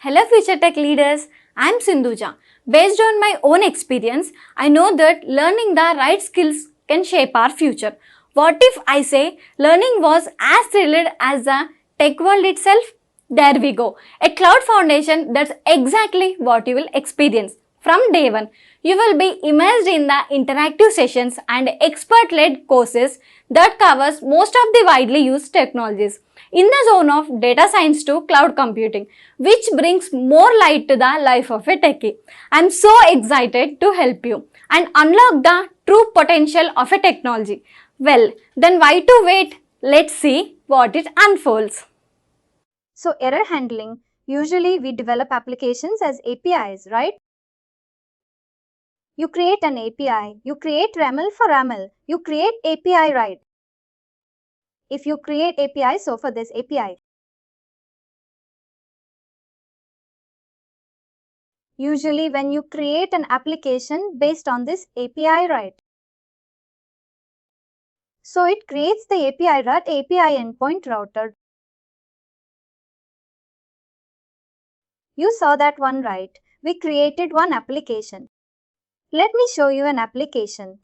Hello future tech leaders, I am Sindhuja. Based on my own experience, I know that learning the right skills can shape our future. What if I say learning was as thrilled as the tech world itself? There we go. A cloud foundation, that's exactly what you will experience. From day one, you will be immersed in the interactive sessions and expert-led courses that covers most of the widely used technologies in the zone of data science to cloud computing, which brings more light to the life of a techie. I'm so excited to help you and unlock the true potential of a technology. Well, then why to wait? Let's see what it unfolds. So error handling, usually we develop applications as APIs, right? You create an API, you create RAML for RAML, you create API, right? If you create API, so for this API. Usually when you create an application based on this API, right? So it creates the API route, API endpoint router. You saw that one, right? We created one application. Let me show you an application.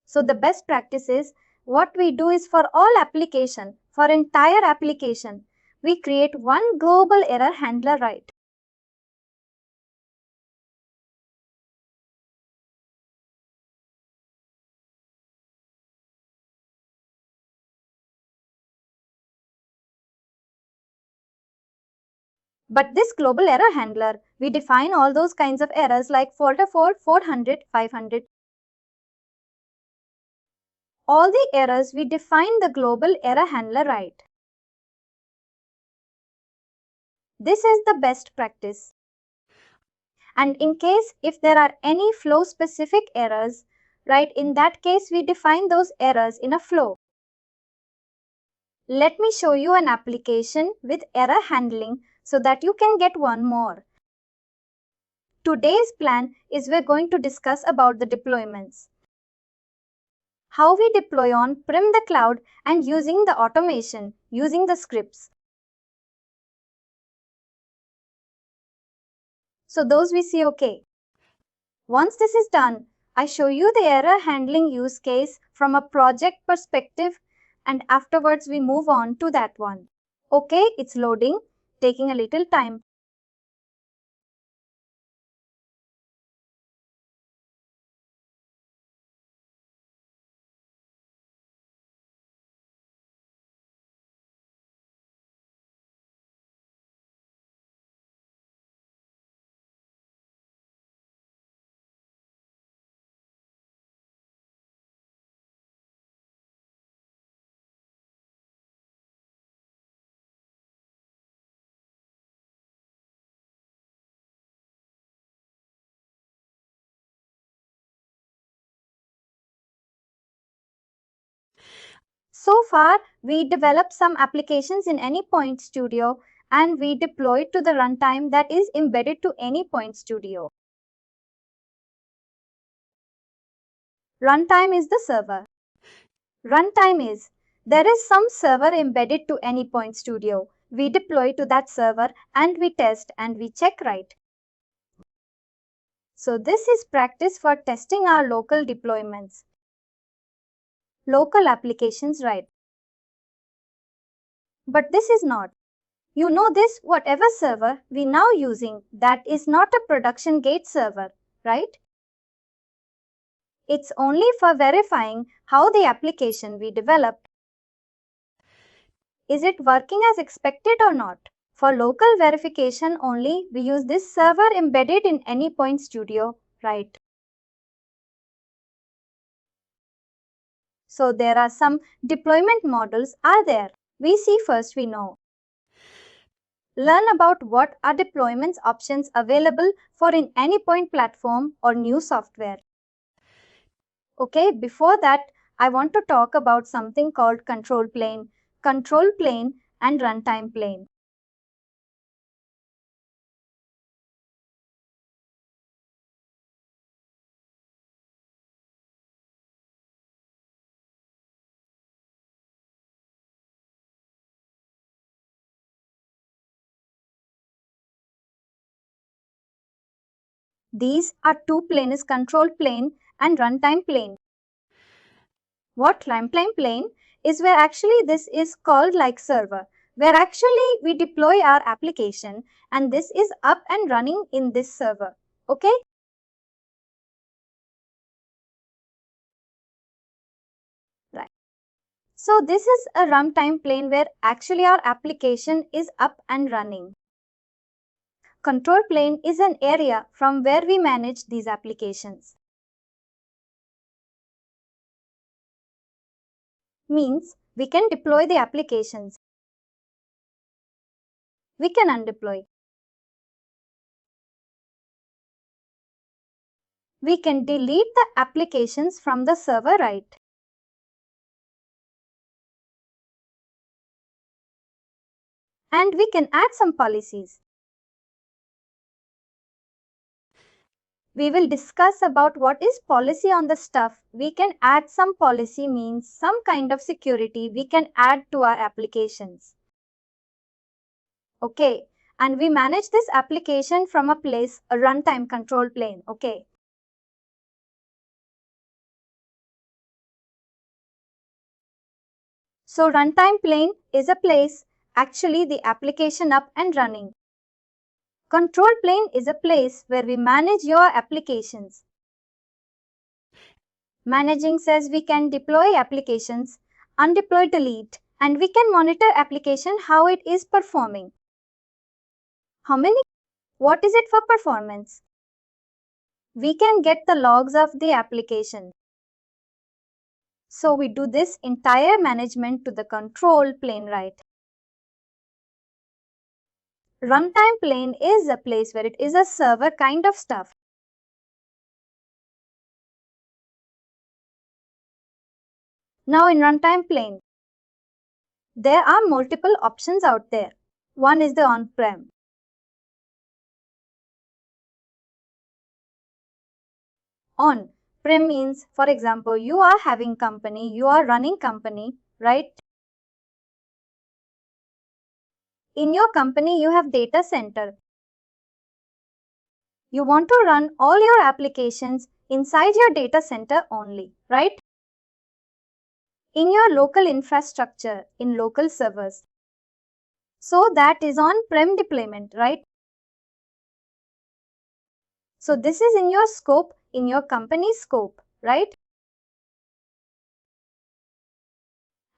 So the best practice is what we do is for all application, for entire application, we create one global error handler, right? But this global error handler, we define all those kinds of errors like folder 4, 400, 500. All the errors, we define the global error handler, right? This is the best practice. And in case if there are any flow specific errors, right, in that case we define those errors in a flow. Let me show you an application with error handling so that you can get one more. Today's plan is we're going to discuss about the deployments. How we deploy on-prem the cloud and using the automation, using the scripts. So those we see okay. Once this is done, I show you the error handling use case from a project perspective and afterwards we move on to that one. Okay, it's loading, taking a little time. So far, we developed some applications in Anypoint Studio and we deployed to the runtime that is embedded to Anypoint Studio. Runtime is the server. Runtime is, there is some server embedded to Anypoint Studio. We deploy to that server and we test and we check, right? So this is practice for testing our local deployments. Local applications, right? But this is not. You know this, whatever server we now using, that is not a production gate server, right? It's only for verifying how the application we developed. Is it working as expected or not? For local verification only, we use this server embedded in Anypoint Studio, right? So there are some deployment models are there. We see first we know. Learn about what are deployments options available for in Anypoint platform or new software. Okay, before that, I want to talk about something called control plane and runtime plane. These are two planes: control plane and runtime plane. What runtime plane is where actually this is called like server, where actually we deploy our application and this is up and running in this server. Okay? Right. So this is a runtime plane where actually our application is up and running. Control plane is an area from where we manage these applications. Means we can deploy the applications. We can undeploy. We can delete the applications from the server, right? And we can add some policies. We will discuss about what is policy on the stuff. We can add some policy means some kind of security we can add to our applications. Okay, and we manage this application from a place, a runtime control plane. Okay. So runtime plane is a place actually the application up and running. Control plane is a place where we manage your applications. Managing says we can deploy applications, undeploy, delete, and we can monitor application how it is performing. How many? What is it for performance? We can get the logs of the application. So we do this entire management to the control plane, right? Runtime plane is a place where it is a server kind of stuff. Now in runtime plane, there are multiple options out there. One is the on-prem. On-prem means, for example, you are having company, you are running company, right? In your company, you have data center. You want to run all your applications inside your data center only, right? In your local infrastructure, in local servers. So that is on-prem deployment, right? So this is in your scope, in your company's scope, right?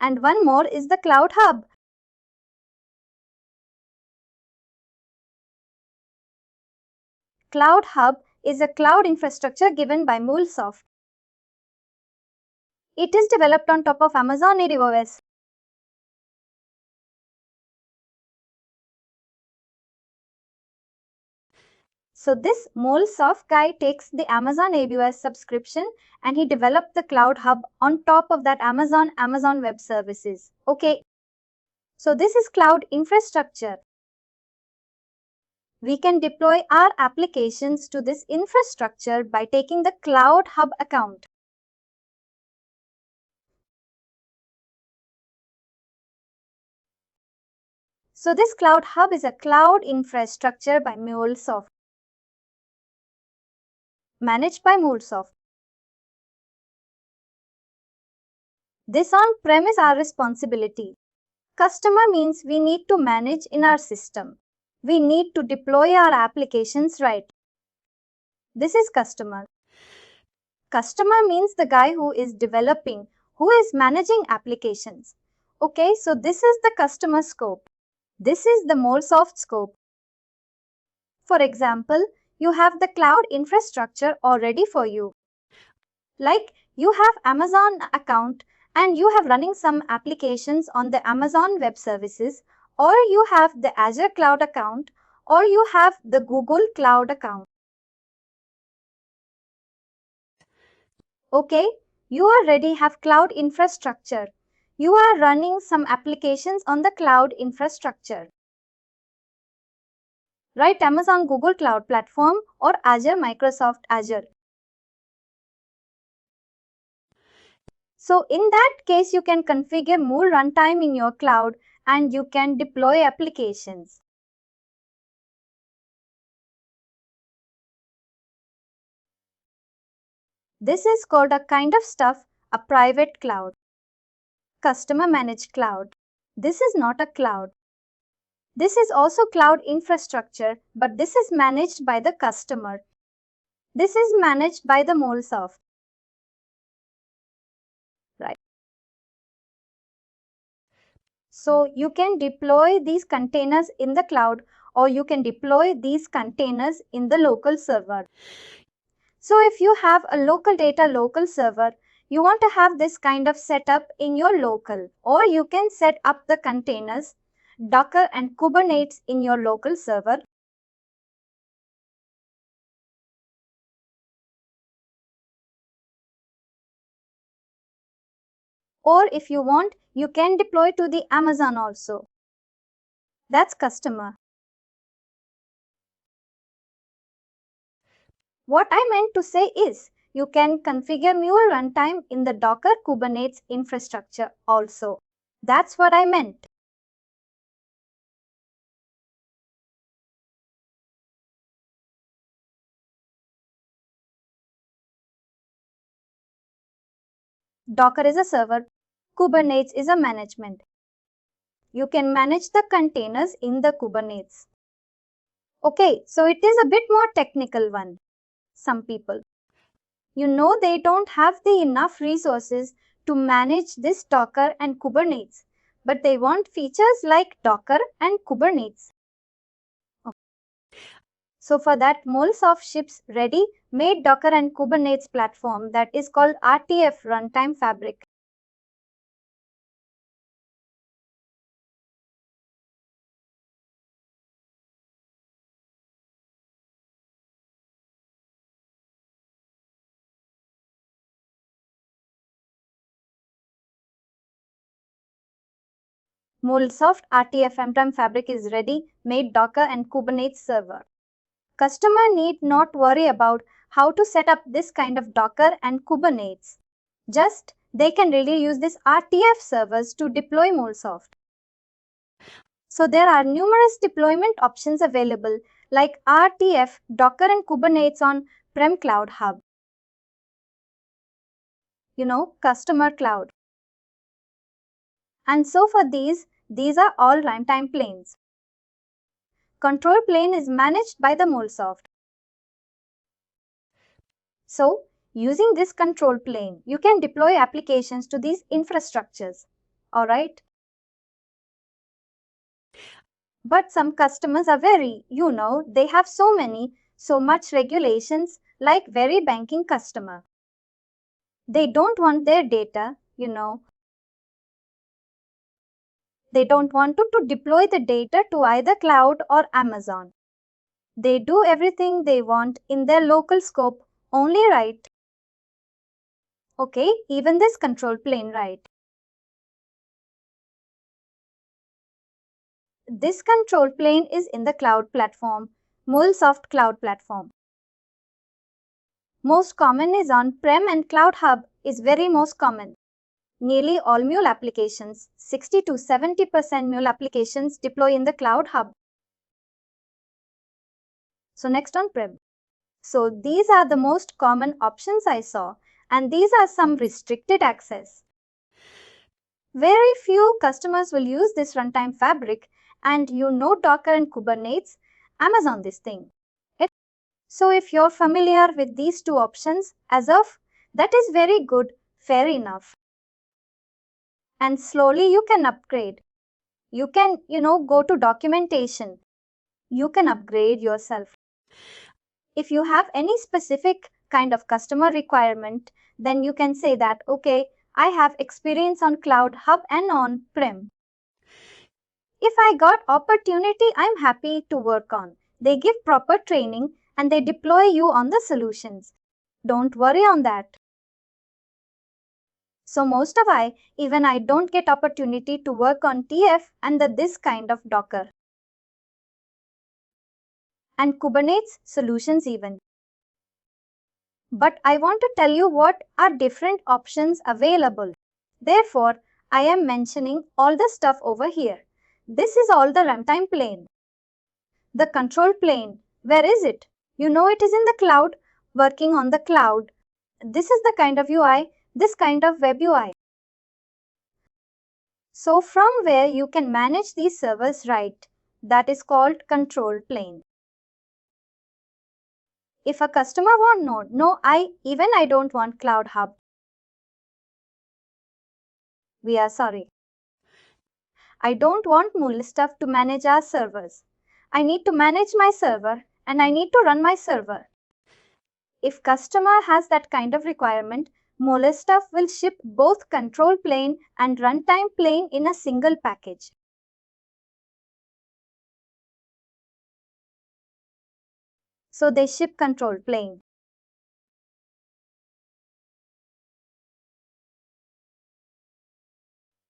And one more is the Cloud Hub. Cloud Hub is a cloud infrastructure given by MuleSoft. It is developed on top of Amazon AWS. So this MuleSoft guy takes the Amazon AWS subscription and he developed the Cloud Hub on top of that Amazon Web Services. Okay. So this is cloud infrastructure. We can deploy our applications to this infrastructure by taking the Cloud Hub account. So this Cloud Hub is a cloud infrastructure by MuleSoft. Managed by MuleSoft. This on-prem is our responsibility. Customer means we need to manage in our system. We need to deploy our applications, right? This is customer. Customer means the guy who is developing, who is managing applications. Okay, so this is the customer scope. This is the MuleSoft scope. For example, you have the cloud infrastructure already for you. Like you have Amazon account and you have running some applications on the Amazon Web Services, or you have the Azure Cloud account, or you have the Google Cloud account. Okay, you already have cloud infrastructure. You are running some applications on the cloud infrastructure. Right, Amazon Google Cloud Platform or Azure Microsoft Azure. So in that case, you can configure Mule runtime in your cloud and you can deploy applications. This is called a kind of stuff, a private cloud. Customer managed cloud. This is not a cloud. This is also cloud infrastructure, but this is managed by the customer. This is managed by the MuleSoft. Right. So you can deploy these containers in the cloud, or you can deploy these containers in the local server. So if you have a local data local server, you want to have this kind of setup in your local, or you can set up the containers, Docker and Kubernetes in your local server. Or if you want, you can deploy to the Amazon also. That's customer. What I meant to say is, you can configure Mule runtime in the Docker Kubernetes infrastructure also. That's what I meant. Docker is a server, Kubernetes is a management. You can manage the containers in the Kubernetes. Okay, so it is a bit more technical one. Some people, they don't have the enough resources to manage this Docker and Kubernetes, but they want features like Docker and Kubernetes. Okay. So for that, MuleSoft ships ready-made Docker and Kubernetes platform that is called RTF Runtime Fabric. MuleSoft RTF Runtime Fabric is ready-made Docker and Kubernetes server. Customer need not worry about how to set up this kind of Docker and Kubernetes. Just they can really use this RTF servers to deploy MuleSoft. So there are numerous deployment options available like RTF, Docker and Kubernetes on Prem Cloud Hub. Customer cloud. And so for these are all runtime planes. Control plane is managed by the MuleSoft. So, using this control plane, you can deploy applications to these infrastructures. Alright? But some customers are they have so much regulations like very banking customer. They don't want their data, they don't want to deploy the data to either cloud or Amazon. They do everything they want in their local scope only, right? Okay, even this control plane, right? This control plane is in the cloud platform, MuleSoft Cloud Platform. Most common is on-prem and Cloud Hub is very most common. Nearly all Mule applications, 60 to 70% Mule applications deploy in the Cloud Hub. So next on-prem. So these are the most common options I saw, and these are some restricted access. Very few customers will use this runtime fabric, and Docker and Kubernetes, Amazon this thing. So if you're familiar with these two options as of, that is very good, fair enough. And slowly you can upgrade. You can, go to documentation. You can upgrade yourself. If you have any specific kind of customer requirement, then you can say that, okay, I have experience on Cloud Hub and on-prem. If I got opportunity, I'm happy to work on. They give proper training and they deploy you on the solutions. Don't worry on that. So most of I don't get opportunity to work on TF and this kind of Docker. And Kubernetes solutions even. But I want to tell you what are different options available. Therefore, I am mentioning all the stuff over here. This is all the runtime plane. The control plane, where is it? It is in the cloud, working on the cloud. this is the kind of UI, this kind of web UI. So from where you can manage these servers right, that is called control plane. If a customer want Node, no, I don't want Cloud Hub. We are sorry. I don't want MuleSoft to manage our servers. I need to manage my server and I need to run my server. If customer has that kind of requirement, MuleSoft will ship both control plane and runtime plane in a single package. So they ship control plane.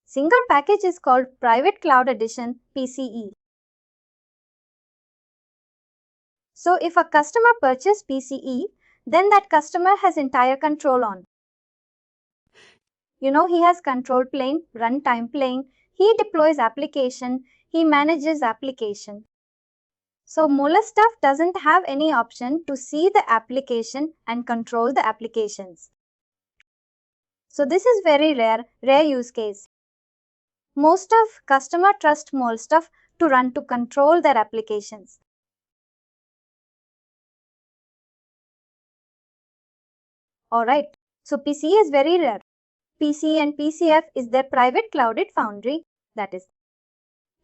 Single package is called Private Cloud Edition PCE. So if a customer purchases PCE, then that customer has entire control on. He has control plane, runtime plane, he deploys application, he manages application. So MuleSoft doesn't have any option to see the application and control the applications. So this is very rare use case. Most of customer trust MuleSoft to run to control their applications. Alright, so PCE is very rare. PCE and PCF is their private clouded foundry, that is,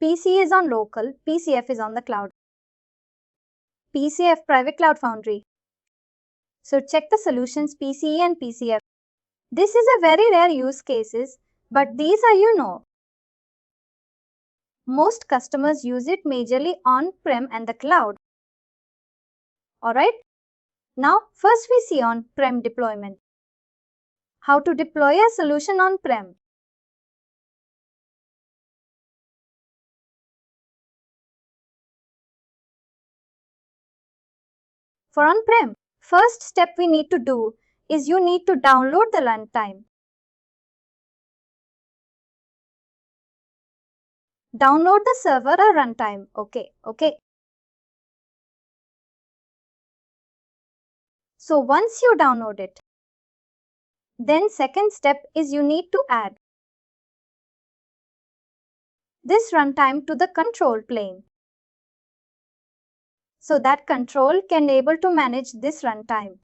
PCE is on local, PCF is on the cloud. PCF Private Cloud Foundry. So check the solutions PCE and PCF. This is a very rare use cases, but these are Most customers use it majorly on-prem and the cloud. Alright, now first we see on-prem deployment. How to deploy a solution on-prem. For on-prem, first step we need to do is you need to download the runtime. Download the server or runtime. Okay. So once you download it, then second step is you need to add this runtime to the control plane. So that control can able to manage this runtime.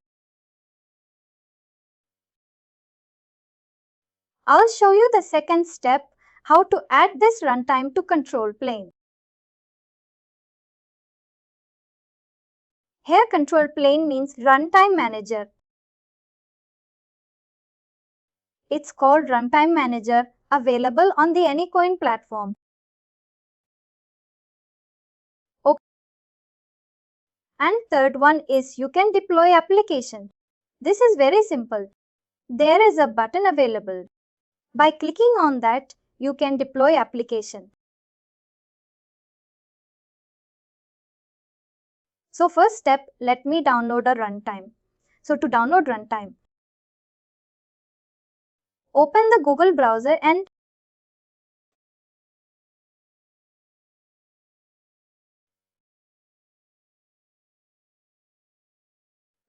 I'll show you the second step, how to add this runtime to control plane. Here control plane means runtime manager. It's called runtime manager, available on the Anypoint platform. Okay. And third one is you can deploy application. This is very simple. There is a button available. By clicking on that, you can deploy application. So first step, let me download a runtime. So to download runtime, open the Google browser and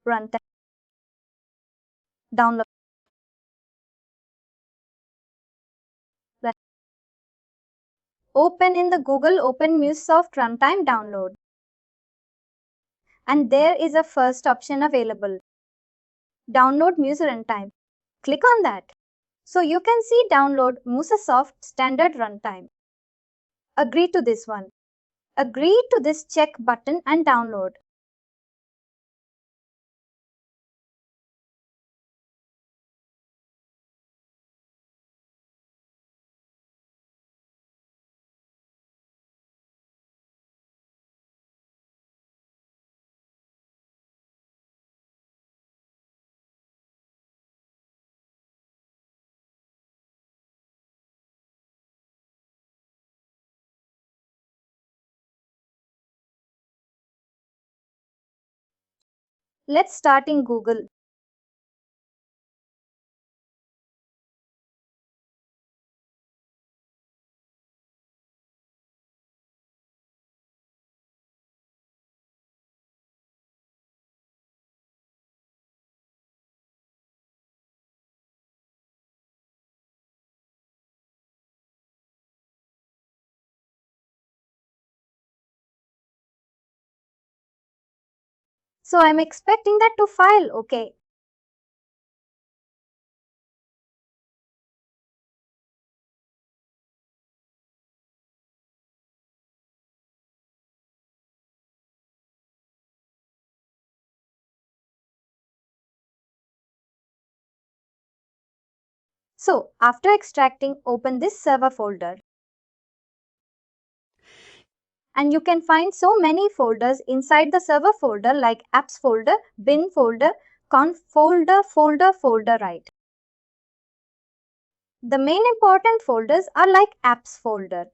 runtime. Download. Open in the Google Open MuleSoft Runtime Download. And there is a first option available. Download Muse Runtime. Click on that. So you can see download MuleSoft Standard Runtime. Agree to this one. Agree to this check button and download. Let's start in Google. So I'm expecting that to file, okay. So after extracting, open this server folder. And you can find so many folders inside the server folder like apps folder, bin folder, conf folder, right? The main important folders are like apps folder.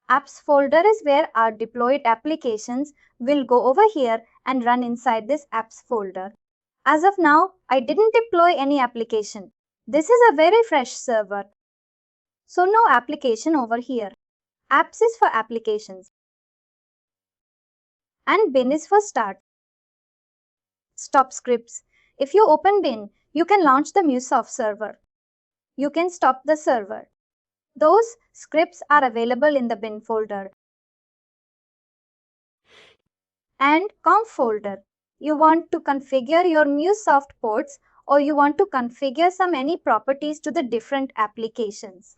Apps folder is where our deployed applications will go over here and run inside this apps folder. As of now, I didn't deploy any application. This is a very fresh server. So no application over here. Apps is for applications. And bin is for start. Stop scripts. If you open bin, you can launch the MuleSoft server. You can stop the server. Those scripts are available in the bin folder. And conf folder. You want to configure your MuleSoft ports or you want to configure some any properties to the different applications.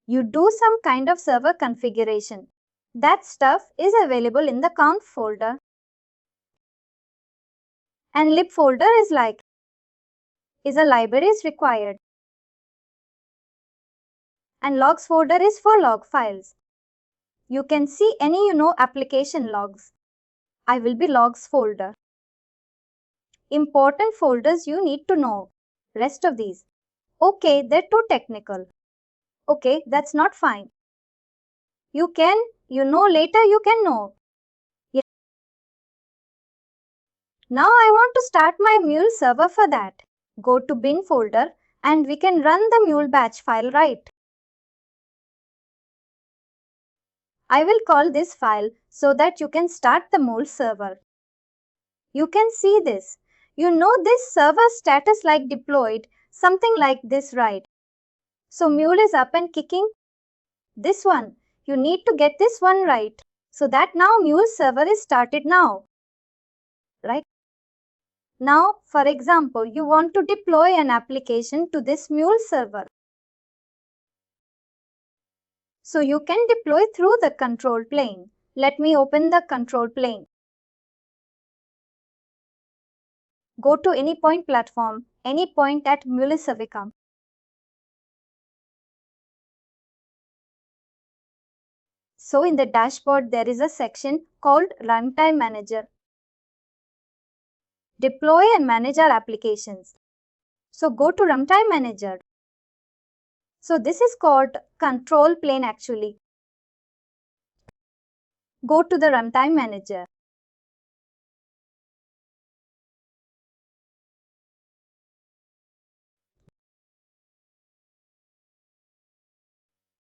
You do some kind of server configuration. That stuff is available in the conf folder. And lib folder is like is a library is required. And logs folder is for log files. You can see any application logs. I will be logs folder. Important folders you need to know. Rest of these. Okay, they're too technical. Okay, that's not fine. You can, later you can know. Now I want to start my Mule server for that. Go to bin folder and we can run the Mule batch file, right? I will call this file so that you can start the Mule server. You can see this. This server status like deployed, something like this, right? So Mule is up and kicking. This one, you need to get this one right. So that now Mule server is started now. Right? Now, for example, you want to deploy an application to this Mule server. So you can deploy through the control plane. Let me open the control plane. Go to Anypoint platform, Anypoint at MuleSoft. So in the dashboard, there is a section called Runtime Manager. Deploy and manage our applications. So go to Runtime Manager. So this is called control plane actually. Go to the Runtime Manager.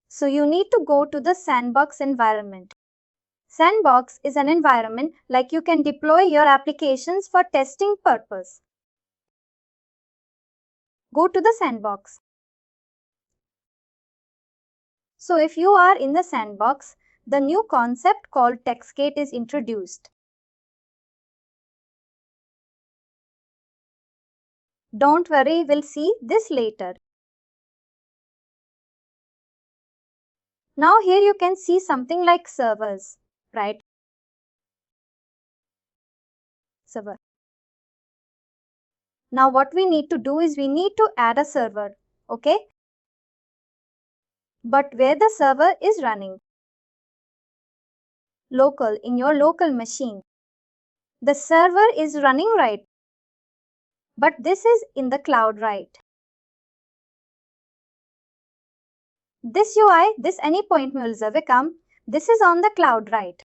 So you need to go to the sandbox environment. Sandbox is an environment like you can deploy your applications for testing purpose. Go to the sandbox. So if you are in the sandbox, the new concept called TextGate is introduced. Don't worry, we'll see this later. Now here you can see something like servers, right? Server. Now what we need to do is we need to add a server, okay? But where the server is running? Local, in your local machine. The server is running, right? But this is in the cloud, right? This UI, this Anypoint MuleSoft, this is on the cloud, right?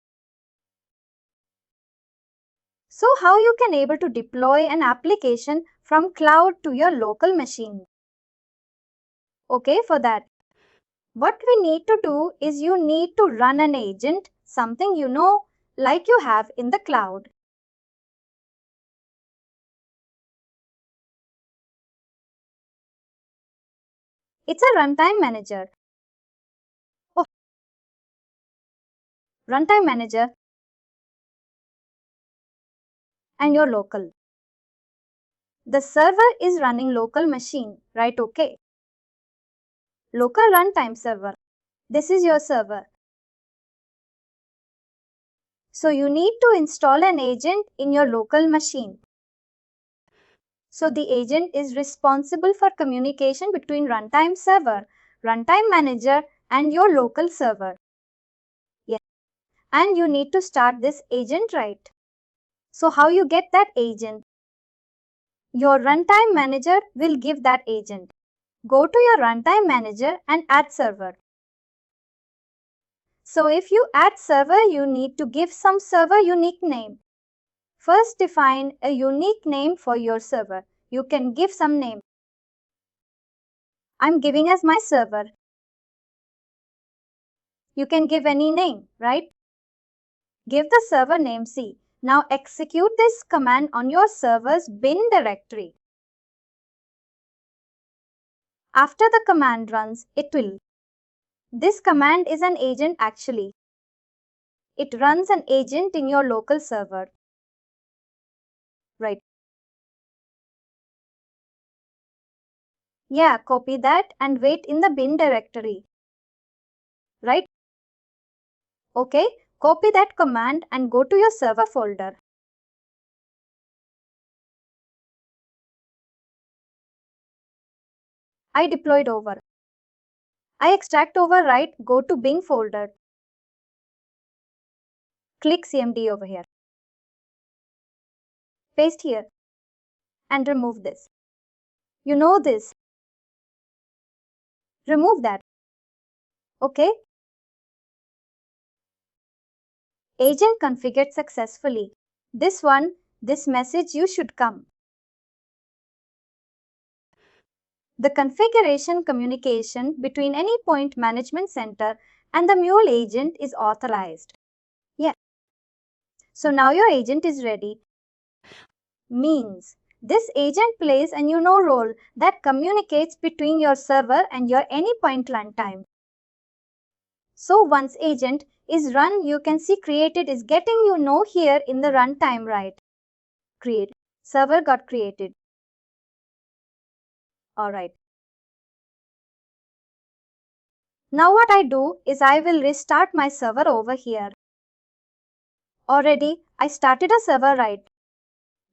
So how you can able to deploy an application from cloud to your local machine? Okay, for that, what we need to do is you need to run an agent, something like you have in the cloud. It's a runtime manager. Oh, runtime manager. and your local. The server is running local machine, right? Okay. Local runtime server. This is your server. So you need to install an agent in your local machine. So the agent is responsible for communication between runtime server, runtime manager, and your local server. Yes. And you need to start this agent, right? So how you get that agent? Your runtime manager will give that agent. Go to your runtime manager and add server. So if you add server, you need to give some server unique name. First define a unique name for your server. You can give some name. I'm giving as my server. You can give any name, right? Give the server name C. Now execute this command on your server's bin directory. After the command runs, it will. This command is an agent actually. It runs an agent in your local server. Right. Yeah, copy that and wait in the bin directory. Right? Okay, copy that command and go to your server folder. I deployed over. I extract overwrite, go to bin folder. Click CMD over here. Paste here. And remove this. You know this. Remove that. Okay. Agent configured successfully. This message you should come. The configuration communication between Anypoint Management Center and the Mule agent is authorized. Yeah. So now your agent is ready. Means this agent plays a role that communicates between your server and your Anypoint runtime. So once agent is run, you can see created is getting here in the runtime, right? Create. Server got created. Alright. Now what I do is I will restart my server over here. Already I started a server, right?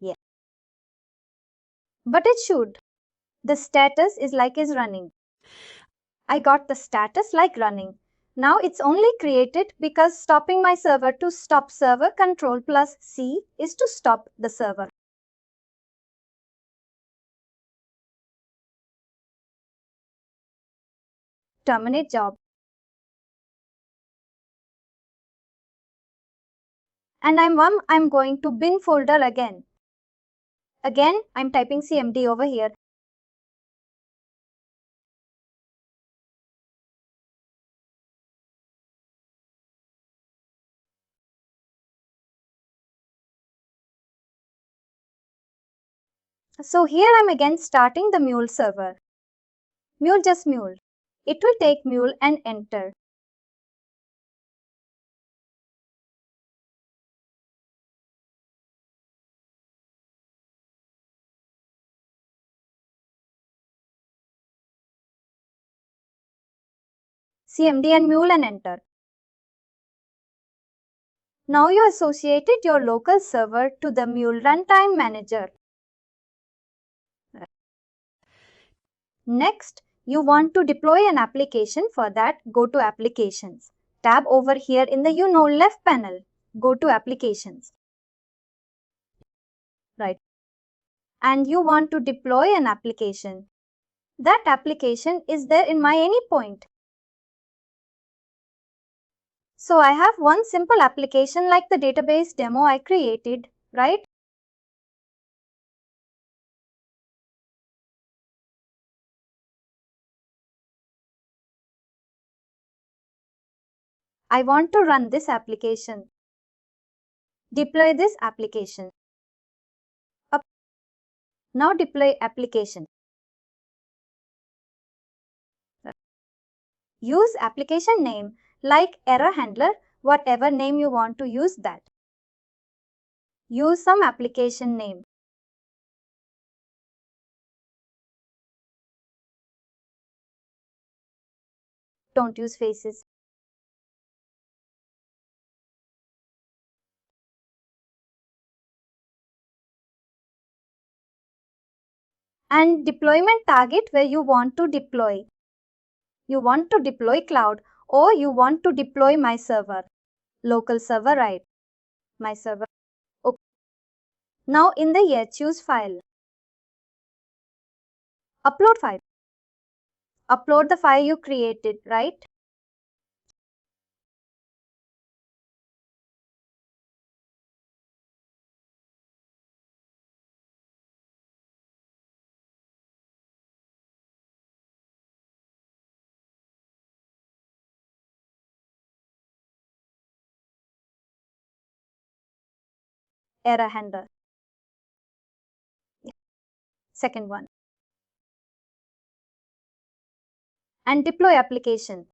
Yeah. But it should. The status is running. I got the status like running. Now it's only created because stopping my server to stop server control plus C is to stop the server. Terminate job. And I'm going to bin folder again. Again, I'm typing CMD over here. So here I'm again starting the Mule server. Mule just Mule. It will take Mule and enter. CMD and Mule and enter. Now you associated your local server to the Mule Runtime Manager. Next, you want to deploy an application. For that, go to Applications. Tab over here in the left panel. Go to Applications. Right. And you want to deploy an application. That application is there in my Anypoint. So I have one simple application like the database demo I created, right? I want to run this application. Deploy this application. Up. Now deploy application. Use application name like error handler, whatever name you want to use that. use some application name. Don't use faces. And deployment target where you want to deploy. You want to deploy cloud or you want to deploy my server. Local server, right? My server. Okay. Now in the here choose file. Upload file. Upload the file you created, right? Error handler. Second one. And deploy application.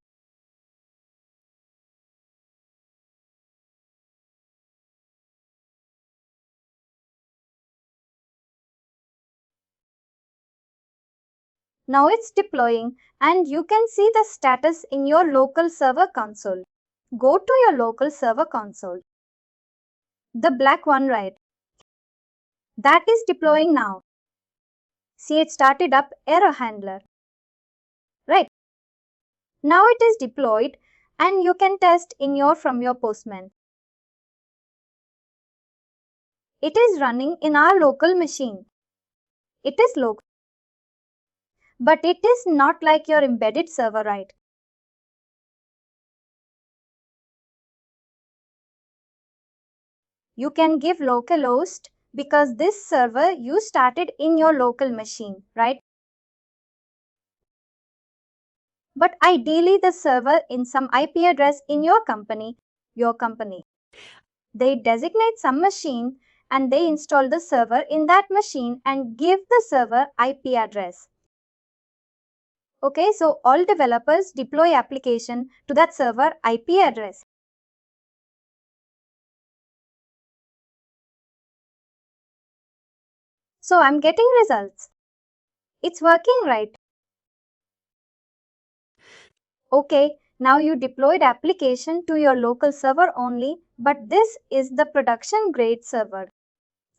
Now it's deploying and you can see the status in your local server console. Go to your local server console. The black one, right? That is deploying now. See, it started up error handler. Right. Now it is deployed and you can test from your Postman. It is running in our local machine. It is local. But it is not like your embedded server, right? You can give localhost because this server you started in your local machine, right? But ideally the server in some IP address in your company. They designate some machine and they install the server in that machine and give the server IP address. Okay, so all developers deploy application to that server IP address. So I'm getting results. It's working, right? Okay, now you deployed application to your local server only, but this is the production grade server.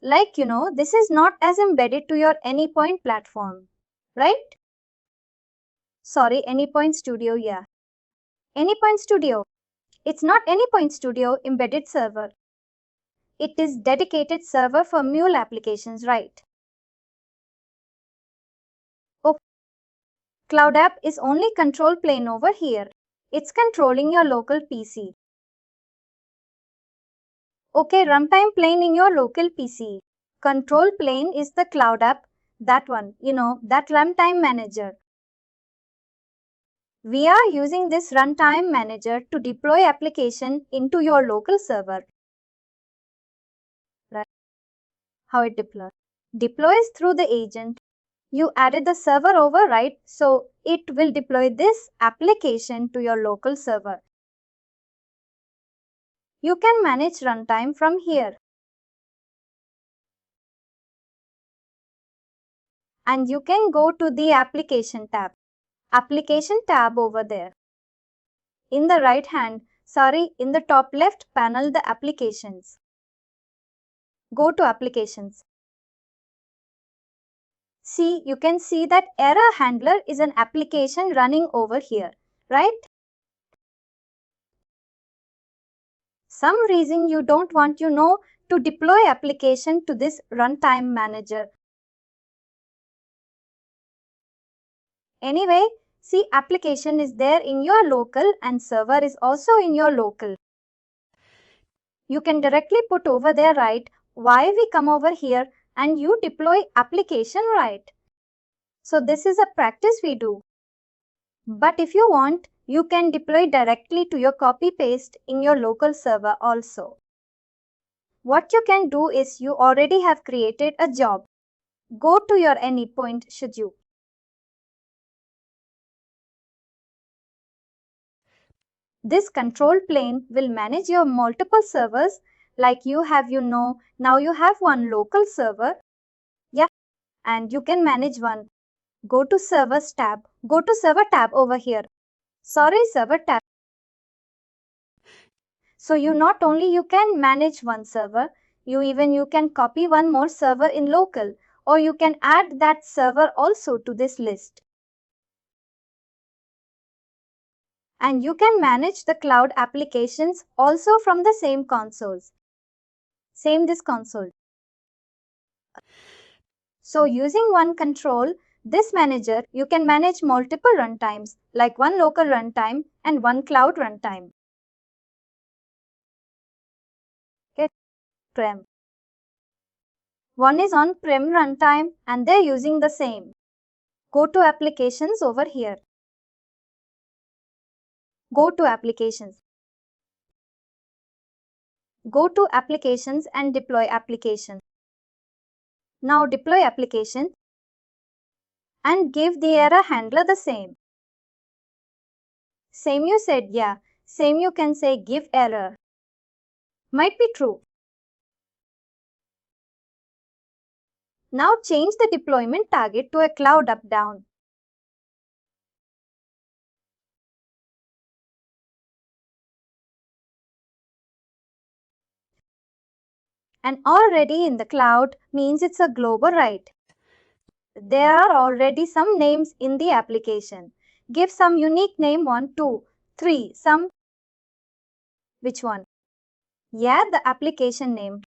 Like, this is not as embedded to your Anypoint platform, right? Sorry, Anypoint Studio, yeah. Anypoint Studio. It's not Anypoint Studio embedded server. It is dedicated server for Mule applications, right? Oh, Cloud App is only control plane over here. It's controlling your local PC. Okay, runtime plane in your local PC. Control plane is the Cloud App, that one, that runtime manager. We are using this runtime manager to deploy application into your local server. Right? How it deploys? Deploys through the agent. You added the server over, right? So it will deploy this application to your local server. You can manage runtime from here. And you can go to the application tab. Application tab over there. In the in the top left panel, the applications. Go to applications. See, you can see that error handler is an application running over here, right? Some reason you don't want to deploy application to this runtime manager. Anyway, see, application is there in your local and server is also in your local. You can directly put over there, right? Why we come over here and you deploy application, right? So this is a practice we do. But if you want, you can deploy directly to your copy paste in your local server also. What you can do is you already have created a job. Go to your Anypoint should you. This control plane will manage your multiple servers Like now you have one local server. Yeah, and you can manage one. Go to servers tab. Go to server tab over here. Sorry, server tab. So not only you can manage one server, you can copy one more server in local, or you can add that server also to this list. And you can manage the cloud applications also from the same consoles. This console. So using one control, this manager, you can manage multiple runtimes, like one local runtime and one cloud runtime. Okay, prem. One is on-prem runtime and they're using the same. Go to applications over here. Go to applications. Go to applications and deploy application. Now deploy application and give the error handler the same. Same you said, yeah. Same you can say give error. Might be true. Now change the deployment target to a cloud up down. And already in the cloud means it's a global write. There are already some names in the application. Give some unique name 1, 2, 3, some. Which one? Yeah, the application name.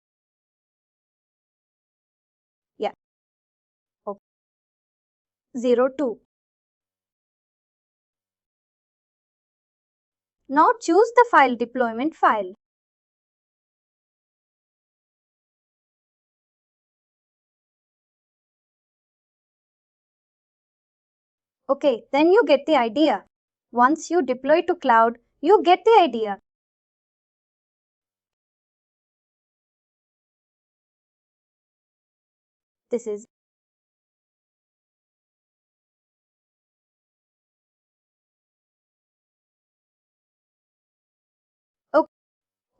Yeah. Okay. 02. Now choose the file deployment file. Okay, then you get the idea. Once you deploy to cloud, you get the idea. This is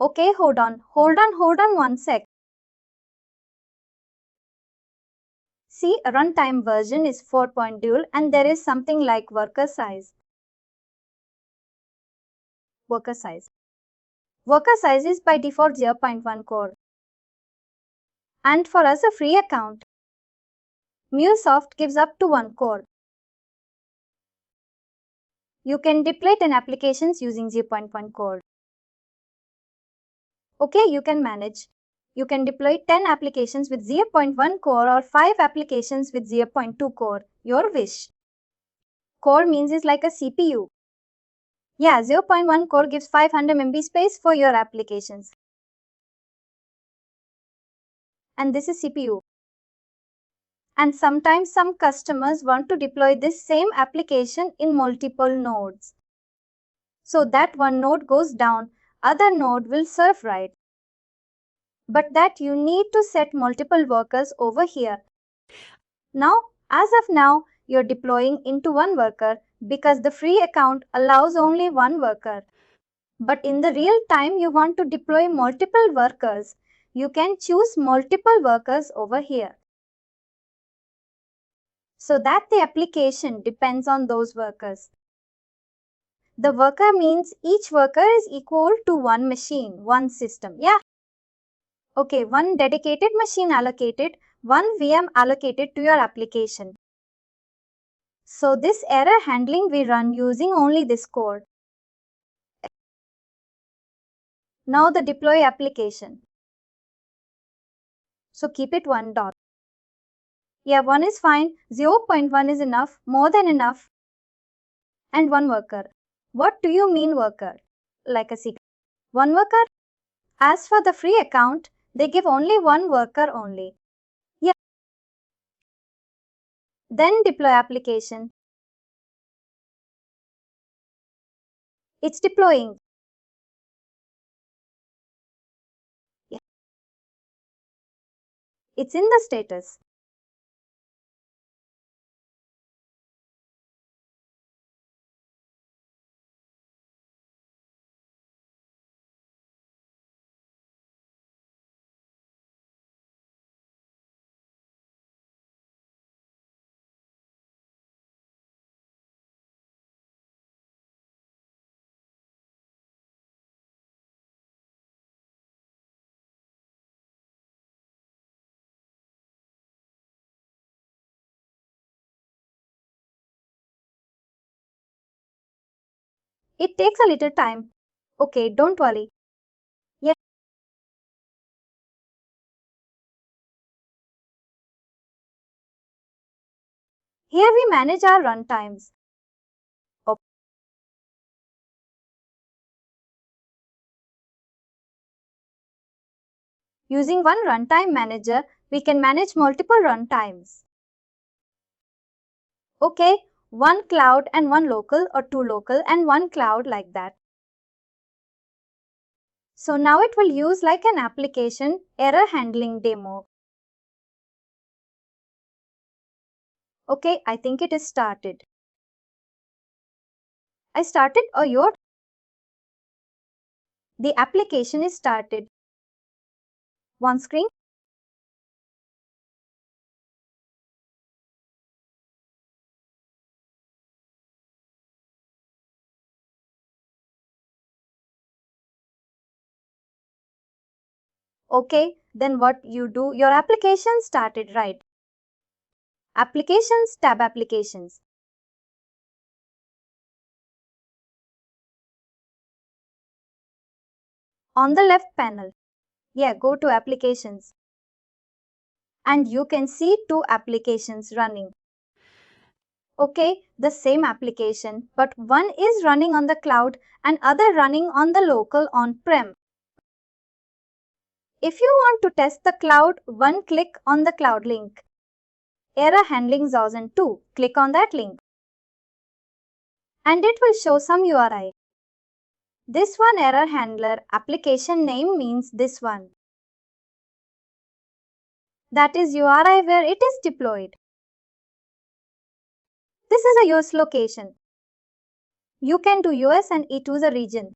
okay, hold on 1 sec. See, a runtime version is 4 dual and there is something like worker size. Worker size. Worker size is by default 0.1 core. And for us a free account, MuleSoft gives up to 1 core. You can deploy 10 applications using 0.1 core. Okay, you can manage. You can deploy 10 applications with 0.1 core or 5 applications with 0.2 core. Your wish. Core means is like a CPU. Yeah, 0.1 core gives 500 MB space for your applications. And this is CPU. And sometimes some customers want to deploy this same application in multiple nodes. So that one node goes down, other node will serve right. But that you need to set multiple workers over here. Now, as of now, you're deploying into one worker because the free account allows only one worker. But in the real time, you want to deploy multiple workers. You can choose multiple workers over here, so that the application depends on those workers. The worker means each worker is equal to one machine, one system. Yeah. Okay, one dedicated machine allocated, one VM allocated to your application. So this error handling we run using only this code. Now the deploy application. So keep it 1 dot. Yeah, 1 is fine, 0.1 is enough, more than enough. And one worker. What do you mean worker? Like a secret. One worker? As for the free account, they give only one worker only. Yeah. Then deploy application. It's deploying. Yeah. It's in the status. It takes a little time. Okay, don't worry. Yeah. Here we manage our runtimes. Using one runtime manager, we can manage multiple runtimes. Okay, one cloud and one local, or two local and one cloud, like that. So now it will use like an application error handling demo. Okay, I think it is started. I started or your? The application is started. One screen. Okay, then what you do? Your application started, right? Applications, tab applications. On the left panel. Yeah, go to applications. And you can see two applications running. Okay, the same application, but one is running on the cloud and other running on the local on-prem. If you want to test the cloud, one click on the cloud link. Error handling 2002. Click on that link. And it will show some URI. This one error handler application name means this one. That is URI where it is deployed. This is a US location. You can do US and E to the region.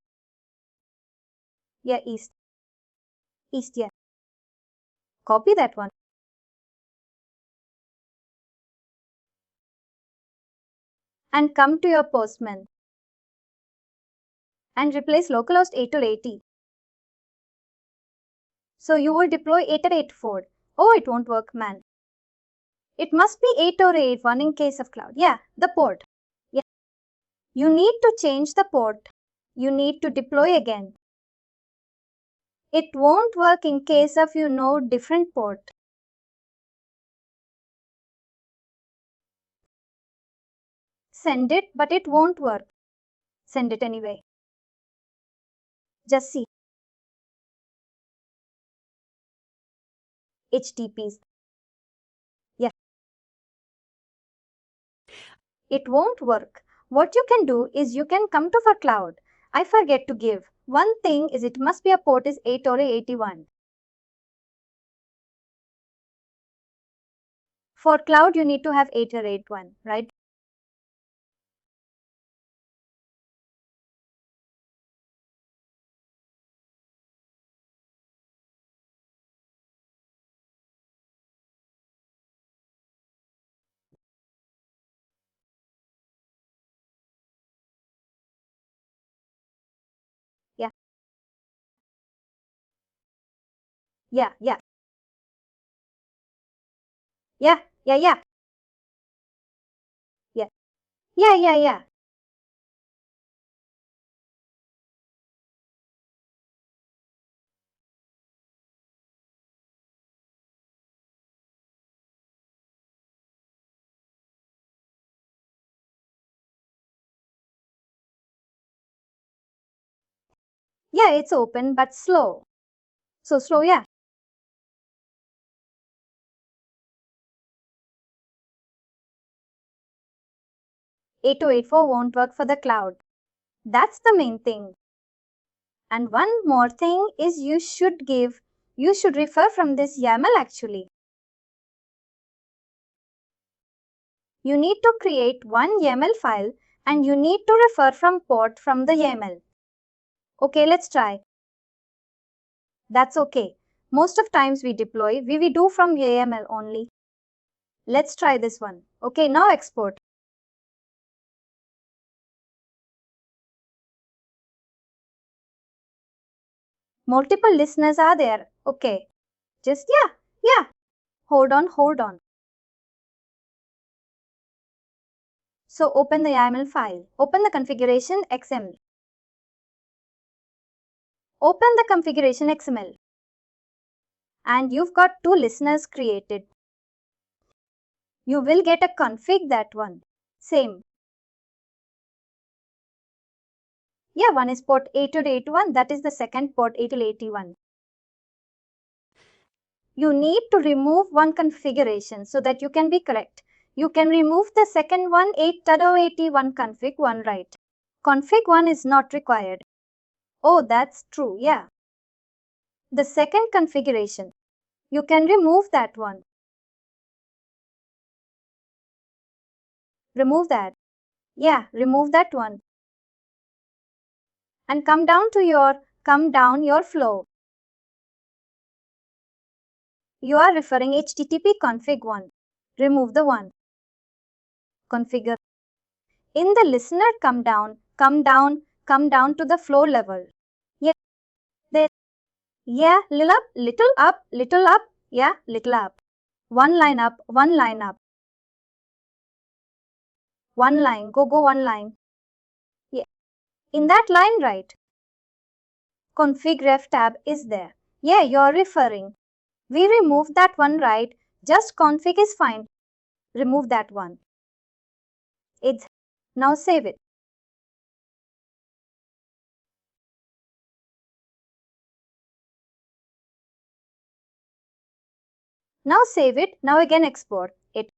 Yeah, East. East, yeah. Copy that one. And come to your postman. And replace localhost 880. So you will deploy 884. Oh, it won't work, man. It must be 8 or 81 in case of cloud. Yeah, the port. Yeah. You need to change the port. You need to deploy again. It won't work in case of you know different port. Send it, but it won't work. Send it anyway. Just see. HTTPs. Yeah. It won't work. What you can do is you can come to for cloud. I forget to give. One thing is it must be a port is 8 or 81. For cloud, you need to have 8 or 81, right? Yeah. Yeah, yeah. Yeah, yeah, yeah. Yeah. Yeah, yeah, yeah. Yeah, it's open but slow. So slow, yeah. 8084 won't work for the cloud. That's the main thing. And one more thing is you should refer from this YAML actually. You need to create one YAML file and you need to refer from port from the YAML. Okay, let's try. That's okay. Most of times we deploy, we do from YAML only. Let's try this one. Okay, now export. Multiple listeners are there. Okay. Just yeah. Hold on. So open the YAML file. Open the configuration XML. Open the configuration XML. And you've got two listeners created. You will get a config that one. Same. Yeah, one is port 8081, that is the second port 8081. You need to remove one configuration so that you can be correct. You can remove the second one 8081 config 1, right? Config 1 is not required. Oh, that's true, yeah. The second configuration. You can remove that one. Remove that. Yeah, remove that one. And come down your flow. You are referring HTTP config 1. Remove the one. Configure. In the listener, come down to the flow level. Yeah, there. Yeah, little up. Yeah, little up. One line up. One line, go one line. Yeah, in that line, right. Config ref tab is there. Yeah, you're referring. We removed that one, right? Just config is fine. Remove that one. It's now save it. Now save it. Now again export it.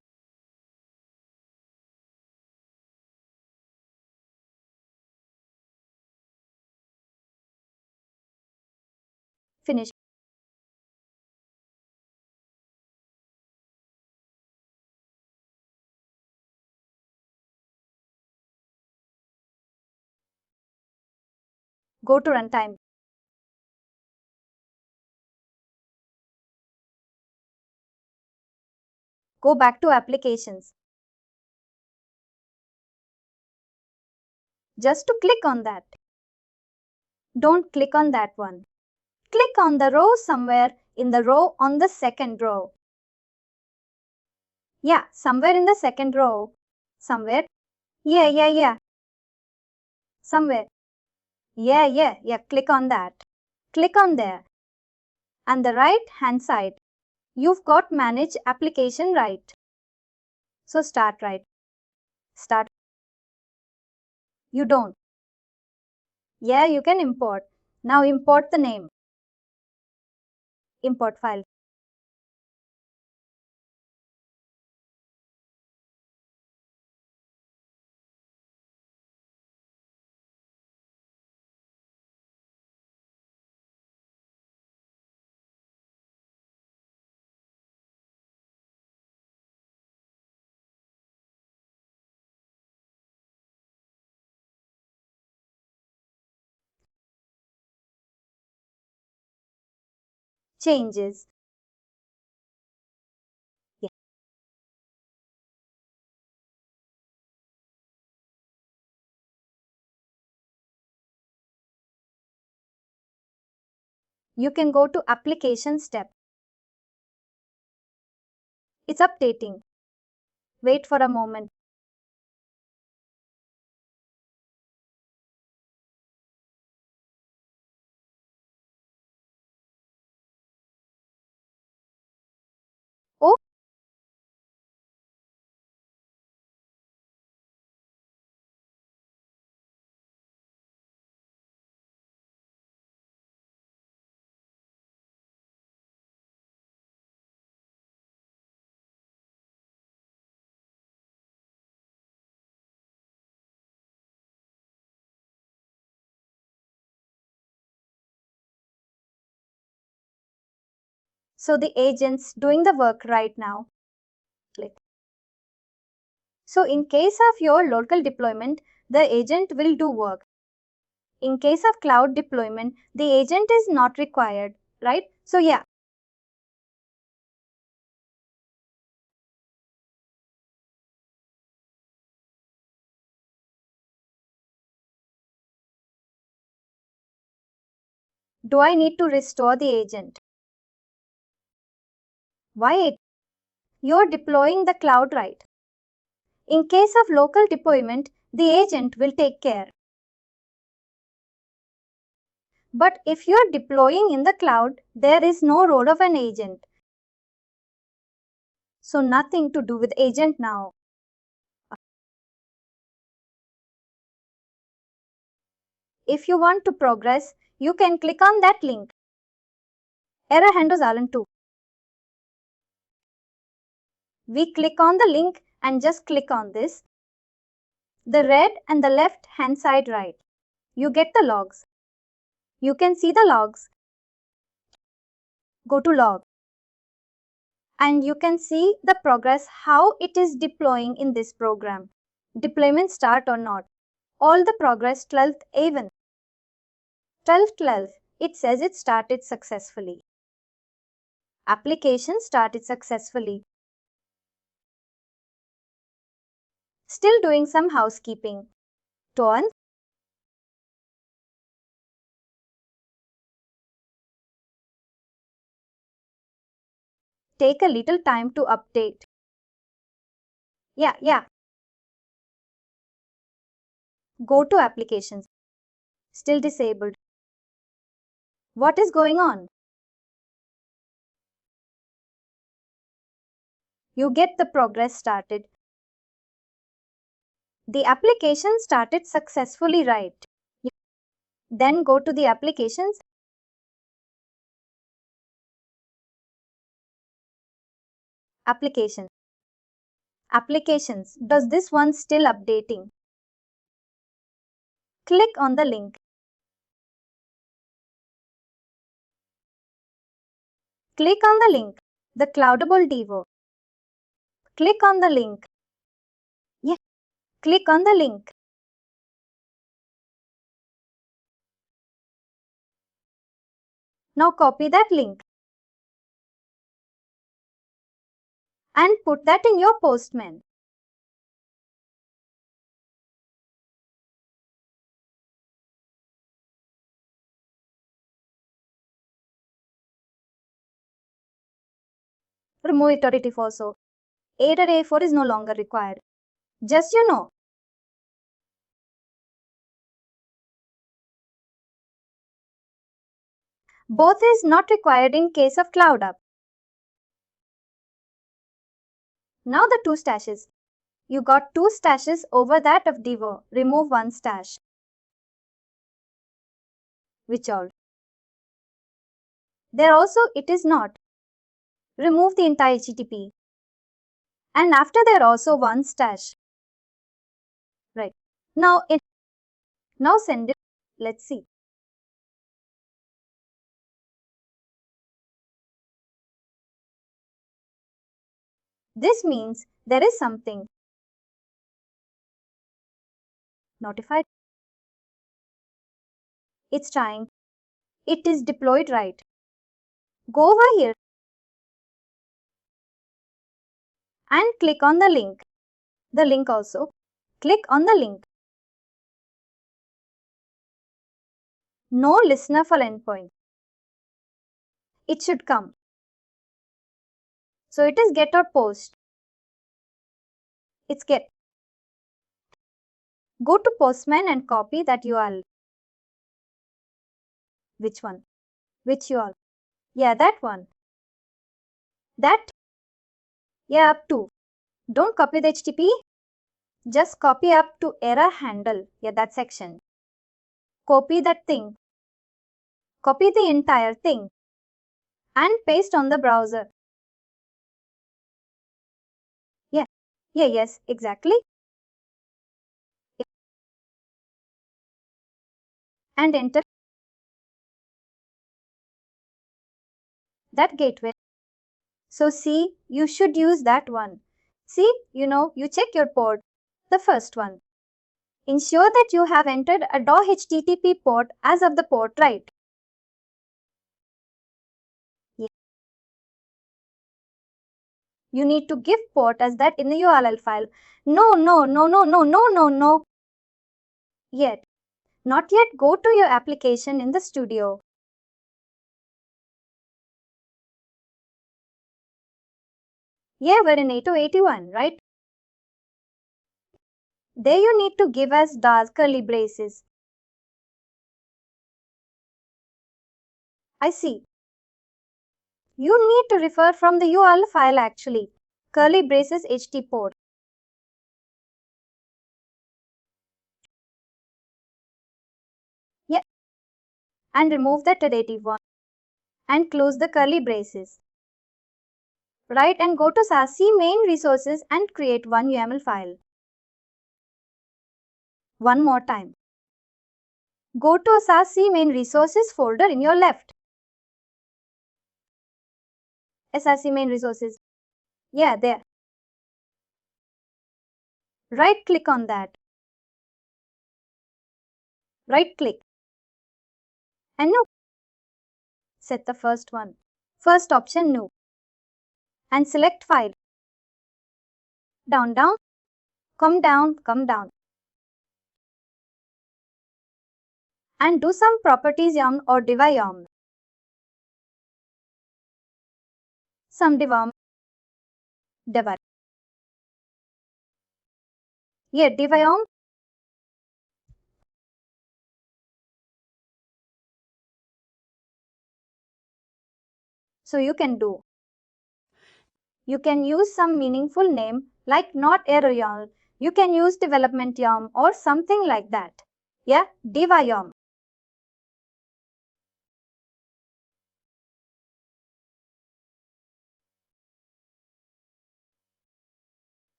Finish. Go to runtime. Go back to applications. Just to click on that. Don't click on that one. Click on the row somewhere in the row on the second row. Yeah, somewhere in the second row. Somewhere. Yeah. Somewhere. Yeah. Click on that. Click on there. And the right hand side. You've got manage application right. So start right. Start. You don't. Yeah, you can import. Now import the name. Import file. Changes. Yeah. You can go to application step. It's updating. Wait for a moment. Oh, so the agent's doing the work right now. Click. So in case of your local deployment, the agent will do work. In case of cloud deployment, the agent is not required, right? So yeah. Do I need to restore the agent? Why? You're deploying the cloud, right? In case of local deployment, the agent will take care. But if you're deploying in the cloud, there is no role of an agent. So nothing to do with agent now. If you want to progress, you can click on that link. Error handles Alan too. We click on the link and just click on this. The red and the left hand side right. You get the logs. You can see the logs. Go to log. And you can see the progress, how it is deploying in this program. Deployment start or not. All the progress 12th even. 12, it says it started successfully. Application started successfully. Still doing some housekeeping. Turn. Take a little time to update. Yeah. Go to applications. Still disabled. What is going on? You get the progress started. The application started successfully, right? Then go to the applications. Applications. Applications. Does this one still updating? Click on the link. Click on the link. The Cloudable Devo. Click on the link. Yeah. Click on the link. Now copy that link and put that in your Postman. Remove iterative also. Error A4 is no longer required. Just both is not required in case of Cloud App. Now the two stashes. You got two stashes over that of Devo. Remove one stash. Which all? There also it is not. Remove the entire HTTP. And after there also one stash. Right. Now send it. Let's see. This means there is something. Notified. It's trying. It is deployed right. Go over here and click on the link. The link also. Click on the link. No listener for endpoint. It should come. So it is get or post. It's get. Go to Postman and copy that URL. Which one? Which URL? Yeah, that one. That? Yeah, up to. Don't copy the HTTP. Just copy up to error handle. Yeah, that section. Copy that thing. Copy the entire thing. And paste on the browser. Yes, exactly. And enter that gateway. So see, you should use that one. See, you check your port, the first one. Ensure that you have entered a .http port as of the port right. You need to give port as that in the URL file. No. Yet. Not yet. Go to your application in the studio. Yeah, we're in 8081, right? There you need to give us dark curly braces. I see. You need to refer from the URL file actually. Curly braces htport. Yeah. And remove the iterative one. And close the curly braces. Right, and go to SASE main resources and create one YAML file. One more time. Go to SASE main resources folder in your left. SASE main resources. Yeah, there. Right click on that. Right click. And new. Set the first one. First option new. And select file. Down, down. Come down, come down. And do some properties yum or div yum. Some div div. Yeah, div yum. So you can do. You can use some meaningful name like not error yum. You can use development yum or something like that. Yeah, div yum.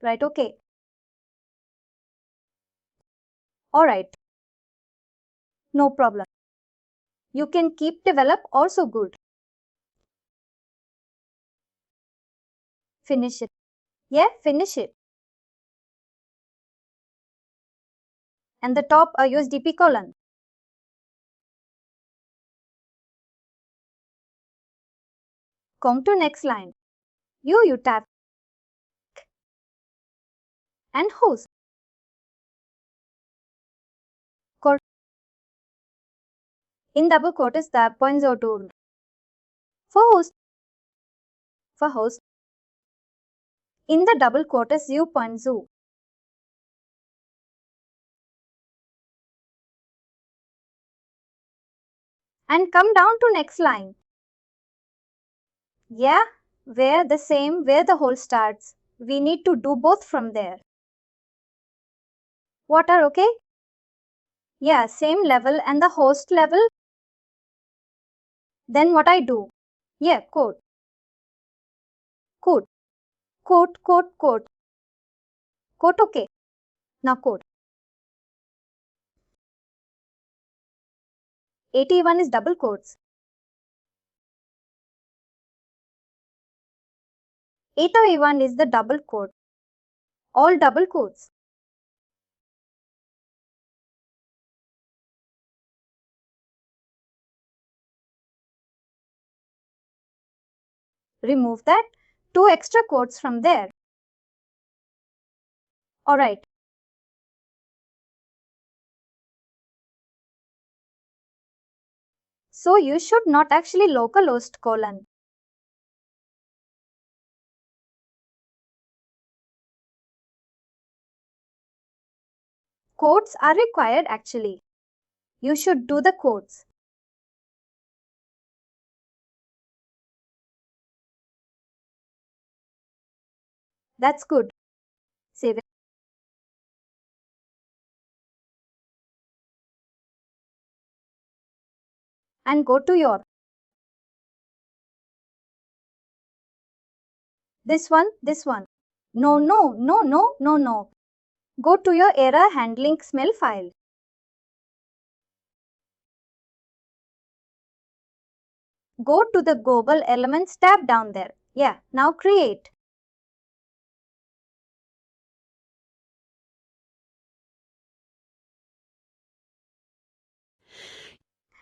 Right, okay. Alright. No problem. You can keep develop also good. Finish it. Yeah, finish it. And the top a USDP colon. Come to next line. You tap and host. Quote. In double quotes the points or tool. For host. For host. In the double quotes u point zoo. And come down to next line. Yeah, where the same where the whole starts. We need to do both from there. What are okay? Yeah, same level and the host level. Then what I do? Yeah, quote. Quote. Quote, quote, quote. Quote okay. Now quote. 81 is double quotes. 801 is the double quote. All double quotes. Remove that. 2 extra quotes from there. Alright. So you should not actually localhost colon. Quotes are required actually. You should do the quotes. That's good. Save it. And go to your. This one. No, no, no, no, no, no. Go to your error handling XML file. Go to the global elements tab down there. Yeah, now create.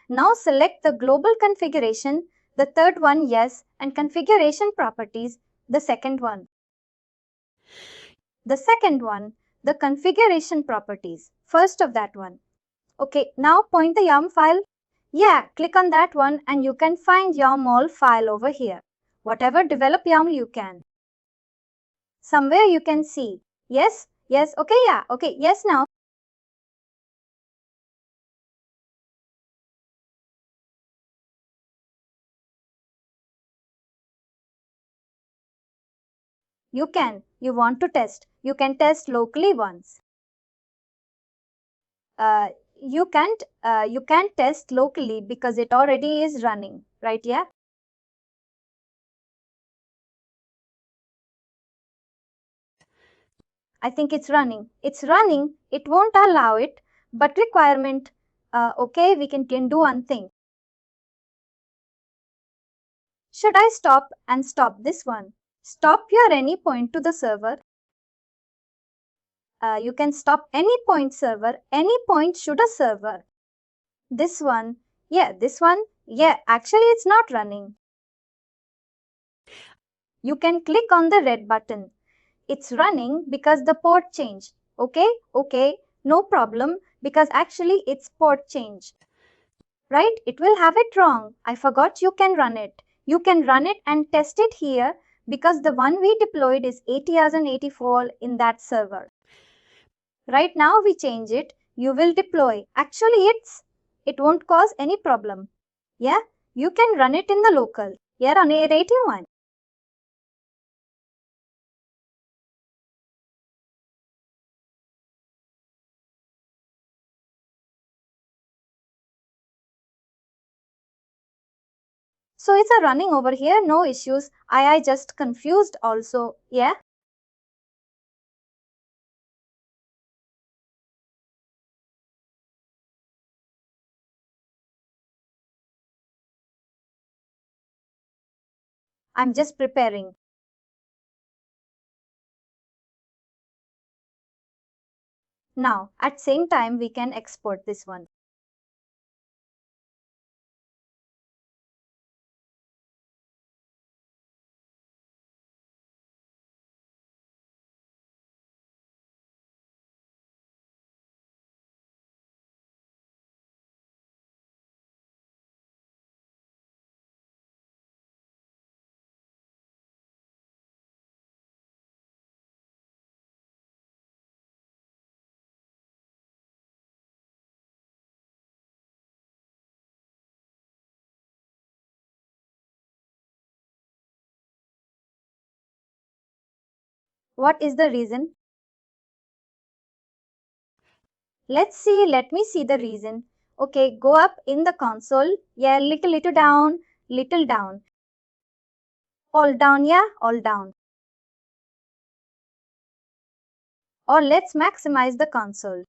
Now select the global configuration, the third one yes, and configuration properties, the second one. The second one, the configuration properties, first of that one. Okay, now point the YARN file. Yeah, click on that one and you can find YARN file over here. Whatever develop YARN you can. Somewhere you can see. Yes, okay, yeah, okay, yes now. You can. You want to test. You can test locally once. You can't test locally because it already is running, right? Yeah. I think it's running. It's running. It won't allow it. But requirement. Okay, we can do one thing. Should I stop and stop this one? Stop your Anypoint to the server. You can stop Anypoint server. Anypoint should a server. This one. Yeah, this one. Yeah, actually it's not running. You can click on the red button. It's running because the port changed. Okay, no problem because actually it's port change. Right? It will have it wrong. I forgot you can run it. You can run it and test it here because the one we deployed is 80 hours and 84 in that server. Right now we change it. You will deploy. Actually it won't cause any problem. Yeah, you can run it in the local. Yeah, on 881. So it's a running over here, no issues. I just confused also. Yeah. I'm just preparing. Now, at same time, we can export this one. What is the reason? Let me see the reason. Okay, go up in the console. Yeah, little down, little down. All down, yeah, all down. Or let's maximize the console.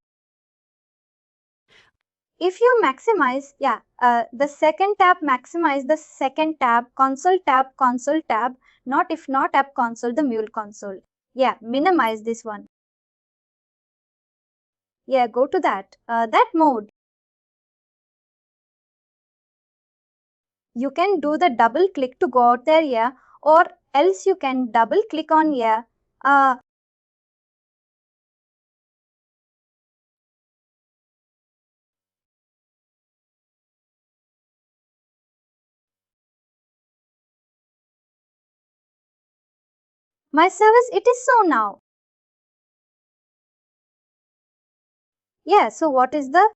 If you maximize, yeah, the second tab, maximize the second tab, console tab, not if not app console, the Mule console. Yeah, minimize this one. Yeah, go to that mode. You can do the double click to go out there, yeah, or else you can double click on, yeah. My service, it is so now. Yeah, so what is the?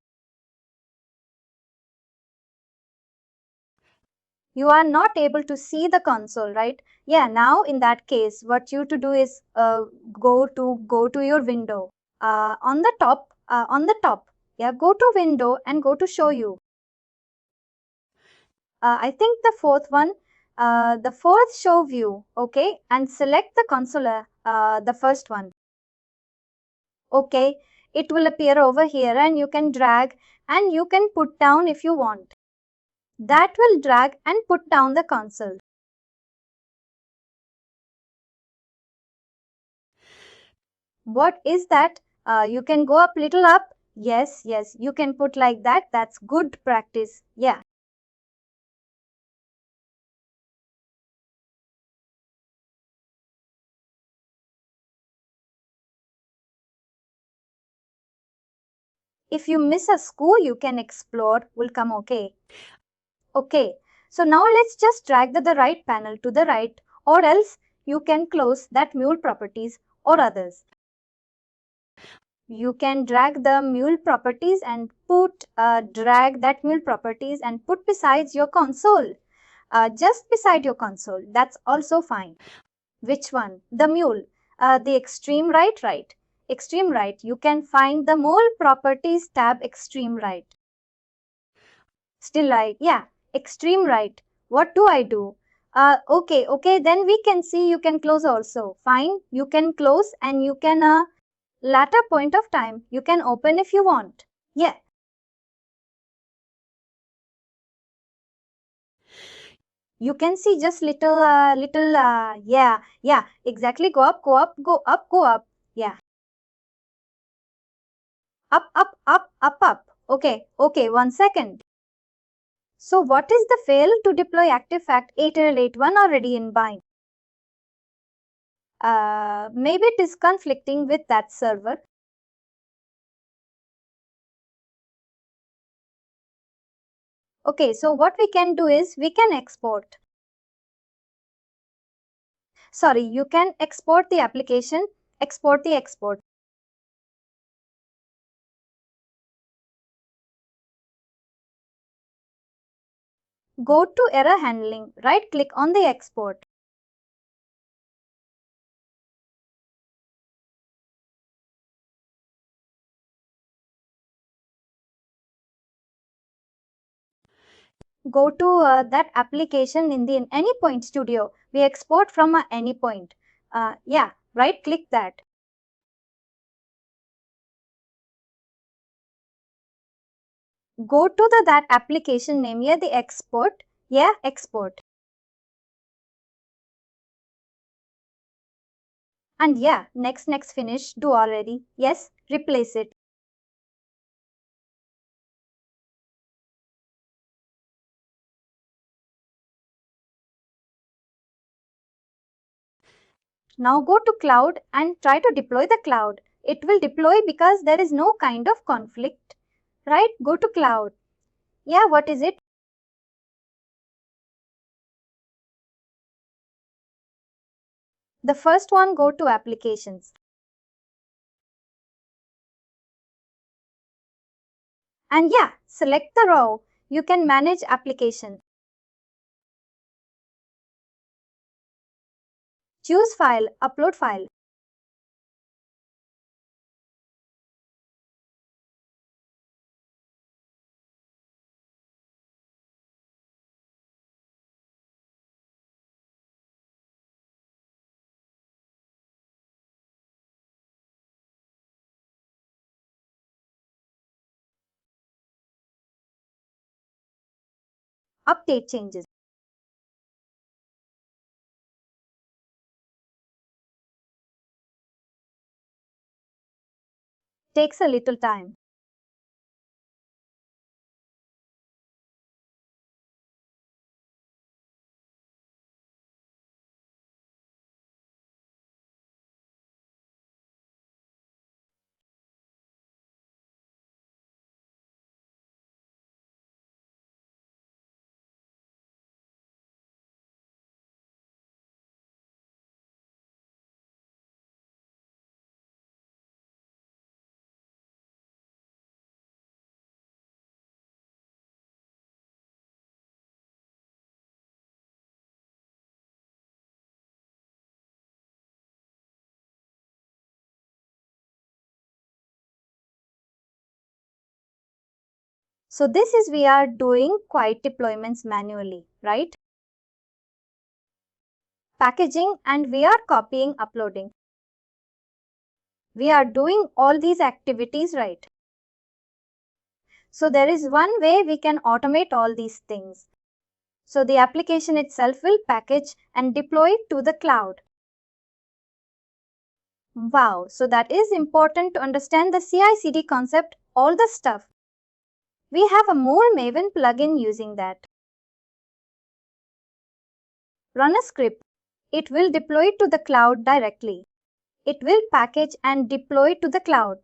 You are not able to see the console, right? Yeah, now in that case, what you to do is go to your window. On the top. Yeah, go to window and go to show you. I think the fourth one, the fourth show view, okay, and select the console, the first one. Okay, it will appear over here and you can drag and you can put down if you want. That will drag and put down the console. What is that? You can go up little up. Yes, you can put like that. That's good practice. Yeah. If you miss a school, you can explore. Will come okay. Okay. So now let's just drag the right panel to the right, or else you can close that Mule properties or others. You can drag the Mule properties and drag that Mule properties and put besides your console. Just beside your console. That's also fine. Which one? The Mule. The extreme right, right. Extreme right. You can find the Mule properties tab extreme right. Still right. Yeah. Extreme right. What do I do? Okay. Then we can see you can close also. Fine. You can close and you can latter point of time. You can open if you want. Yeah. You can see just yeah, exactly. Go up, go up, go up, go up. Yeah. Up. Okay, 1 second. So what is the fail to deploy Active-Fact 881 already in bind? Maybe it is conflicting with that server. Okay, so what we can do is we can export. Sorry, you can export the application, export the export. Go to error handling, right click on the export. Go to that application in the Anypoint studio. We export from a Anypoint. Yeah, right click that. Go to that application name here, the export. Yeah, export. And yeah, next finish, do already. Yes, replace it. Now go to cloud and try to deploy the cloud. It will deploy because there is no kind of conflict. Right? Go to cloud. Yeah, what is it? The first one, go to applications. And yeah, select the row. You can manage application. Choose file, upload file. Update changes. Takes a little time. So this is we are doing quite deployments manually, right? Packaging and we are copying, uploading. We are doing all these activities, right? So there is one way we can automate all these things. So the application itself will package and deploy to the cloud. Wow, so that is important to understand the CI/CD concept, all the stuff. We have a Mule Maven plugin using that. Run a script. It will deploy to the cloud directly. It will package and deploy to the cloud.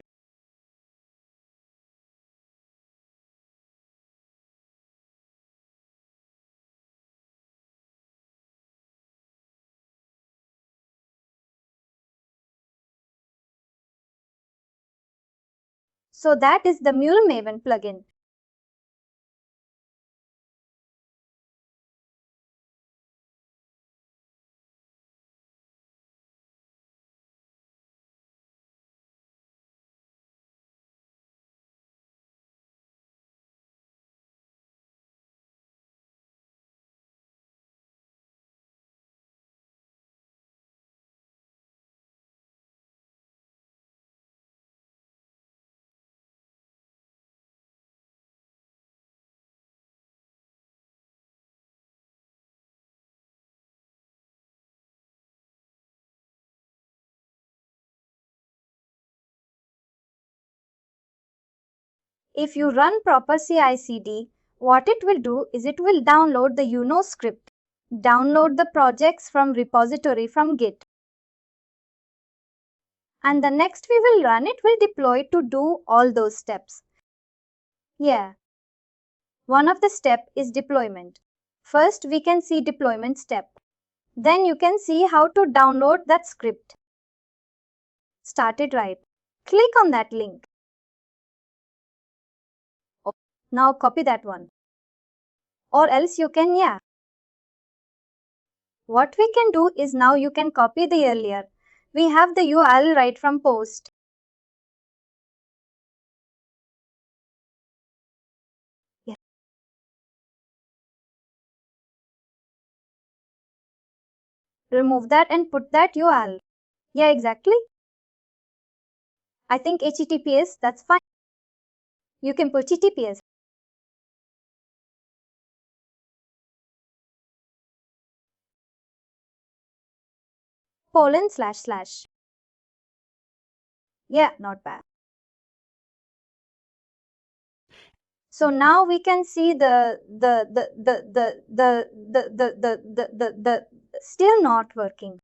So that is the Mule Maven plugin. If you run proper CI/CD, what it will do is it will download the script, download the projects from repository from Git. And the next we will run it will deploy to do all those steps. Yeah. One of the step is deployment. First we can see deployment step. Then you can see how to download that script. Start it right. Click on that link. Now copy that one. Or else you can, What we can do is now you can copy the earlier. We have the URL right from post. Yeah. Remove that and put that URL. Yeah, exactly. I think HTTPS, that's fine. You can put HTTPS. :// Yeah, not bad. So now we can see the still not working.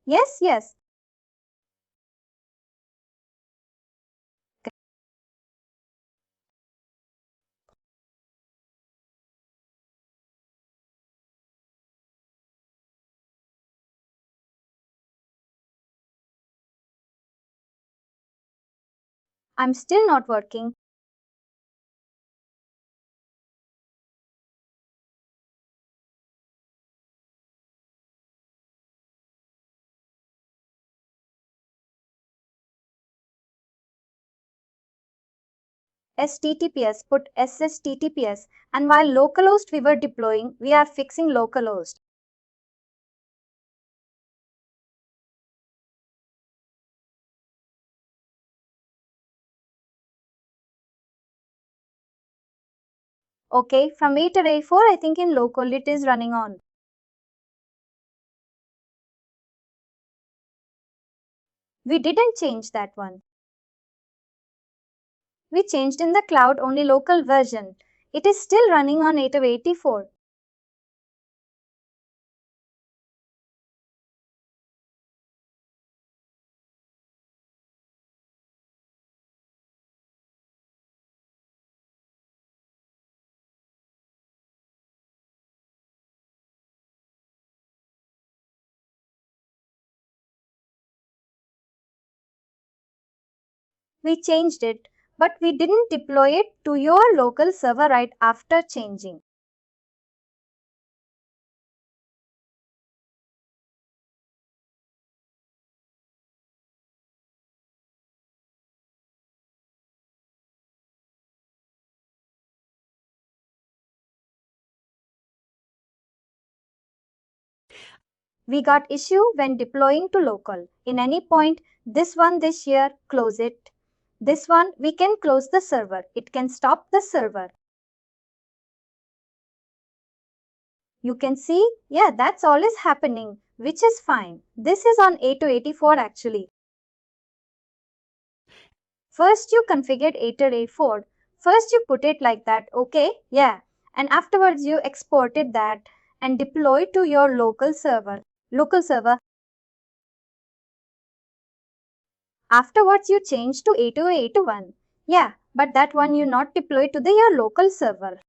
Yes. I'm still not working. STTPS, put SSTTPS, and while localhost we were deploying, we are fixing localhost. Okay, from 8 to 84, I think in local it is running on. We didn't change that one. We changed in the cloud only local version. It is still running on 8 of 84. We changed it, but we didn't deploy it to your local server right after changing. We got issue when deploying to local. In Anypoint, this one this year, close it. This one, we can close the server. It can stop the server. You can see, that's all is happening, which is fine. This is on 8 to 84 actually. First you configured 8 to 84. First you put it like that, okay, and afterwards you exported that and deployed to your local server. Afterwards you changed to 8281. But that one you not deploy to your local server.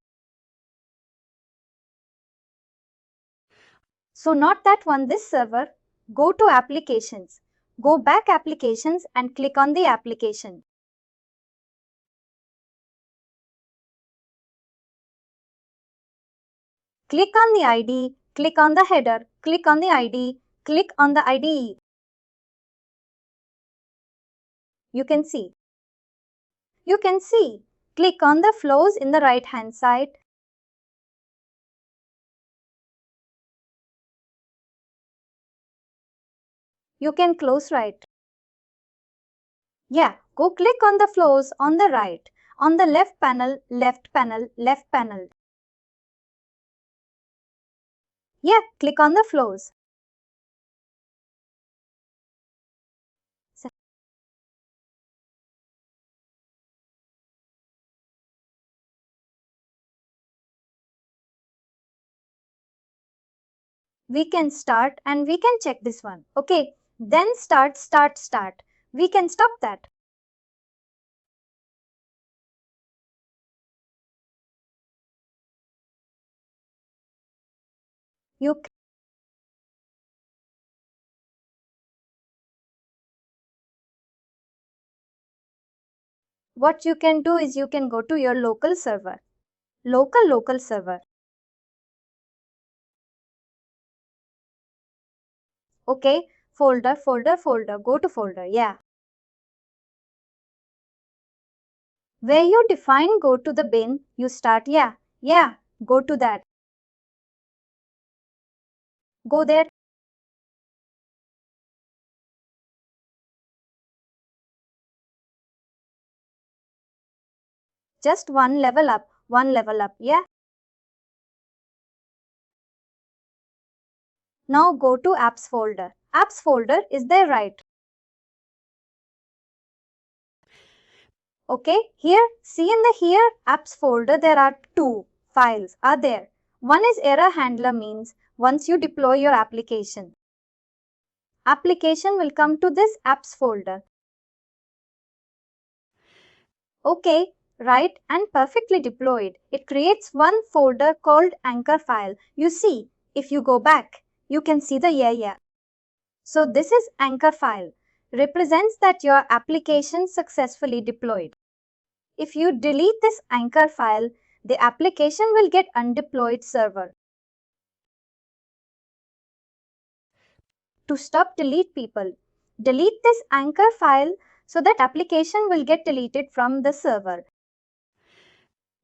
So not that one, this server. Go to applications. Go back applications and click on the application. Click on the ID, click on the header, click on the ID, click on the IDE. You can see. Click on the flows in the right hand side. You can close right. Go click on the flows on the right. On the left panel. Click on the flows. We can start and we can check this one. Okay, then start. We can stop that. You What you can do is you can go to your local server. Local server. Okay, folder. Go to folder. Yeah. Where you define go to the bin, you start. Yeah. Go to that. Go there. Just one level up. Yeah. Now go to apps folder. Apps folder is there, right? Okay, here, see in the here apps folder, there are two files are there. One is error handler, means once you deploy your application will come to this apps folder. Okay, right, and perfectly deployed. It creates one folder called anchor file. You see, if you go back, you can see the yeah. So this is anchor file, represents that your application successfully deployed. If you delete this anchor file, the application will get undeployed server. To stop delete people, delete this anchor file so that application will get deleted from the server.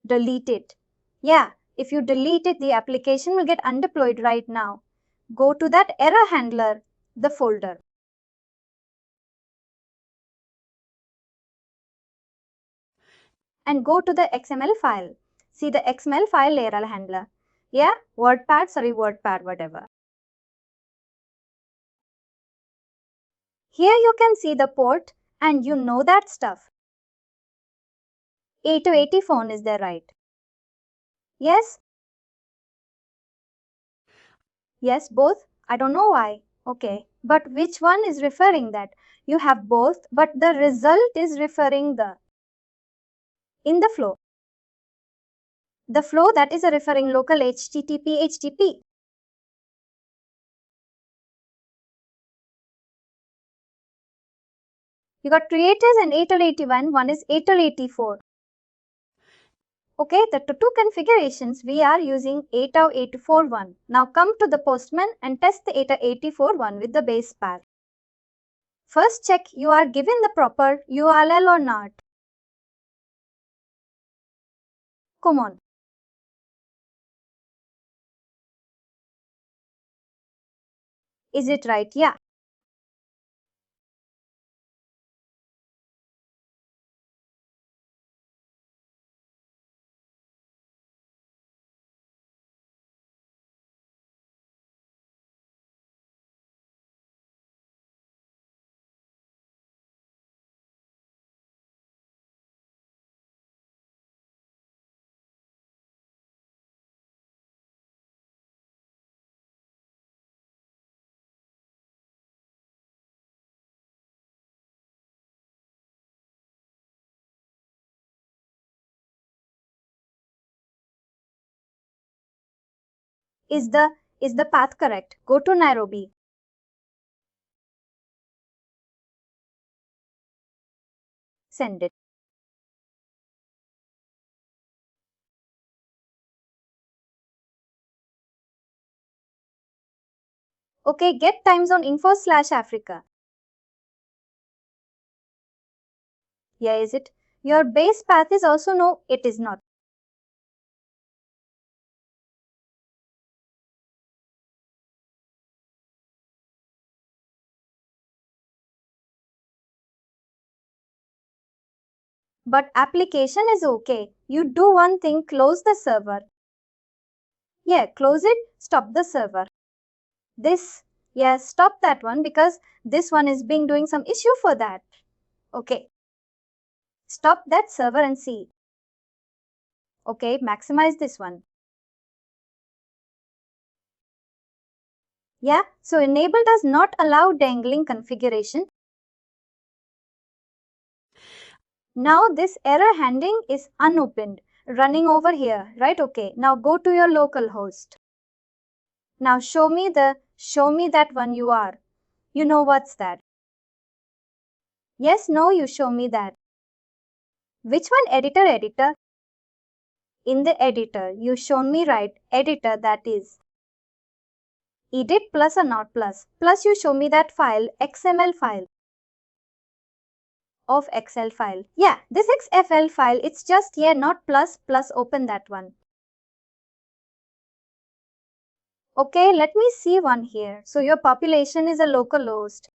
Delete it. Yeah, if you delete it, the application will get undeployed right now. Go to that error handler, the folder. And go to the XML file. See the XML file error handler. Yeah, WordPad, whatever. Here you can see the port and you know that stuff. 880 phone is there, right? Yes? Yes, both. I don't know why. Okay, but which one is referring that? You have both, but the result is referring in the flow. The flow that is referring local HTTP. You got creators and 8081, one is 8084. Okay, the two configurations we are using 8084 one. Now come to the Postman and test the 8084 one with the base path. First check you are given the proper URL or not. Come on. Is it right? Yeah. Is the path correct? Go to Nairobi. Send it. Okay, get time zone info/Africa. Yeah, is it? Your base path is also no, it is not. But application is okay. You do one thing, close the server. Yeah, close it, stop the server. Stop that one because this one is being doing some issue for that. Okay. Stop that server and see. Okay, maximize this one. Yeah, so enable does not allow dangling configuration. Now this error handling is unopened, running over here, right? Okay, now go to your local host. Now show me that one you are. You know what's that? Yes, no, you show me that. Which one? Editor? In the editor, you shown me right. Editor, that is. Edit plus or not plus. Plus you show me that file, XML file. Of Excel file. Yeah, this XFL file, it's just here, not plus, open that one. Okay, let me see one here. So your population is a local host.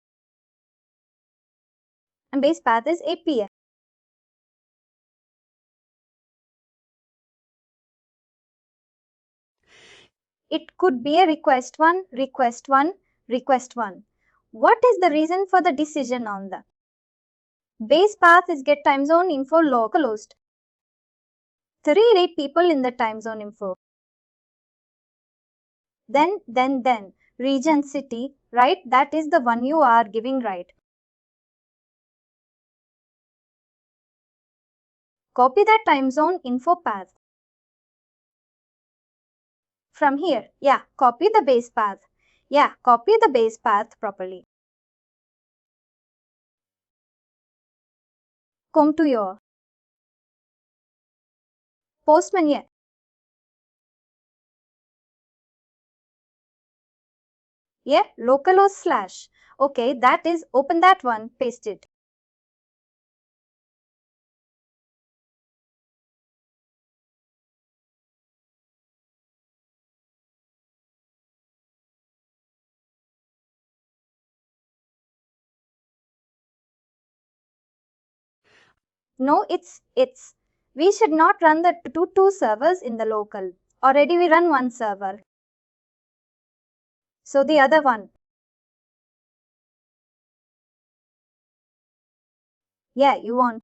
And base path is API. It could be a request one. What is the reason for the decision on the base path is get time zone info localhost. 3 people in the time zone info. Then region city, right? That is the one you are giving, right? Copy that time zone info path. From here, yeah, copy the base path. Yeah, copy the base path properly. Come to your postman here. Yeah, localhost slash. Okay, that is, open that one, paste it. No, it's. We should not run the two servers in the local. Already we run one server. So the other one. Yeah, you want.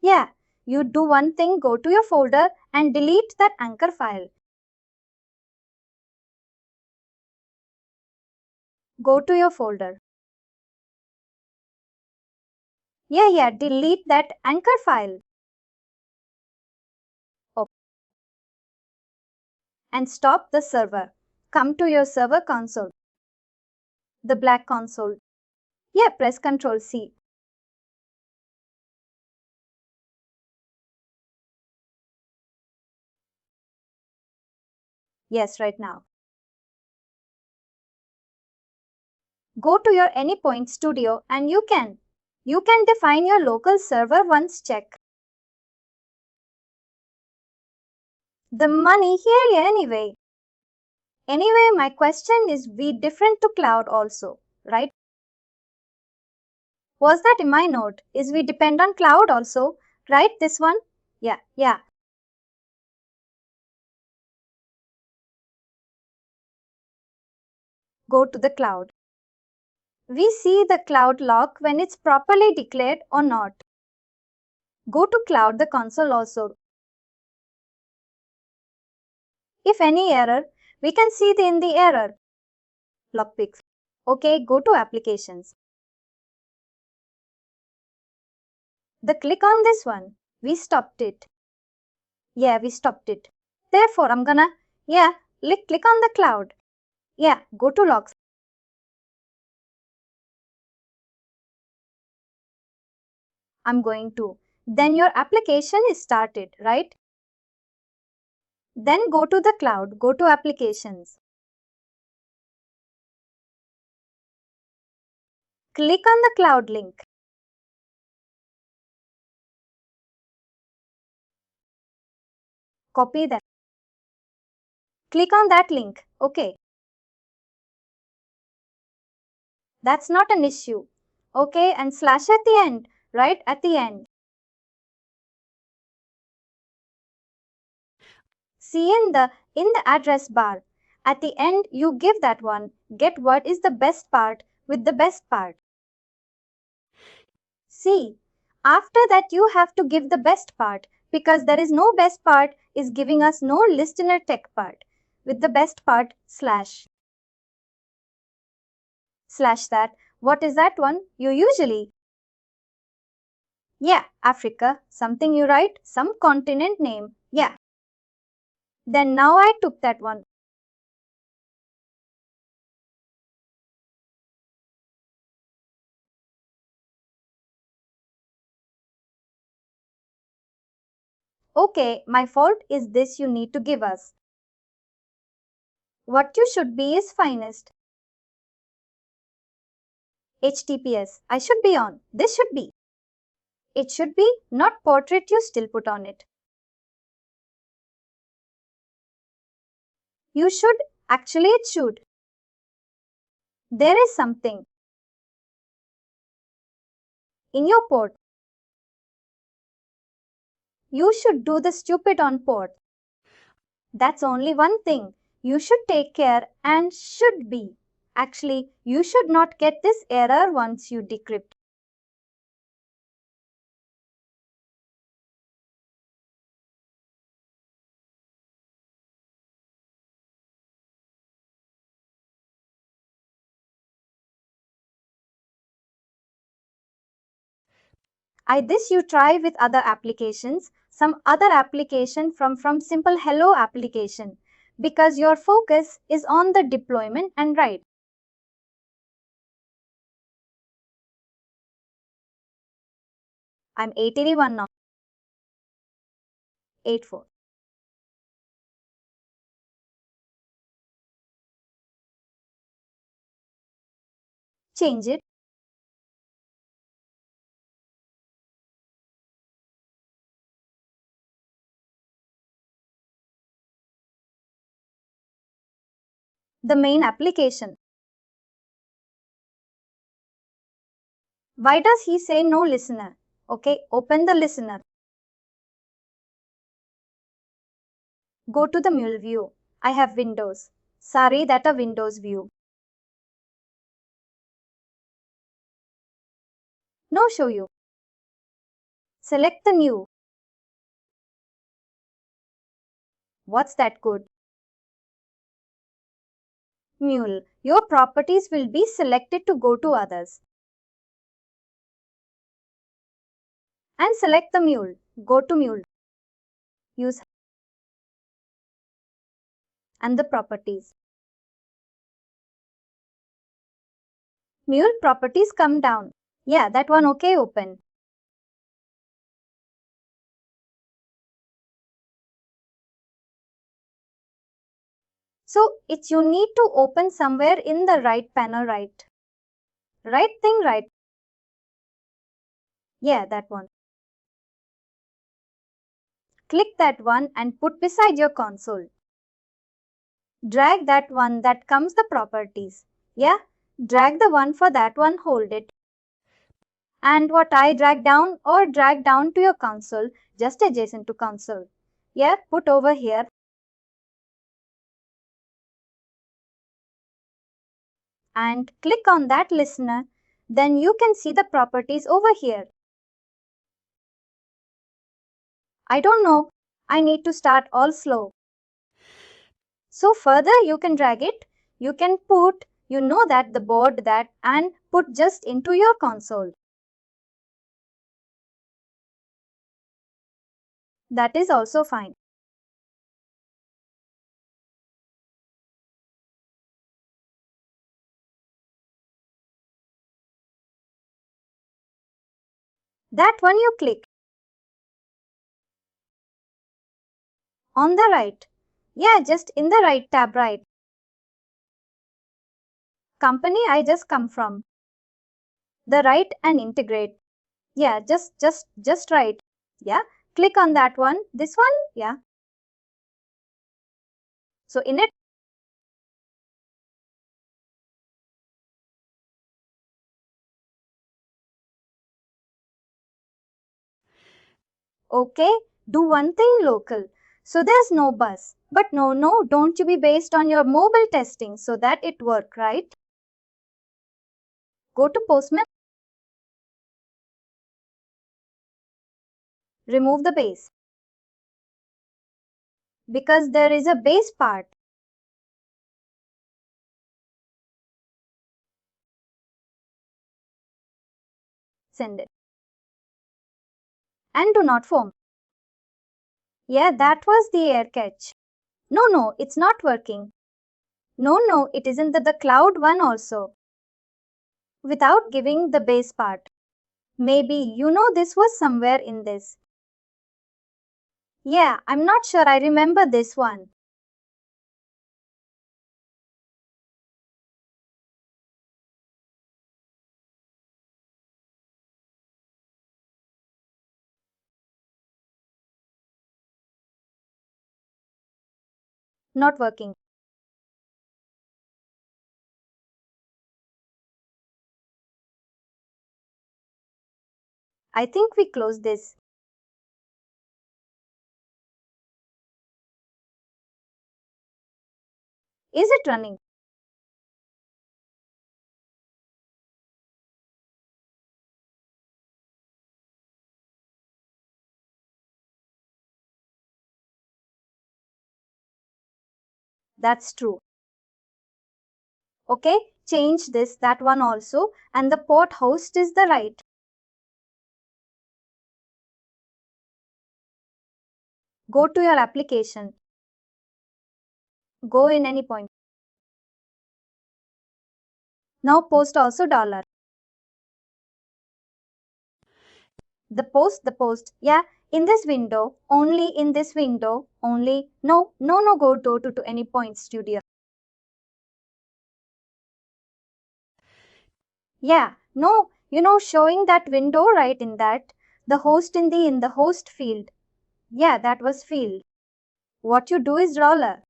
Yeah, you do one thing, go to your folder and delete that anchor file. Go to your folder. Yeah, delete that anchor file. Oh. And stop the server. Come to your server console. The black console. Yeah, press Ctrl C. Yes, right now. Go to your Anypoint studio and you can define your local server once check. The money here anyway. Anyway, my question is we different to cloud also, right? Was that in my note? Is we depend on cloud also, right? This one? Yeah. Go to the cloud. We see the cloud lock when it's properly declared or not. Go to cloud the console also. If any error, we can see in the error. Lockpicks. Okay, go to applications. Click on this one. We stopped it. Yeah, we stopped it. Therefore, I'm gonna, click on the cloud. Yeah, go to logs. I'm going to. Then your application is started, right? Then go to the cloud, go to applications. Click on the cloud link. Copy that. Click on that link. Okay. That's not an issue. Okay, and slash at the end, right at the end. See in the address bar. At the end, you give that one. Get what is the best part with the best part. See, after that you have to give the best part because there is no best part is giving us no listener tech part with the best part slash. /that. What is that one you usually? Yeah, Africa. Something you write? Some continent name. Yeah. Then now I took that one. Okay, my fault is this you need to give us. What you should be is finest. HTTPS. I should be on. This should be. It should be, not portrait you still put on it. You should. Actually, it should. There is something in your port. You should do the stupid on port. That's only one thing. You should take care and should be. Actually, you should not get this error once you decrypt. This you try with other applications, some other application from simple hello application, because your focus is on the deployment and write. I'm 881 now. 84. Change it. The main application. Why does he say no listener? Okay, open the listener. Go to the Mule view. I have Windows. Sorry, that a Windows view. No show you. Select the new. What's that code? Mule. Your properties will be selected to go to others. And select the Mule. Go to Mule. Use and the properties. Mule properties come down. Yeah, that one okay, open. So it's you need to open somewhere in the right panel, right? Right thing, right? Yeah, that one. Click that one and put beside your console. Drag that one that comes the properties. Yeah, drag the one for that one, hold it. And what I drag down or drag down to your console, just adjacent to console. Yeah, put over here. And click on that listener. Then you can see the properties over here. I don't know. I need to start all slow. So further you can drag it. You can put, you know that the board that and put just into your console. That is also fine. That one you click. On the right. Yeah, just in the right tab, right. Company I just come from. The right and integrate. Yeah, just right. Yeah, click on that one. This one, yeah. So in it, okay, do one thing local. So there's no bus. But no, don't you be based on your mobile testing so that it work, right? Go to Postman. Remove the base. Because there is a base part. send it. And do not foam. Yeah, that was the air catch. No, it's not working. No, it isn't the cloud one also. Without giving the base part. Maybe this was somewhere in this. Yeah, I'm not sure I remember this one. Not working. I think we close this. Is it running? That's true. Okay, change that one also, and the port host is the right. Go to your application. Go in Anypoint. Now post also dollar. The post. Yeah, in this window, only in this window, only. No, go to Anypoint Studio. Yeah, no, showing that window right in that. The host in the host field. Yeah, that was field. What you do is dollar.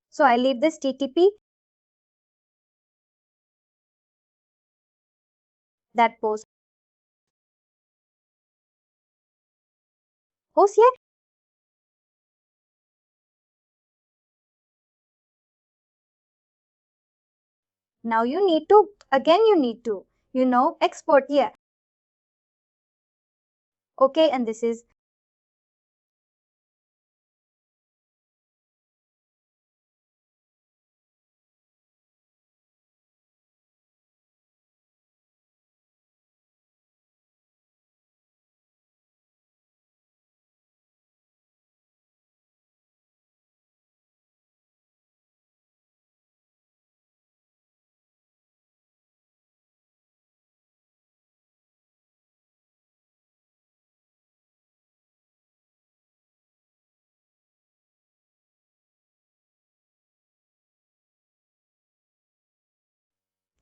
So I leave this TTP. That post. Host, yeah. Now you need to, export here. Okay, and this is.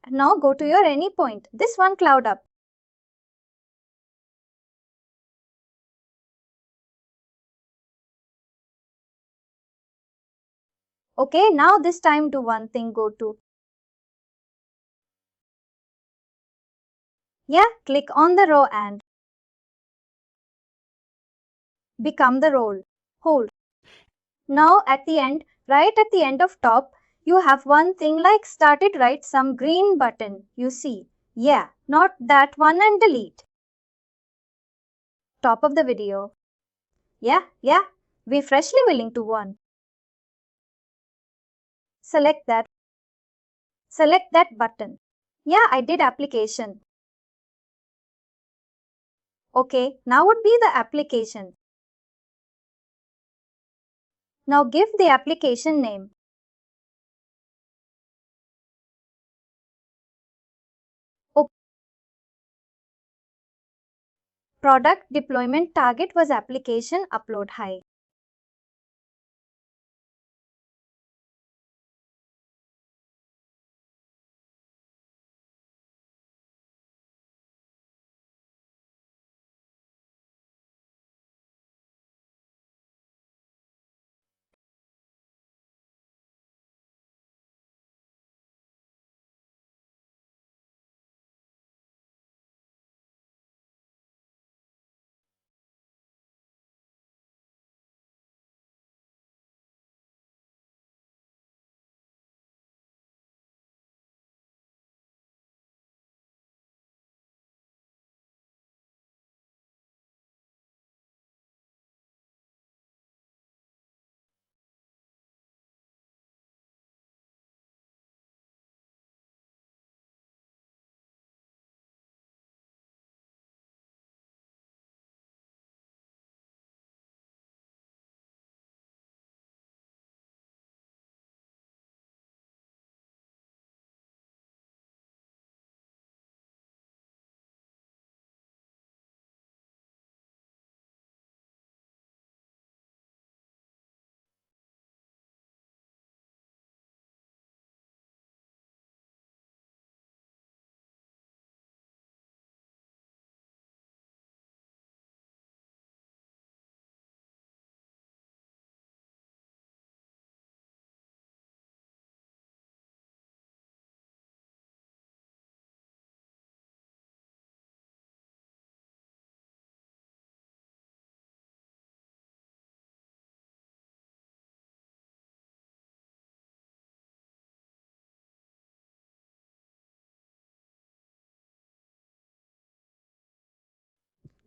Now go to your Anypoint. This one cloud up. Okay, now this time do one thing, go to. Yeah, click on the row and become the role. Hold. Now at the end, right at the end of top, you have one thing like started right some green button. You see. Yeah, not that one and delete. Top of the video. Yeah, we freshly willing to one. Select that. Select that button. Yeah, I did application. Okay, now would be the application. Now give the application name. Oh, product deployment target was application upload high.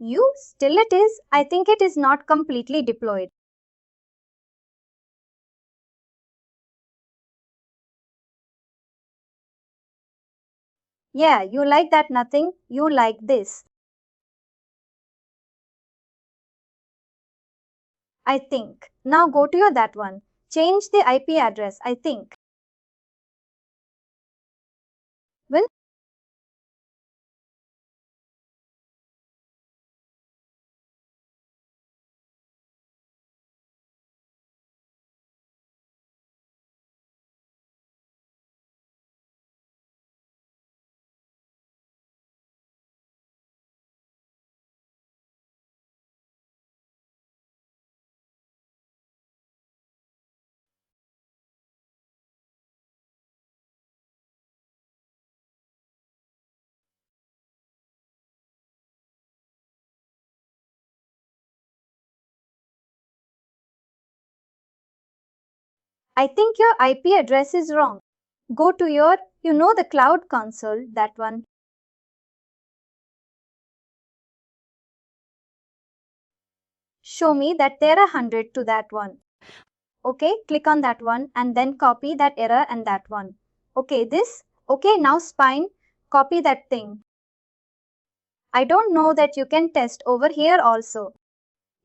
Still it is. I think it is not completely deployed. Yeah, you like that nothing. You like this. I think. Now go to your that one. Change the IP address, I think. When I think your IP address is wrong. Go to your, the cloud console, that one. Show me that there are 100 to that one. Okay, click on that one and then copy that error and that one. Okay, this. Okay, now spine, copy that thing. I don't know that you can test over here also.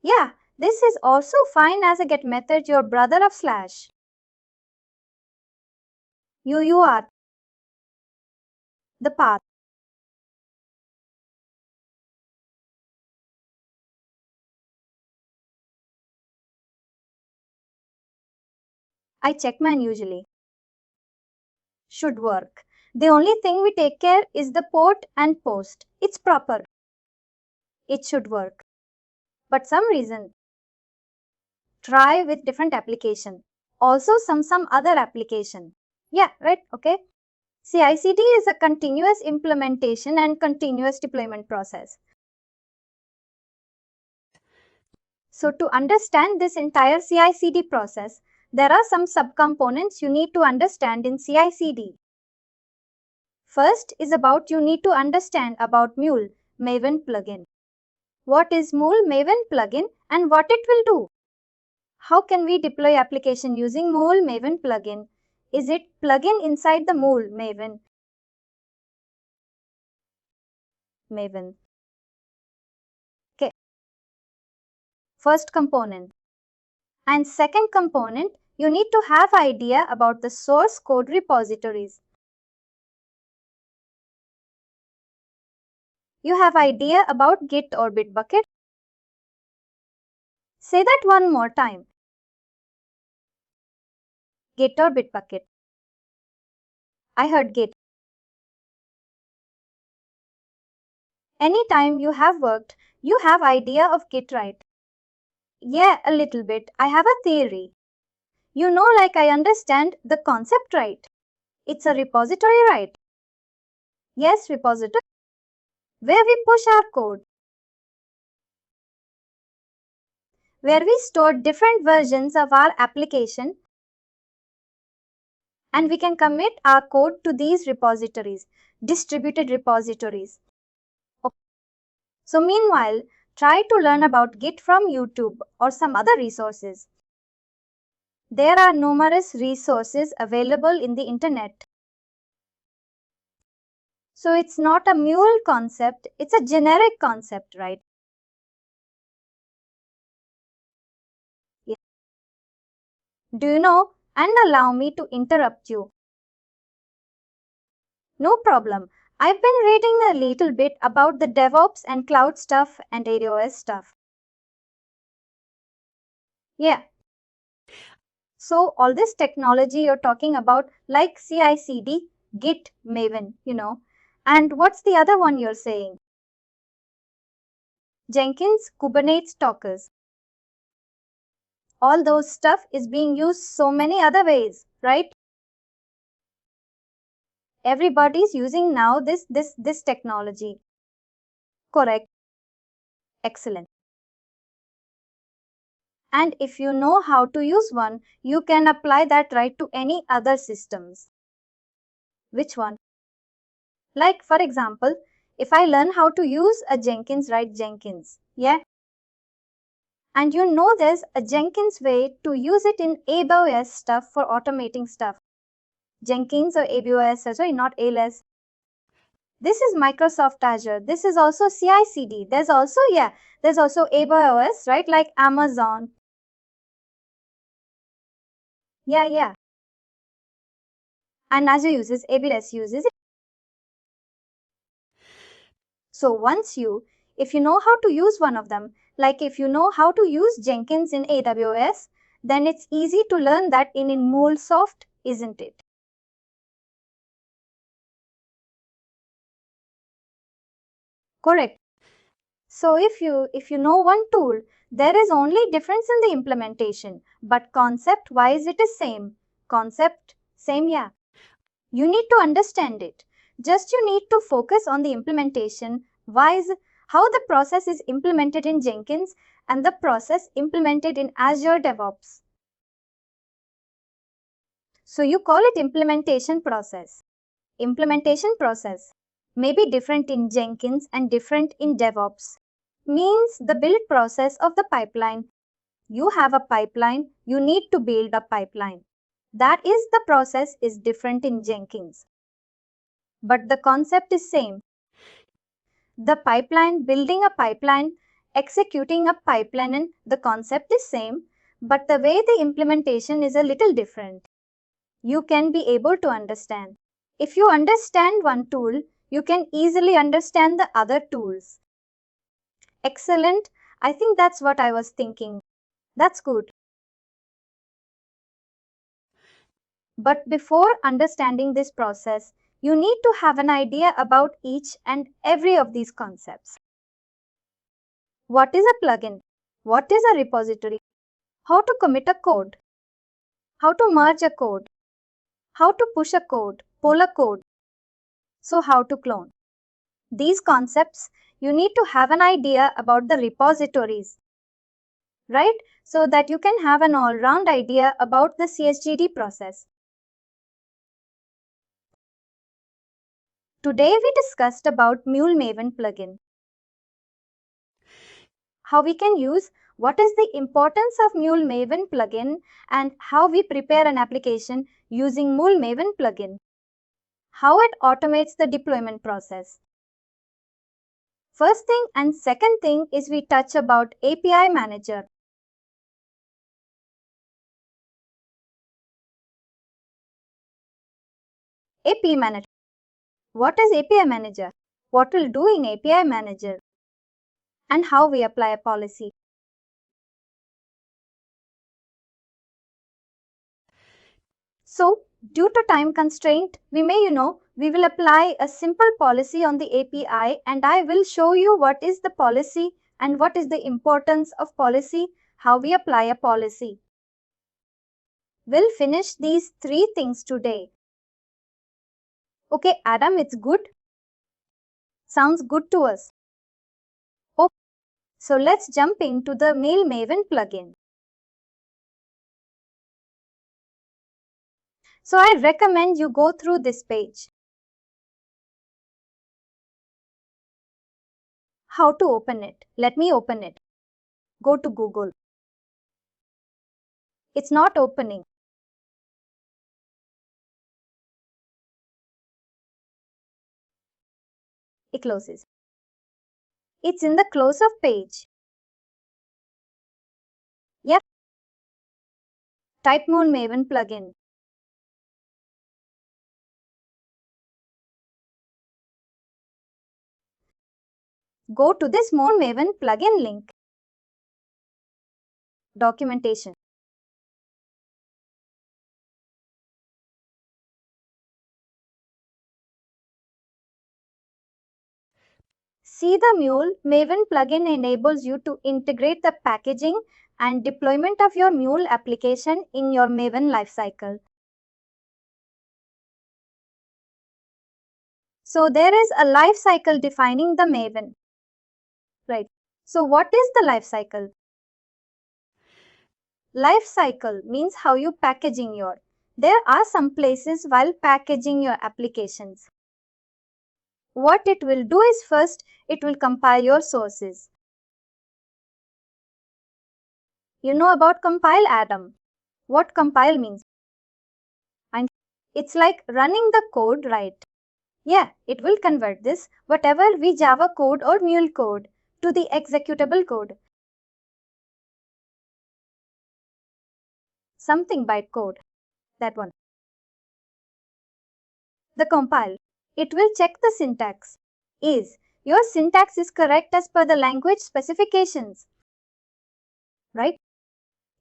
Yeah, this is also fine as a get method your brother of slash. You are the path. I check mine usually. Should work. The only thing we take care is the port and post. It's proper. It should work. But some reason, try with different application. Also some other application. Yeah, right, okay. CI/CD is a continuous implementation and continuous deployment process. So to understand this entire CI/CD process, there are some subcomponents you need to understand in CI/CD. First is about you need to understand about Mule Maven plugin. What is Mule Maven plugin and what it will do? How can we deploy application using Mule Maven plugin? Is it plugin inside the Mule Maven? Maven. Okay. First component. And second component, you need to have idea about the source code repositories. You have idea about Git or Bitbucket? Say that one more time. Git or Bitbucket? I heard Git. Anytime you have worked, you have idea of Git, right? Yeah, a little bit. I have a theory. Like I understand the concept, right? It's a repository, right? Yes, repository. Where we push our code. Where we store different versions of our application and we can commit our code to these repositories, distributed repositories. Okay. So meanwhile, try to learn about Git from YouTube or some other resources. There are numerous resources available in the internet. So it's not a Mule concept, it's a generic concept, right? Yeah. Do you know? And allow me to interrupt you. No problem. I've been reading a little bit about the DevOps and cloud stuff and AWS stuff. Yeah. So all this technology you're talking about like CI/CD, Git, Maven, And what's the other one you're saying? Jenkins, Kubernetes, Dockers. All those stuff is being used so many other ways, right? Everybody's using now this technology. Correct. Excellent. And if you know how to use one, you can apply that right to any other systems. Which one? Like for example, If I learn how to use a Jenkins, write Jenkins. Yeah. And you know there's a Jenkins way to use it in AWS stuff for automating stuff. Jenkins or AWS, sorry, not ALS. This is Microsoft Azure. This is also CI/CD. There's also AWS, right? Like Amazon. Yeah. And Azure uses, AWS uses it. So if you know how to use one of them, like if you know how to use Jenkins in AWS, then it's easy to learn that in MuleSoft, isn't it? Correct. So if you know one tool, there is only difference in the implementation, but concept-wise it is same. Concept, same, yeah. You need to understand it. Just you need to focus on the implementation, wise, how the process is implemented in Jenkins and the process implemented in Azure DevOps. So you call it implementation process. Implementation process may be different in Jenkins and different in DevOps. Means the build process of the pipeline. You have a pipeline, you need to build a pipeline. That is, the process is different in Jenkins. But the concept is same. The pipeline, building a pipeline, executing a pipeline, and the concept is same, but the way the implementation is a little different. You can be able to understand. If you understand one tool, you can easily understand the other tools. Excellent. I think that's what I was thinking. That's good. But before understanding this process, you need to have an idea about each and every of these concepts. What is a plugin? What is a repository? How to commit a code? How to merge a code? How to push a code, pull a code? So how to clone? These concepts, you need to have an idea about the repositories, right? So that you can have an all-round idea about the CSGD process. Today we discussed about Mule Maven plugin. How we can use, what is the importance of Mule Maven plugin, and how we prepare an application using Mule Maven plugin. How it automates the deployment process. First thing and second thing is we touch about API manager. API manager. What is API manager? What will do in API manager? And how we apply a policy. So, due to time constraint, we will apply a simple policy on the API, and I will show you what is the policy and what is the importance of policy, how we apply a policy. We'll finish these three things today. Okay, Adam, it's good? Sounds good to us. Okay, so let's jump into the Mule Maven plugin. So I recommend you go through this page. How to open it? Let me open it. Go to Google. It's not opening. It closes. It's in the close of page. Yep. Type Mule Maven plugin. Go to this Mule Maven plugin link. Documentation. See, the Mule Maven plugin enables you to integrate the packaging and deployment of your Mule application in your Maven lifecycle. So there is a lifecycle defining the Maven. Right. So what is the lifecycle? Lifecycle means how you packaging your. There are some places while packaging your applications. What it will do is first, it will compile your sources. You know about compile, Adam. What compile means? And it's like running the code, right? Yeah, it will convert this, whatever we Java code or Mule code, to the executable code. Something bytecode. That one. The compile. It will check the syntax. Is your syntax is correct as per the language specifications? Right?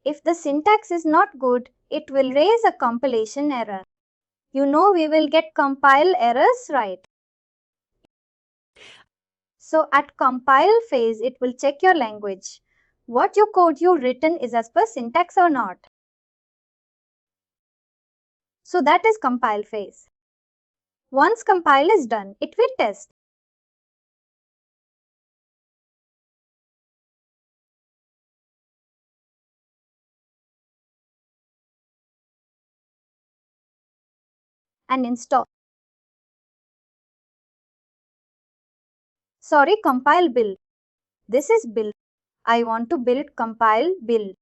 If the syntax is not good, it will raise a compilation error. You know we will get compile errors, right? So at compile phase, it will check your language. What your code you written is as per syntax or not. So that is compile phase. Once compile is done, it will test. And install. Sorry, compile build. This is build. I want to build compile build.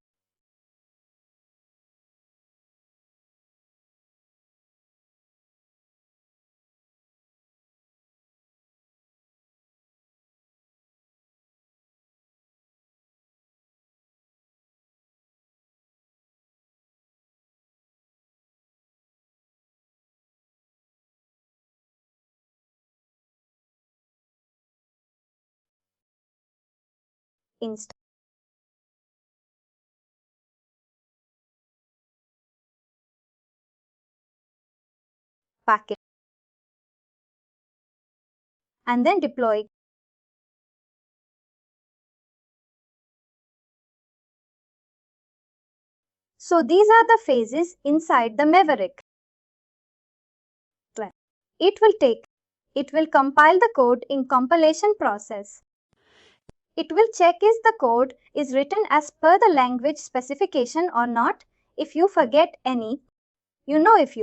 Install. Package. And then deploy. So these are the phases inside the Maverick. It will compile the code in compilation process. It will check if the code is written as per the language specification or not. If you forget any, if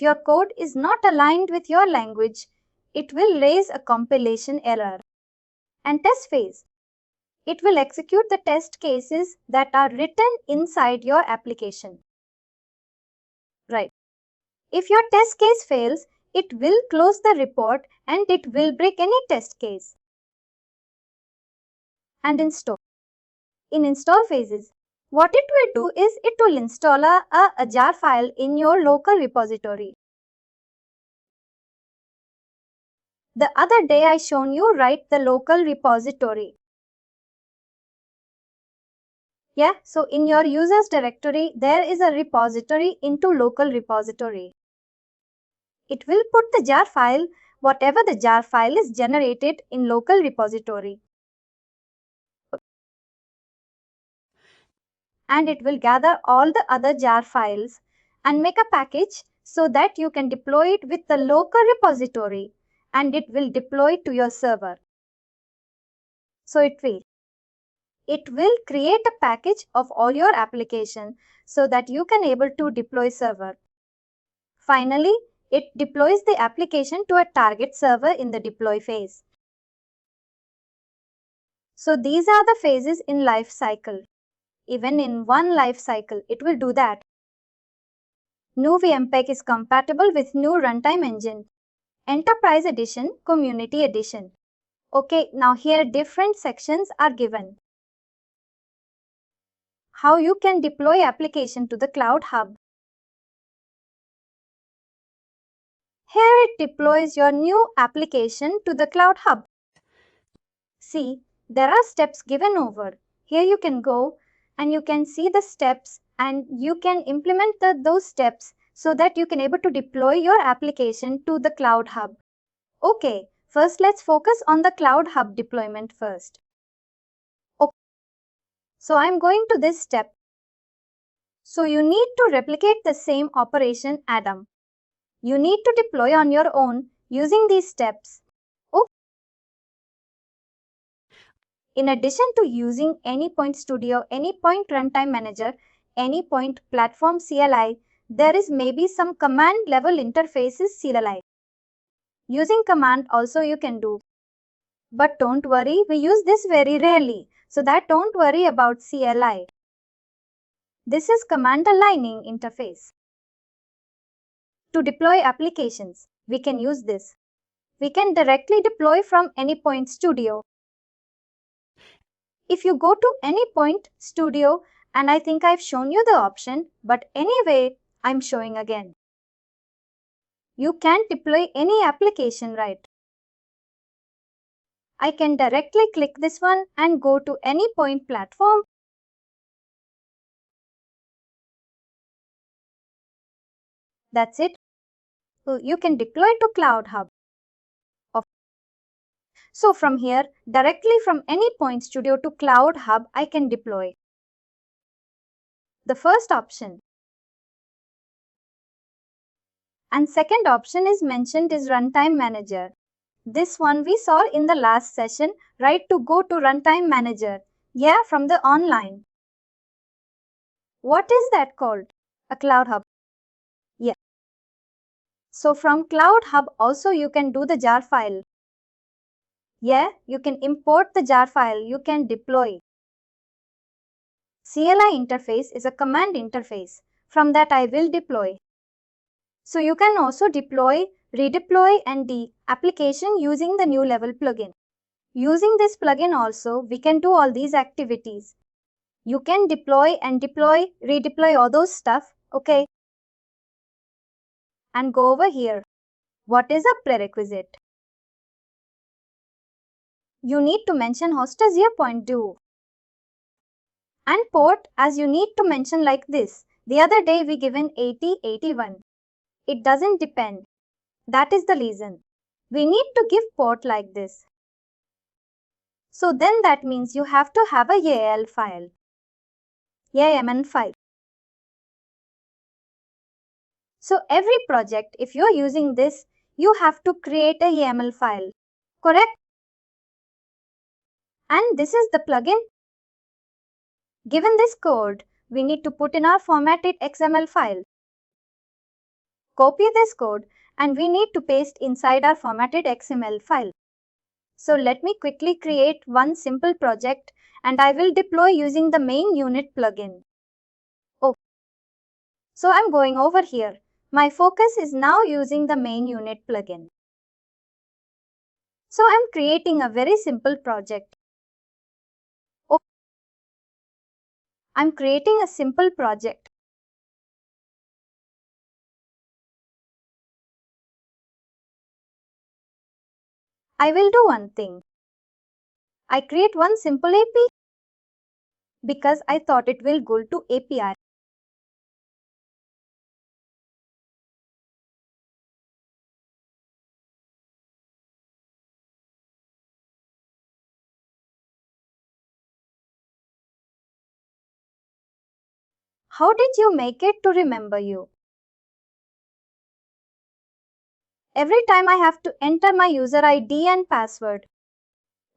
your code is not aligned with your language, it will raise a compilation error. And test phase. It will execute the test cases that are written inside your application. Right. If your test case fails, it will close the report and it will break any test case. And install. In install phases, what it will do is it will install a jar file in your local repository. The other day I shown you right the local repository. Yeah, so in your users directory, there is a repository into local repository. It will put the jar file, whatever the jar file is generated in local repository. And it will gather all the other jar files and make a package so that you can deploy it with the local repository and it will deploy to your server. So it will create a package of all your application so that you can able to deploy server. Finally, it deploys the application to a target server in the deploy phase. So these are the phases in life cycle. Even in one life cycle, it will do that. New VMPEG is compatible with new runtime engine, Enterprise Edition, Community Edition. Okay, now here different sections are given. How you can deploy application to the Cloud Hub. Here it deploys your new application to the Cloud Hub. See, there are steps given over. Here you can go and you can see the steps and you can implement those steps so that you can able to deploy your application to the Cloud Hub. Okay, first let's focus on the Cloud Hub deployment first. Okay. So I'm going to this step. So you need to replicate the same operation, Adam. You need to deploy on your own using these steps. Okay. In addition to using Anypoint Studio, Anypoint Runtime Manager, Anypoint Platform CLI, there is maybe some command level interfaces CLI. Using command also you can do. But don't worry, we use this very rarely, so that don't worry about CLI. This is command aligning interface. To deploy applications, we can use this. We can directly deploy from Anypoint Studio. If you go to Anypoint Studio, and I think I've shown you the option, but anyway, I'm showing again. You can deploy any application, right? I can directly click this one and go to Anypoint platform. That's it. So you can deploy to Cloud Hub. So from here, directly from Anypoint Studio to Cloud Hub, I can deploy. The first option. And second option is mentioned is Runtime Manager. This one we saw in the last session, right, to go to Runtime Manager. Yeah, from the online. What is that called? A Cloud Hub. Yeah. So from Cloud Hub also you can do the jar file. Yeah, you can import the jar file, you can deploy. CLI interface is a command interface. From that I will deploy. So you can also deploy, redeploy and the application using the new level plugin. Using this plugin also, we can do all these activities. You can deploy and deploy, redeploy all those stuff, okay? And go over here. What is a prerequisite? You need to mention host as your point do. And port as you need to mention like this. The other day we given 8081. It doesn't depend. That is the reason. We need to give port like this. So then that means you have to have a YAML file. YAML file. So every project, if you're using this, you have to create a YAML file. Correct? And this is the plugin. Given this code, we need to put in our formatted XML file. Copy this code and we need to paste inside our formatted XML file. So let me quickly create one simple project and I will deploy using the main unit plugin. Oh, so I'm going over here. My focus is now using the main unit plugin. So I'm creating a very simple project. Oh, I'm creating a simple project. I will do one thing. I create one simple API because I thought it will go to API. How did you make it to remember you? Every time I have to enter my user ID and password.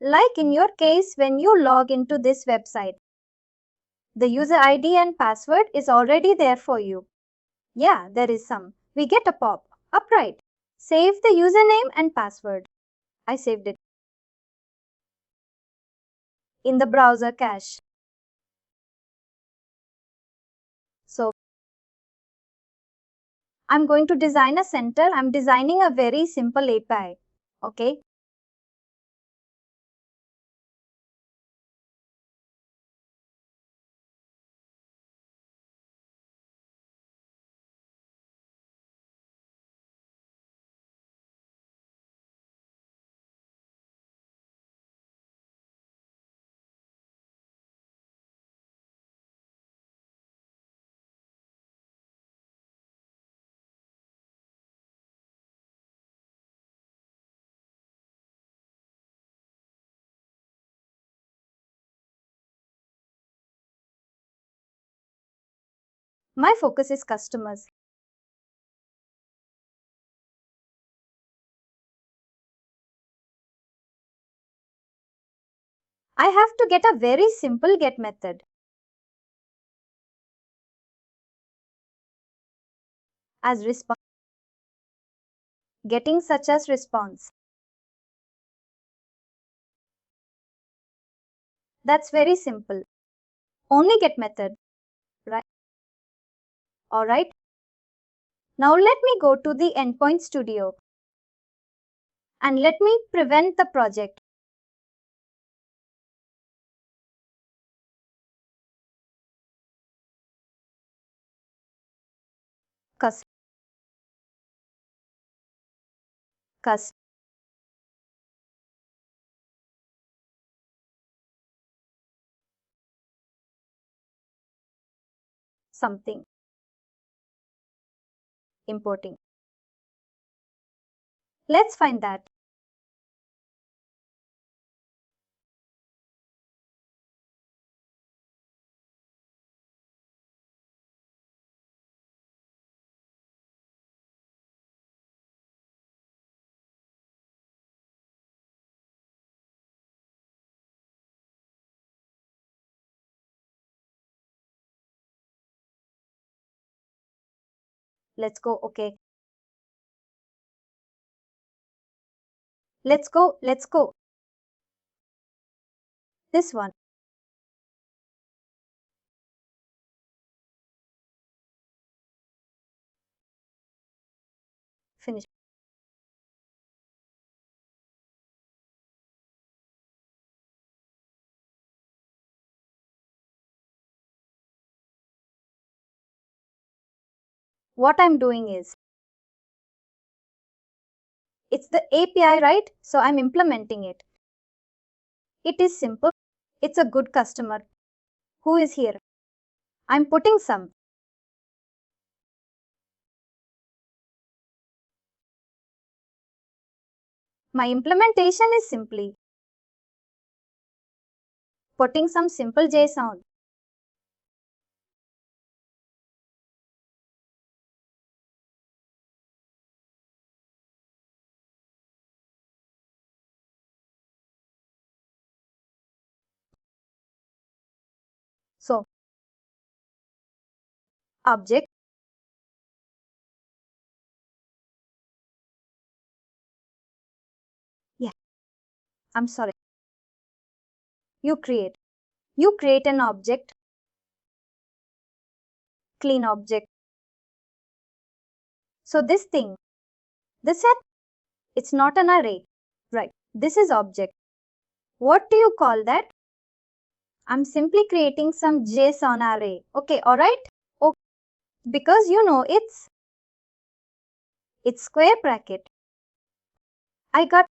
Like in your case when you log into this website. The user ID and password is already there for you. Yeah, there is some. We get a pop-up, right? Save the username and password. I saved it in the browser cache. So I'm going to design a center. I'm designing a very simple API. Okay. My focus is customers. I have to get a very simple get method. As response. getting such as response. That's very simple. Only get method, right? Alright. Now let me go to the Endpoint Studio and let me prevent the project. Custom. Something. Importing. Let's find that. Let's go. Okay. Let's go. This one. Finish. What I'm doing is, it's the API, right? So I'm implementing it. It is simple. It's a good customer who is here. I'm putting some. My implementation is simply putting some simple JSON. So, object, yeah, I'm sorry. You create an object, clean object. So this thing, this set, it's not an array, right? This is object. What do you call that? I'm simply creating some JSON array. Okay, alright? Okay, because you know it's square bracket. I got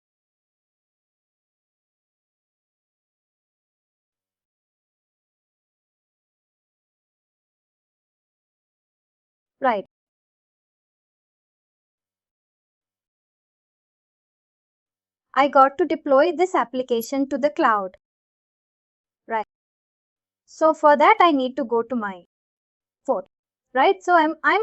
right. I got to deploy this application to the cloud. Right. So for that I need to go to my phone. Right? So I'm I'm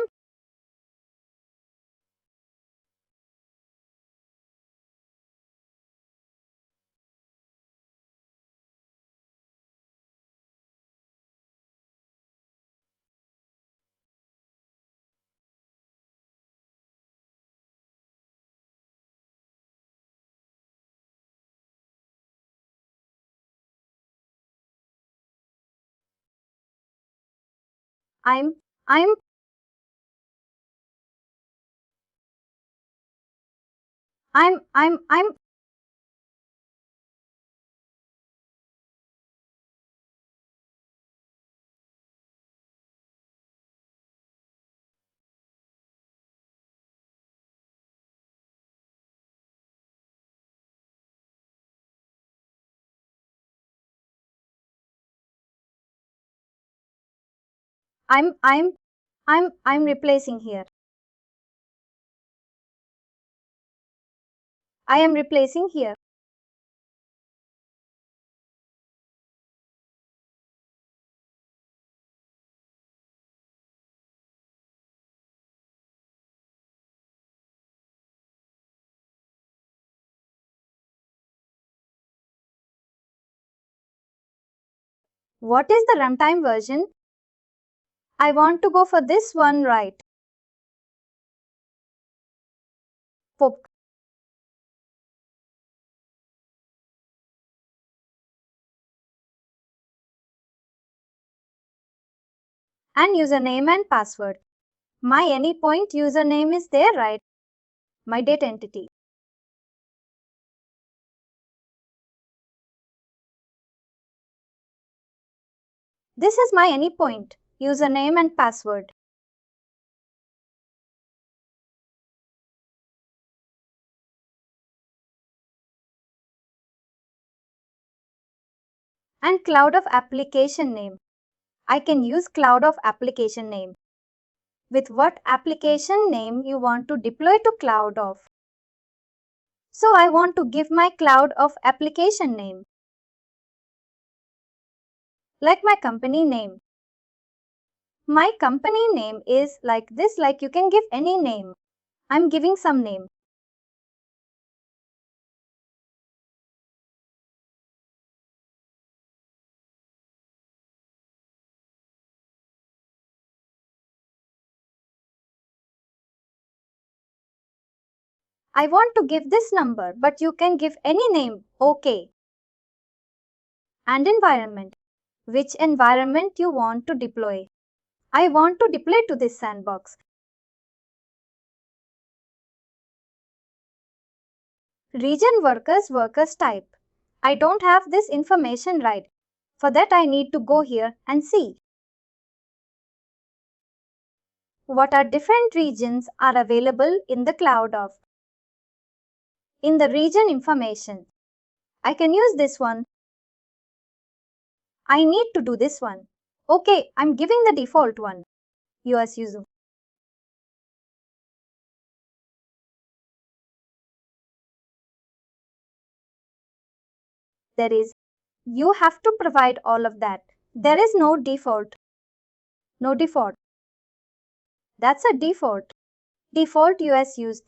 I'm I'm I'm I'm replacing here. I am replacing here. What is the runtime version? I want to go for this one, right? pop and username and password. My Anypoint username is there, right? My data entity. This is my Anypoint username and password. And cloud of application name. I can use cloud of application name. With what application name you want to deploy to cloud of. So I want to give my cloud of application name. Like my company name. My company name is like this, like you can give any name. I'm giving some name. I want to give this number, but you can give any name. Okay. And environment. Which environment you want to deploy? I want to deploy to this sandbox. Region workers type. I don't have this information right. For that I need to go here and see. What are different regions are available in the cloud of. In the region information. I can use this one. I need to do this one. Okay, I'm giving the default one. US user. There is. You have to provide all of that. There is no default. No default. That's a default. Default US used.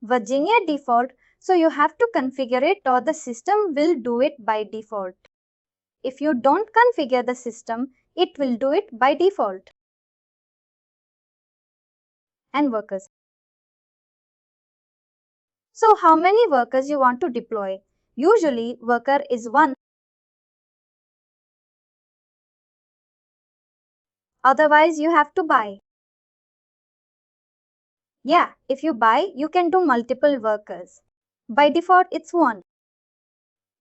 Virginia default, so you have to configure it or the system will do it by default. If you don't configure the system, it will do it by default. And workers. So how many workers you want to deploy? Usually worker is one. Otherwise you have to buy. Yeah, if you buy, you can do multiple workers. By default, it's one.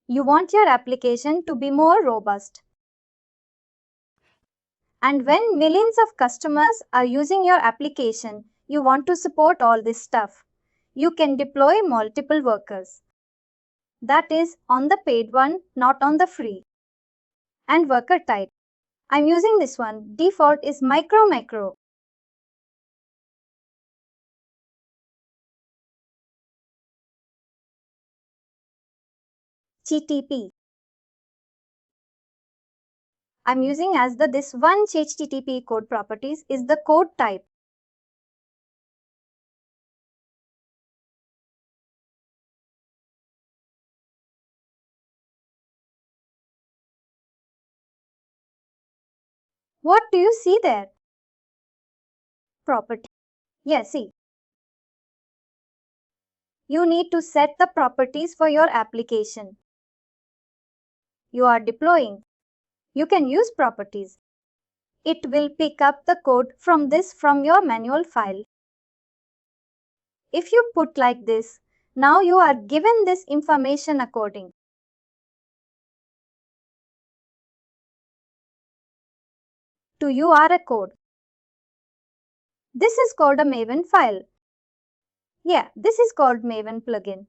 You want your application to be more robust. And when millions of customers are using your application, you want to support all this stuff. You can deploy multiple workers. That is on the paid one, not on the free. And worker type. I'm using this one. Default is micro. HTTP. I'm using as the this one HTTP code properties is the code type. What do you see there? Property. Yes, see. You need to set the properties for your application. You are deploying. You can use properties. It will pick up the code from your manual file. If you put like this, now you are given this information according to you are a code. This is called a Maven file. Yeah, this is called Maven plugin.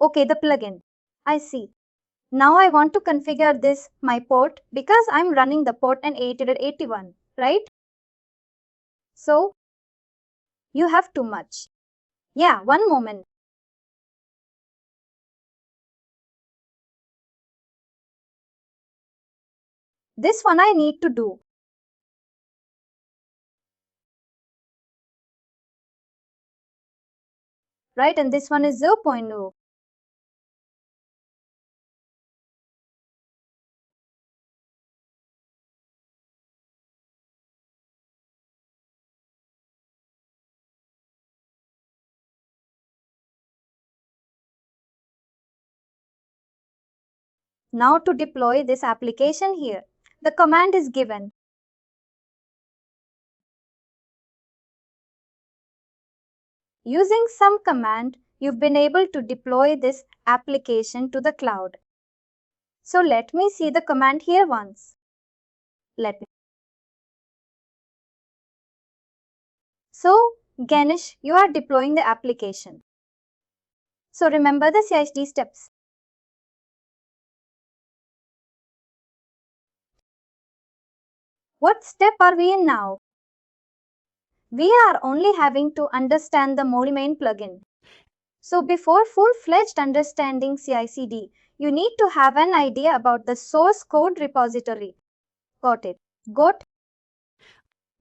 Okay, the plugin. I see. Now I want to configure this, my port, because I'm running the port and 881, right? So, you have too much. Yeah, one moment. This one I need to do. Right, and this one is 0.0. Now to deploy this application here, the command is given. Using some command, you've been able to deploy this application to the cloud. So let me see the command here once. So, Ganesh, you are deploying the application. So remember the CI/CD steps. What step are we in now? We are only having to understand the Mule main plugin. So before full-fledged understanding CI/CD, you need to have an idea about the source code repository. Got it? Got?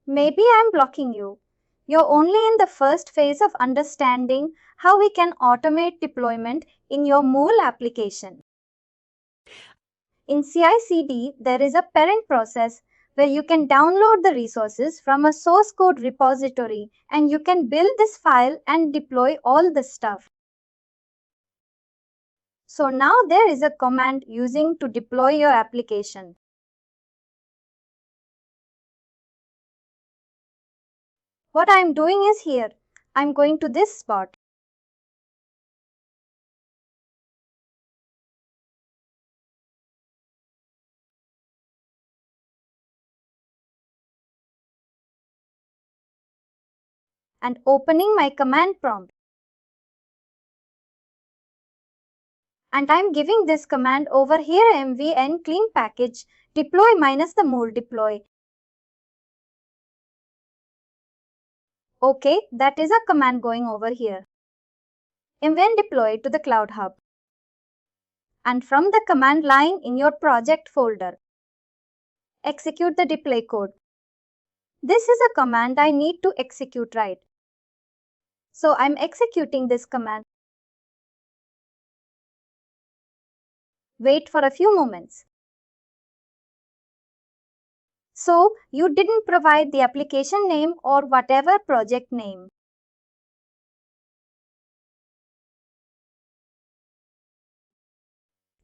Maybe I'm blocking you. You're only in the first phase of understanding how we can automate deployment in your Mule application. In CI/CD, there is a parent process where you can download the resources from a source code repository and you can build this file and deploy all the stuff. So now there is a command using to deploy your application. What I'm doing is here. I'm going to this spot. And opening my command prompt. And I'm giving this command over here mvn clean package deploy minus the mule deploy. Okay, that is a command going over here. Mvn deploy to the Cloud Hub. And from the command line in your project folder, execute the deploy code. This is a command I need to execute, right? So I'm executing this command. Wait for a few moments. So you didn't provide the application name or whatever project name.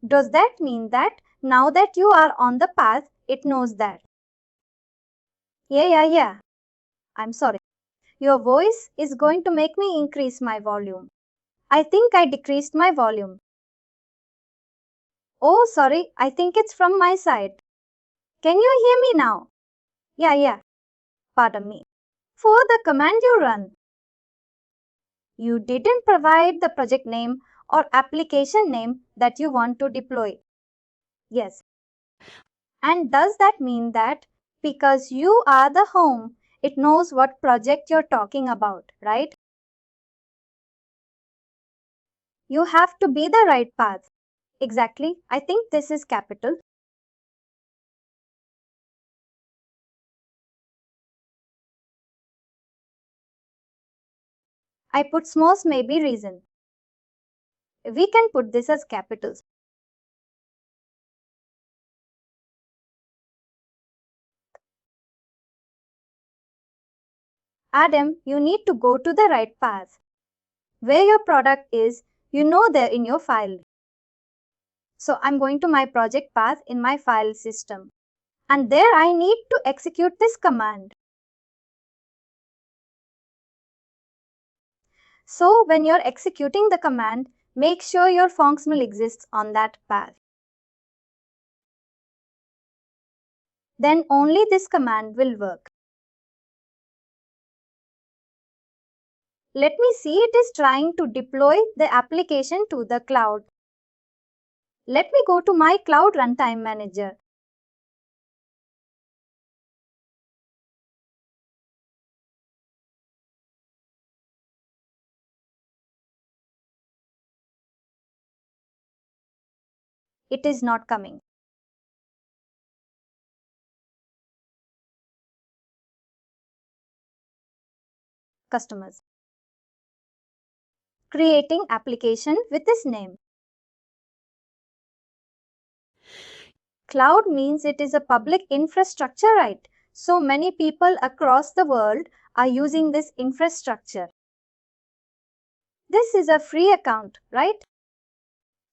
Does that mean that now that you are on the path, it knows that? Yeah. I'm sorry. Your voice is going to make me increase my volume. I think I decreased my volume. Oh, sorry, I think it's from my side. Can you hear me now? Yeah. Pardon me. For the command you run, you didn't provide the project name or application name that you want to deploy. Yes. And does that mean that because you are the home, it knows what project you're talking about, right? You have to be the right path. Exactly. I think this is capital. I put smalls maybe reason. We can put this as capitals. Adam, you need to go to the right path. Where your product is, you know there in your file. So I'm going to my project path in my file system. And there I need to execute this command. So when you're executing the command, make sure your functional exists on that path. Then only this command will work. Let me see, it is trying to deploy the application to the cloud. Let me go to my Cloud Runtime Manager. It is not coming. Customers. Creating application with this name. Cloud means it is a public infrastructure, right? So many people across the world are using this infrastructure. This is a free account, right?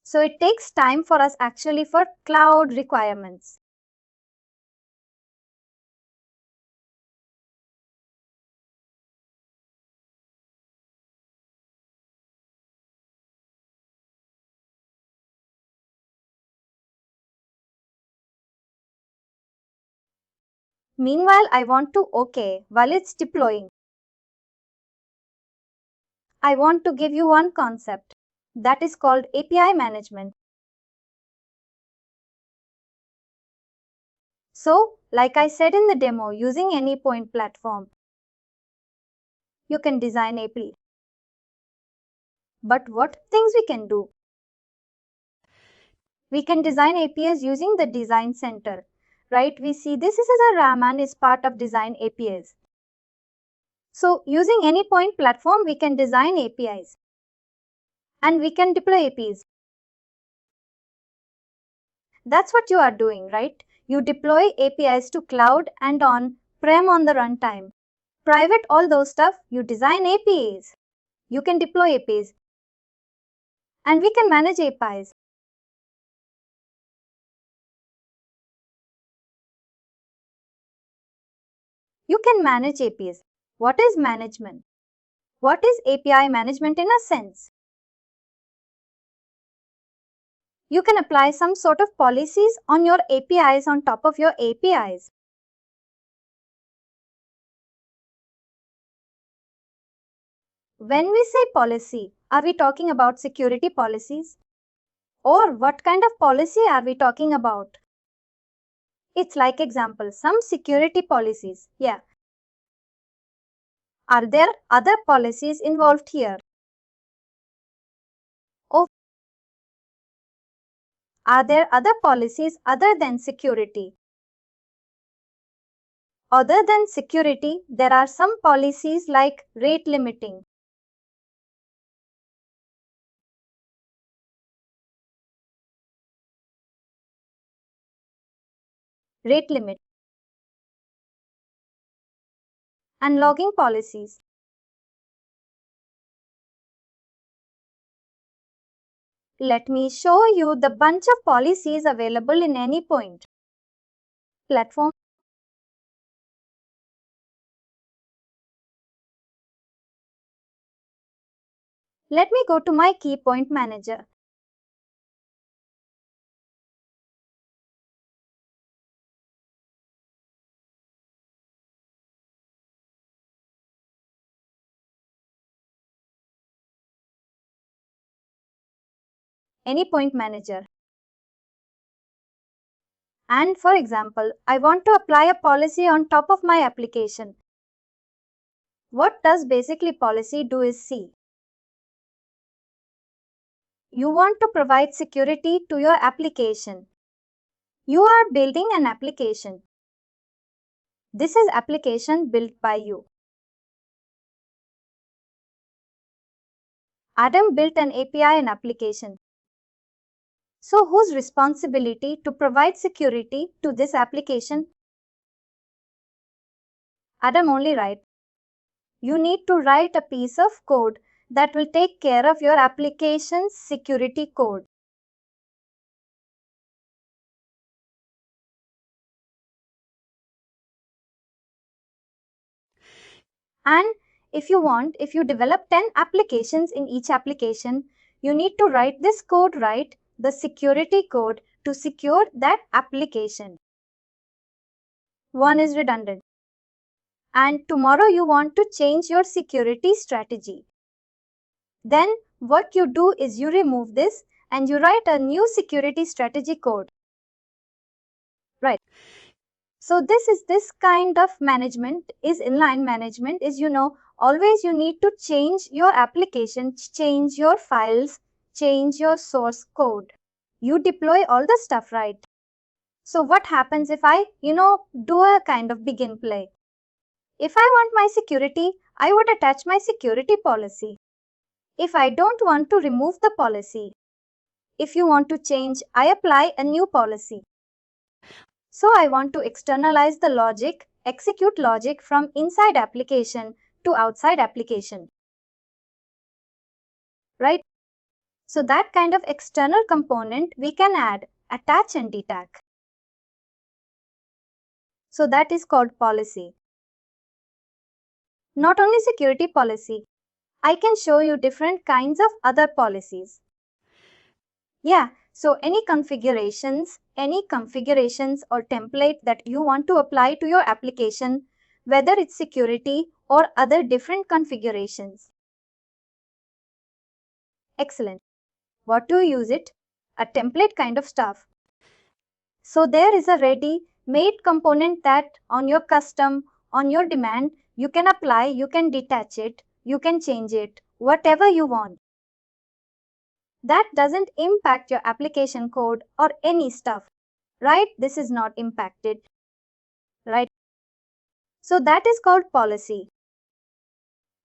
So it takes time for us actually for cloud requirements. Meanwhile, I want to while it's deploying. I want to give you one concept that is called API management. So, like I said in the demo, using Anypoint platform, you can design API. But what things we can do? We can design APIs using the design center, right? We see this is a RAM and is part of design APIs. So using Anypoint platform, we can design APIs and we can deploy APIs. That's what you are doing, right? You deploy APIs to cloud and on-prem on the runtime. Private, all those stuff, you design APIs. You can deploy APIs and we can manage APIs. You can manage APIs. What is management? What is API management in a sense? You can apply some sort of policies on your APIs on top of your APIs. When we say policy, are we talking about security policies? Or what kind of policy are we talking about? It's like example, some security policies. Yeah. Are there other policies involved here? Oh, are there other policies other than security? Other than security, there are some policies like rate limiting. Rate limit and logging policies. Let me show you the bunch of policies available in Anypoint platform. Let me go to my key point manager. Anypoint manager. And for example, I want to apply a policy on top of my application. What does basically policy do is see. You want to provide security to your application. You are building an application. This is application built by you. Adam built an API and application. So whose responsibility to provide security to this application? Adam only, right? You need to write a piece of code that will take care of your application's security code. And if you develop 10 applications in each application, you need to write this code, right? The security code to secure that application. One is redundant. And tomorrow you want to change your security strategy. Then what you do is you remove this and you write a new security strategy code. Right. So this kind of management is inline management is, always you need to change your application, change your files, change your source code. You deploy all the stuff, right? So what happens if I, do a kind of begin play? If I want my security, I would attach my security policy. If I don't want to remove the policy, if you want to change, I apply a new policy. So I want to externalize the logic, execute logic from inside application to outside application. Right? So that kind of external component we can add, attach and detach. So that is called policy. Not only security policy, I can show you different kinds of other policies. Yeah, so any configurations or template that you want to apply to your application, whether it's security or other different configurations. Excellent. What do you use it? A template kind of stuff. So there is a ready-made component that on your custom, on your demand, you can apply, you can detach it, you can change it, whatever you want. That doesn't impact your application code or any stuff, right? This is not impacted, right? So that is called policy.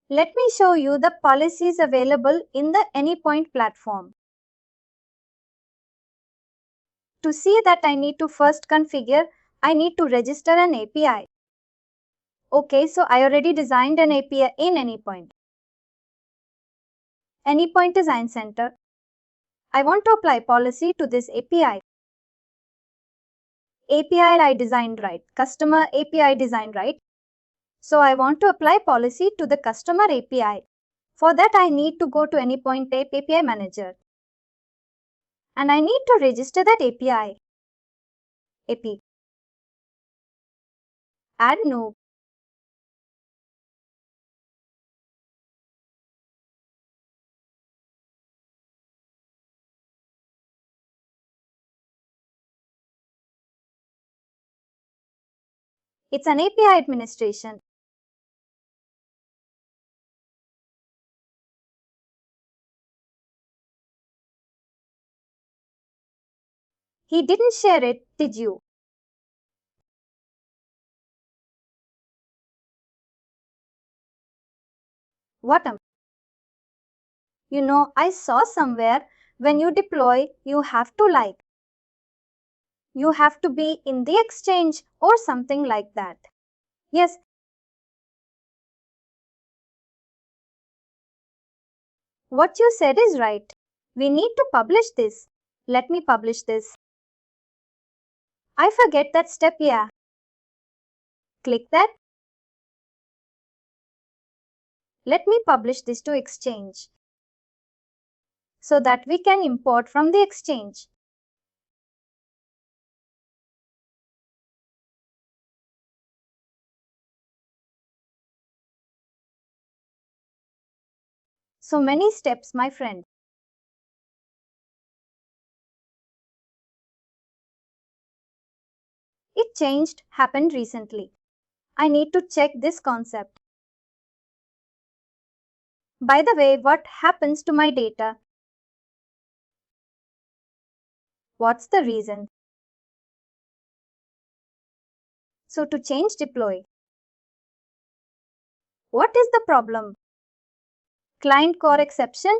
Let me show you the policies available in the Anypoint platform. To see that I need to first configure, I need to register an API. Okay, so I already designed an API in Anypoint. Anypoint Design Center. I want to apply policy to this API. API I designed right, customer API designed right. So I want to apply policy to the customer API. For that I need to go to Anypoint API Manager. And I need to register that API. AP. Add new. It's an API administration. He didn't share it, did you? What a... You know, I saw somewhere when you deploy, you have to you have to be in the exchange or something like that. Yes. What you said is right. We need to publish this. Let me publish this. I forget that step, yeah. Click that. Let me publish this to Exchange so that we can import from the Exchange. So many steps, my friend. It changed, happened recently. I need to check this concept. By the way, what happens to my data? What's the reason? So to change deploy. What is the problem? Client core exception?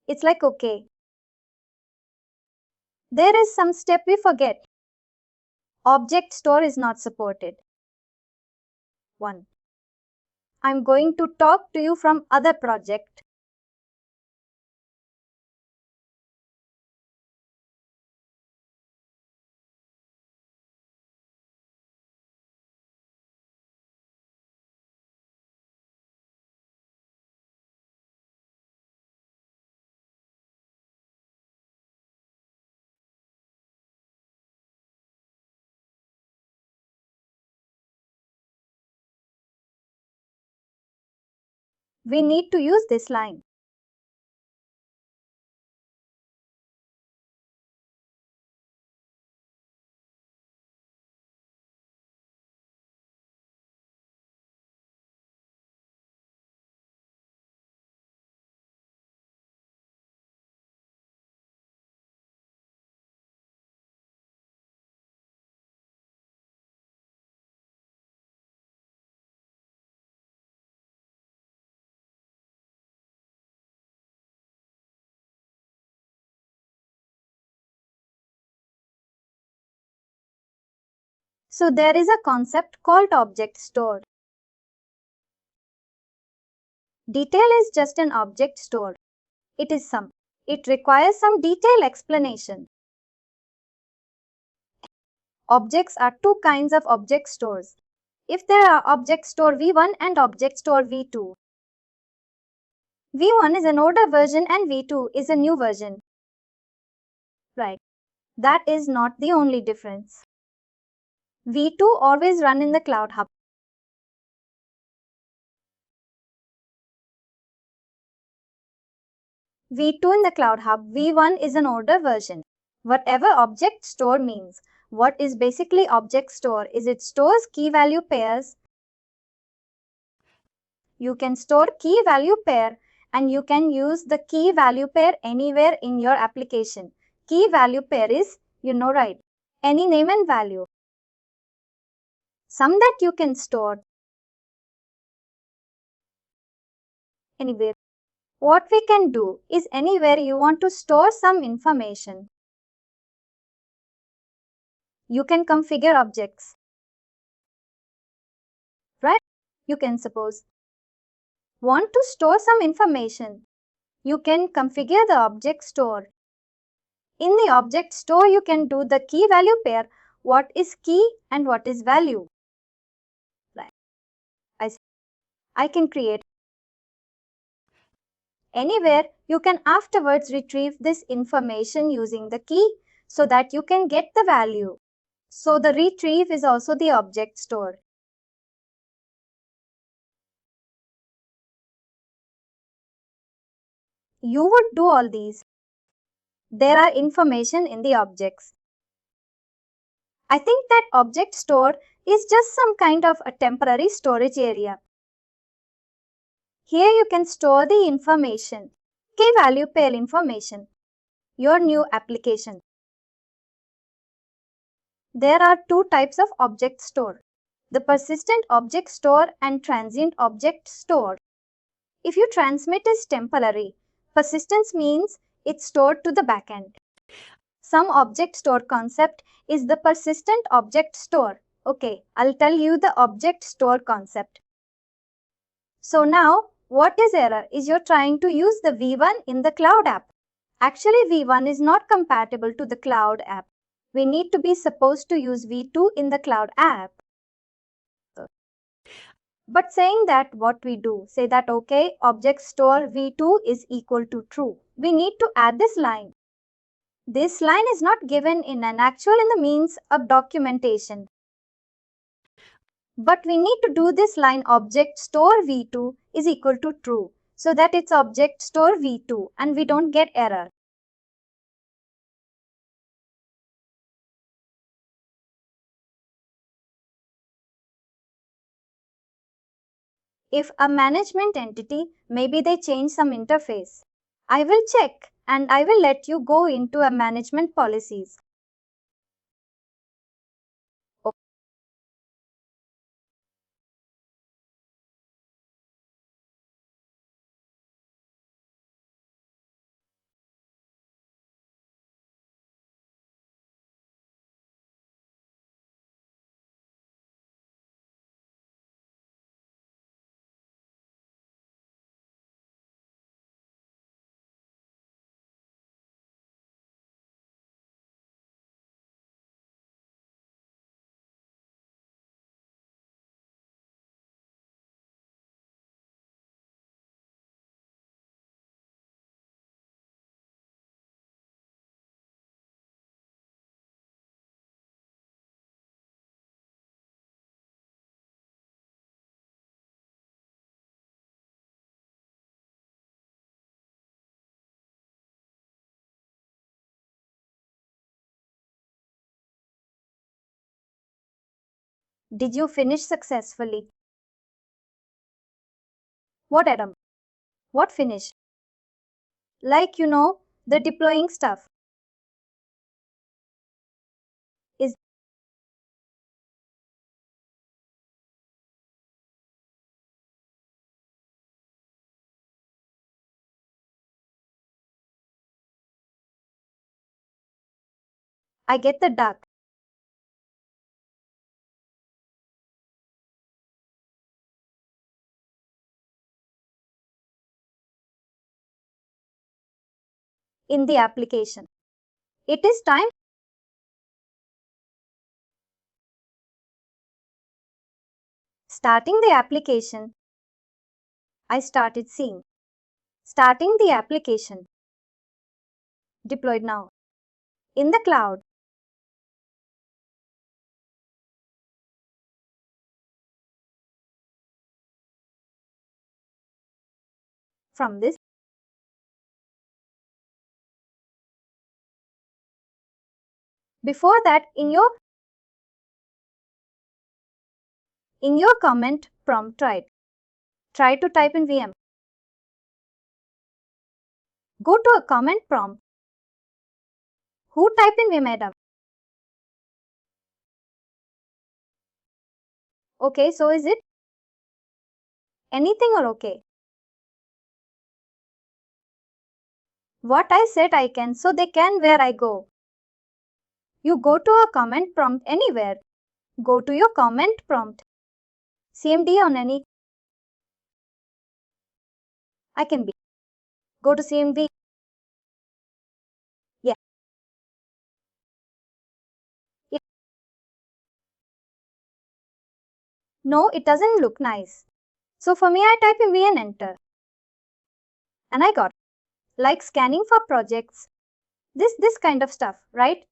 It's like okay. There is some step we forget. Object store is not supported. 1. I'm going to talk to you from other project. we need to use this line. So there is a concept called object store. Detail is just an object store. It requires some detailed explanation. Objects are two kinds of object stores. If there are object store v1 and object store v2. v1 is an older version and v2 is a new version. Right. That is not the only difference. v2 always run in the Cloud Hub. v2 in the Cloud Hub, v1 is an older version. Whatever object store means, what is basically object store is it stores key value pairs. You can store key value pair and you can use the key value pair anywhere in your application. Key value pair is, right, any name and value. Some that you can store anywhere. What we can do is anywhere you want to store some information, you can configure objects. Right? You can suppose want to store some information. You can configure the object store. In the object store, you can do the key value pair, what is key and what is value. Right. I can create. Anywhere, you can afterwards retrieve this information using the key so that you can get the value. So the retrieve is also the object store. You would do all these. There are information in the objects. I think that object store is just some kind of a temporary storage area. Here you can store the information, key value pair information, your new application. There are two types of object store, the persistent object store and transient object store. If your transmit is temporary, persistence means it's stored to the backend. Some object store concept is the persistent object store. Okay, I'll tell you the object store concept. So now, what is error is you're trying to use the v1 in the cloud app. Actually, v1 is not compatible to the cloud app. We need to be supposed to use v2 in the cloud app. But saying that, what we do, say that okay, object store v2 is equal to true. We need to add this line. This line is not given in an actual in the means of documentation. But we need to do this line object store v2 is equal to true so that it's object store v2 and we don't get error. If a management entity, maybe they change some interface, I will check and I will let you go into a management policies. Did you finish successfully? What, Adam? What finish? Like, the deploying stuff. Is I get the duck. In the application. It is time. Starting the application. I started seeing. Starting the application. Deployed now. In the cloud. From this. Before that, in your comment prompt, try to type in VM. Go to a comment prompt. Who type in VM, Adam? Okay, so is it anything or okay? What I said I can, so they can where I go. You go to a comment prompt anywhere. Go to your comment prompt. CMD on any. I can be. Go to CMD. Yeah. No, it doesn't look nice. So for me, I type in V and enter. And I got like scanning for projects. This kind of stuff, right?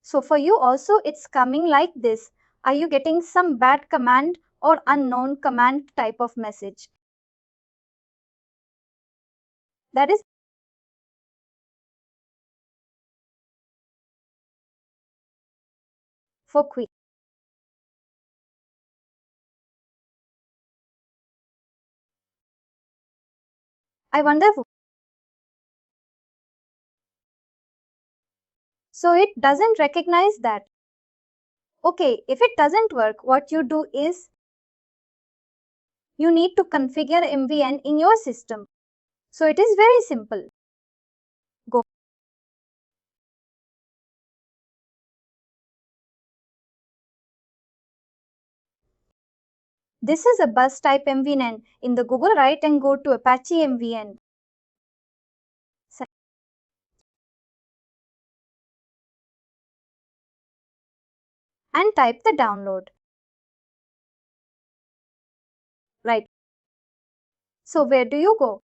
So for you also, it's coming like this. Are you getting some bad command or unknown command type of message? That is for quick. I wonder. So it doesn't recognize that. Okay, if it doesn't work, what you do is you need to configure MVN in your system. So it is very simple. Go. This is a bus type MVN in the Google, right, and go to Apache MVN. And type the download. Right. So where do you go?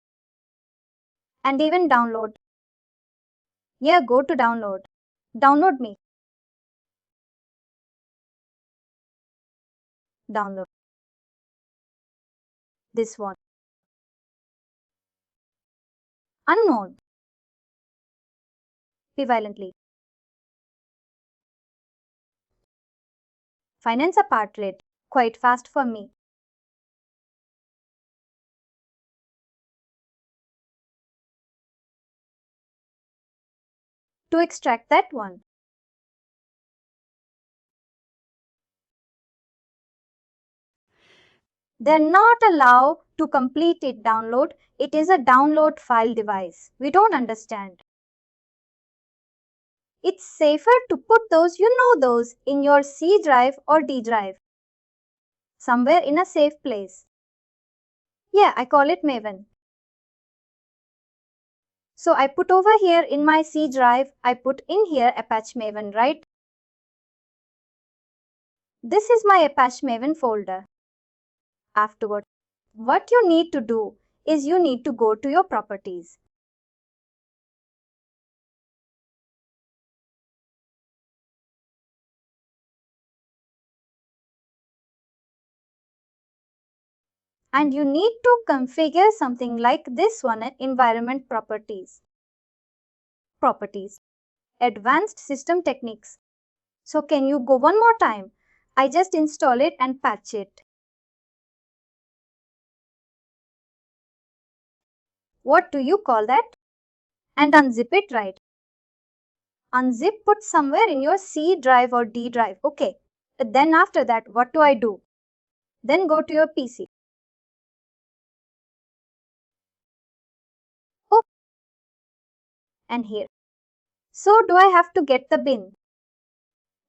And even download. Yeah, go to download. Download me. Download. This one. Unknown. Be violently. Finance a part rate. Quite fast for me. To extract that one. They're not allowed to complete it download. It is a download file device. We don't understand. It's safer to put those, those in your C drive or D drive. Somewhere in a safe place. Yeah, I call it Maven. So I put over here in my C drive, I put in here Apache Maven, right? This is my Apache Maven folder. Afterward, what you need to do is you need to go to your properties. And you need to configure something like this one, environment properties. Properties. Advanced system techniques. So can you go one more time? I just install it and patch it. What do you call that? And unzip it, right? Unzip, put somewhere in your C drive or D drive. Okay. Then after that, what do I do? Then go to your PC. Oh, and here. So do I have to get the bin?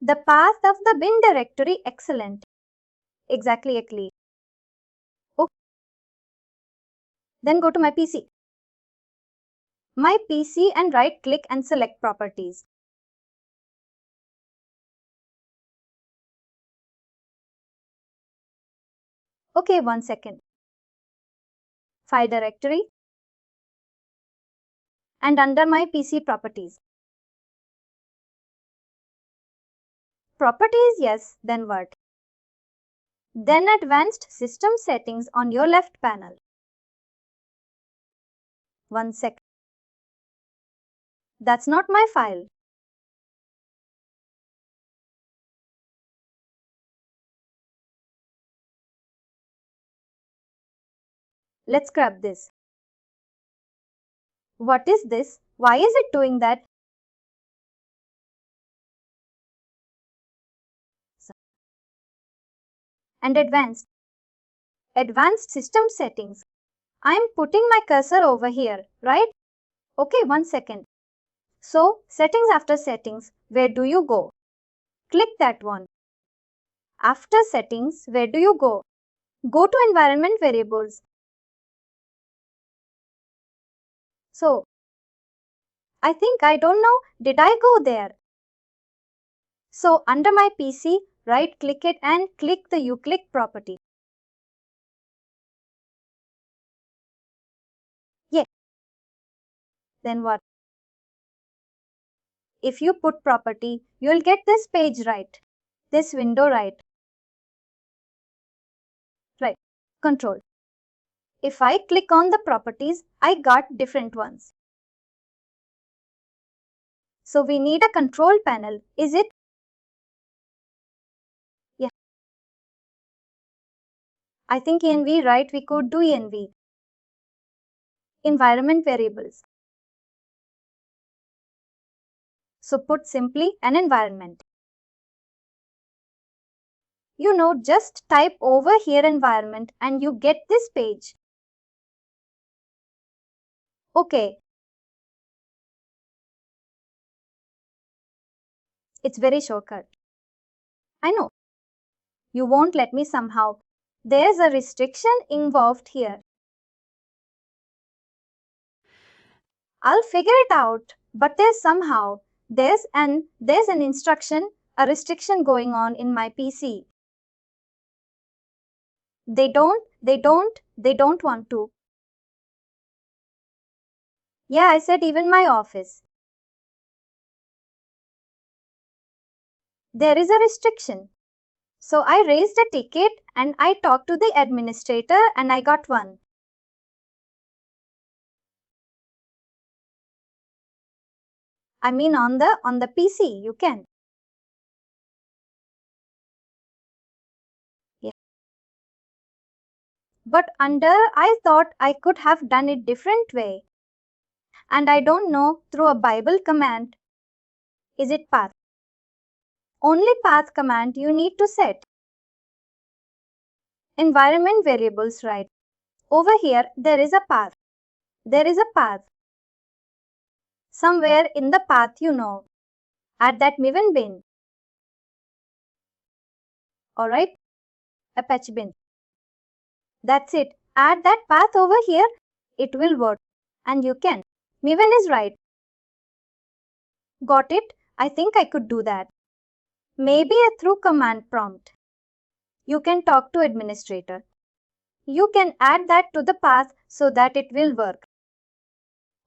The path of the bin directory, excellent. Exactly. Oh, then go to my PC. My PC and right click and select properties. Okay, 1 second. File directory and under my PC properties. Properties, yes, then what? Then advanced system settings on your left panel. 1 second. That's not my file. Let's grab this. What is this? Why is it doing that? And advanced system settings. I am putting my cursor over here, right? Okay, 1 second. So, settings after settings, where do you go? Click that one. After settings, where do you go? Go to environment variables. So, I think I don't know, did I go there? So, under my PC, right click it and click the uClick property. Yeah. Then what? If you put property, you'll get this page, right? This window, right? Right. Control. If I click on the properties, I got different ones. So we need a control panel, is it? Yeah. I think env, right? We could do env. Environment variables. So put simply an environment. You know, just type over here environment and you get this page. Okay. It's very shortcut. I know. You won't let me somehow. There's a restriction involved here. I'll figure it out, but there's an instruction, a restriction going on in my PC. They don't want to. Yeah, I said even my office. There is a restriction. So I raised a ticket and I talked to the administrator and I got one. I mean on the PC, you can. Yeah. But I thought I could have done it different way. And I don't know, through a Bible command. Is it path? Only path command you need to set. Environment variables, right? Over here, there is a path. There is a path. Somewhere in the path, you know. Add that Maven bin. Alright? Apache bin. That's it. Add that path over here. It will work. And you can. Maven is right. Got it? I think I could do that. Maybe through command prompt. You can talk to administrator. You can add that to the path so that it will work.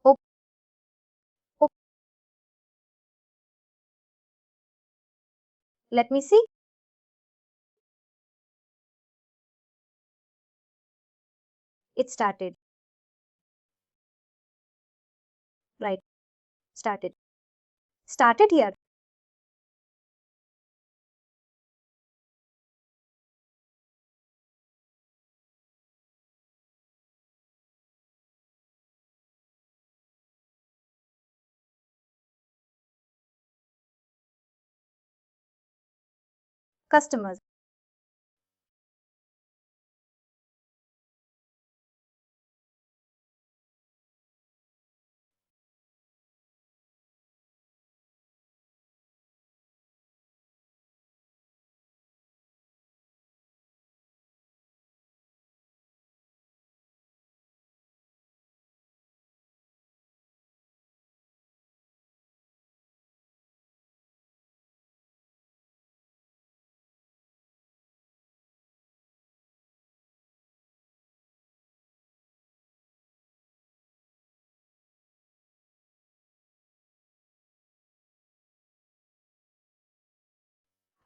Oh, oh. Let me see. It started. Right. Started. Started here. customers.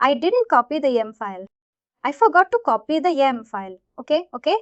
I didn't copy the yum file. I forgot to copy the yum file. Okay. Okay.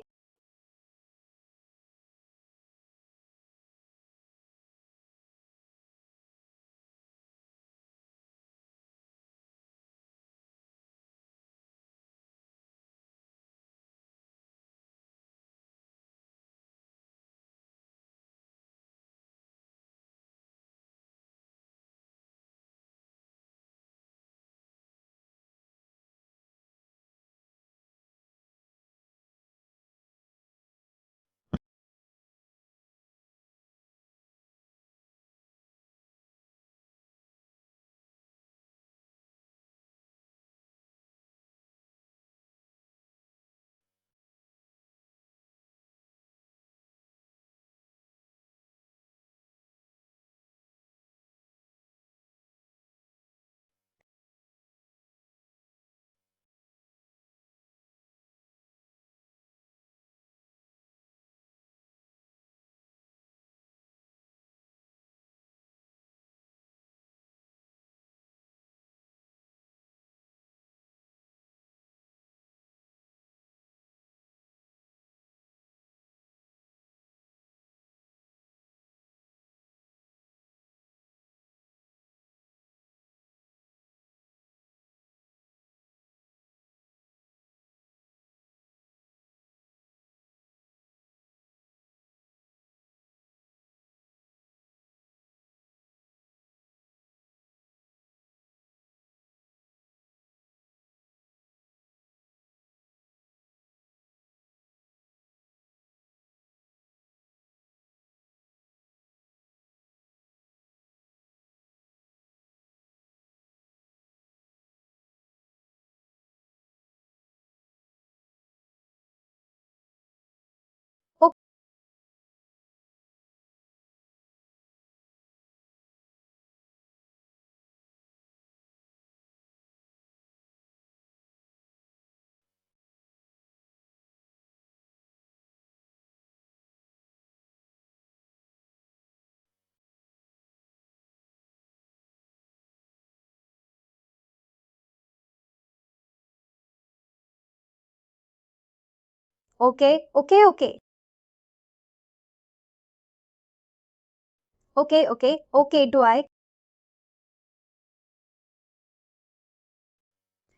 Okay, do I?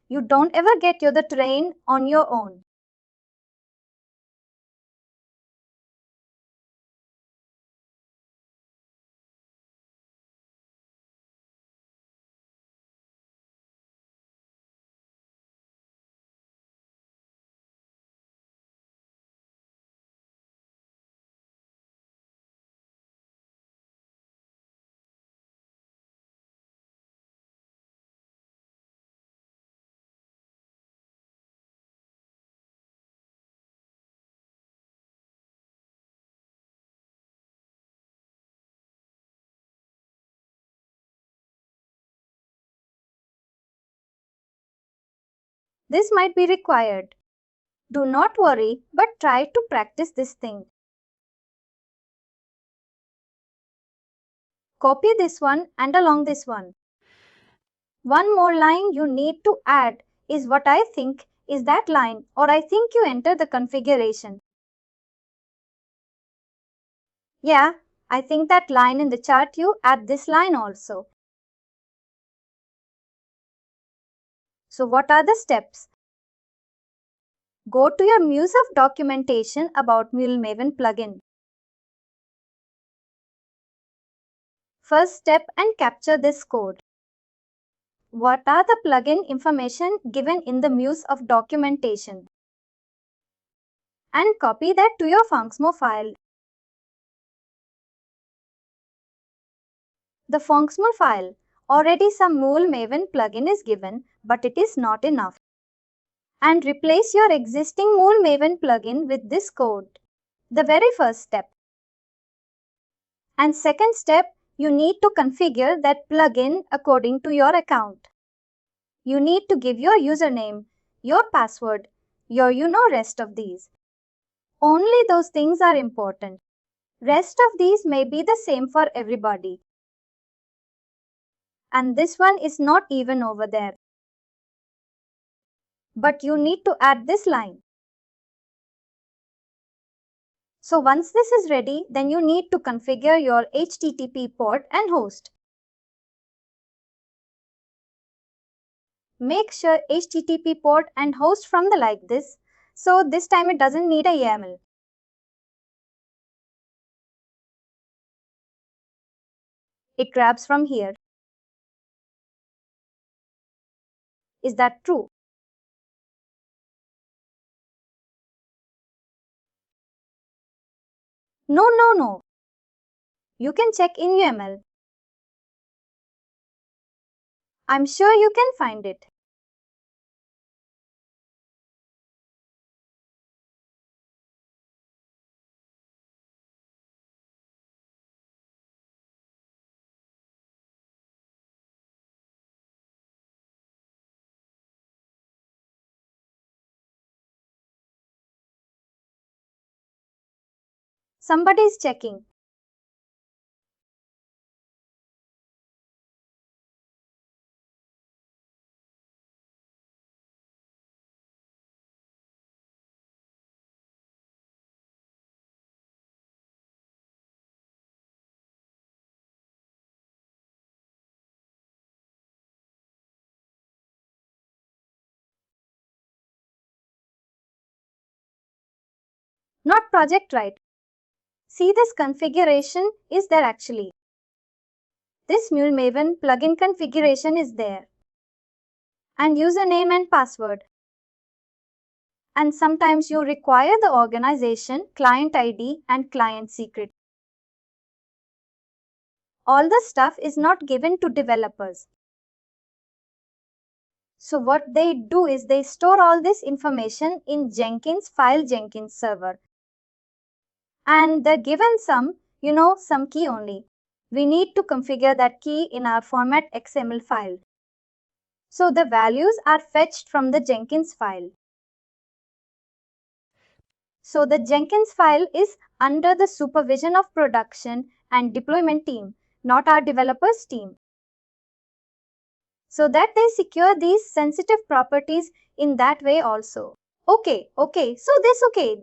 You don't ever get the train on your own. This might be required. Do not worry, but try to practice this thing. Copy this one and along this one. One more line you need to add is what I think is that line, or I think you enter the configuration. Yeah, I think that line in the chart you add this line also. So what are the steps? Go to your MuleSoft documentation about Mule Maven plugin. First step and capture this code. What are the plugin information given in the MuleSoft documentation? And copy that to your Funcsmo file. The Funcsmo file. Already some Mule Maven plugin is given, but it is not enough. And replace your existing Mule Maven plugin with this code. The very first step. And second step, you need to configure that plugin according to your account. You need to give your username, your password, your rest of these. Only those things are important. Rest of these may be the same for everybody. And this one is not even over there. But you need to add this line. So once this is ready, then you need to configure your HTTP port and host. Make sure HTTP port and host from the like this. So this time it doesn't need a YAML. It grabs from here. Is that true? No. You can check in YAML. I'm sure you can find it. Somebody is checking. Not project right. See, this configuration is there actually. This Mule Maven plugin configuration is there. And username and password. And sometimes you require the organization, client ID and client secret. All the stuff is not given to developers. So what they do is they store all this information in Jenkins file Jenkins server. And they're given some key only. We need to configure that key in our format XML file. So the values are fetched from the Jenkins file. So the Jenkins file is under the supervision of production and deployment team, not our developers team. So that they secure these sensitive properties in that way also. Okay, so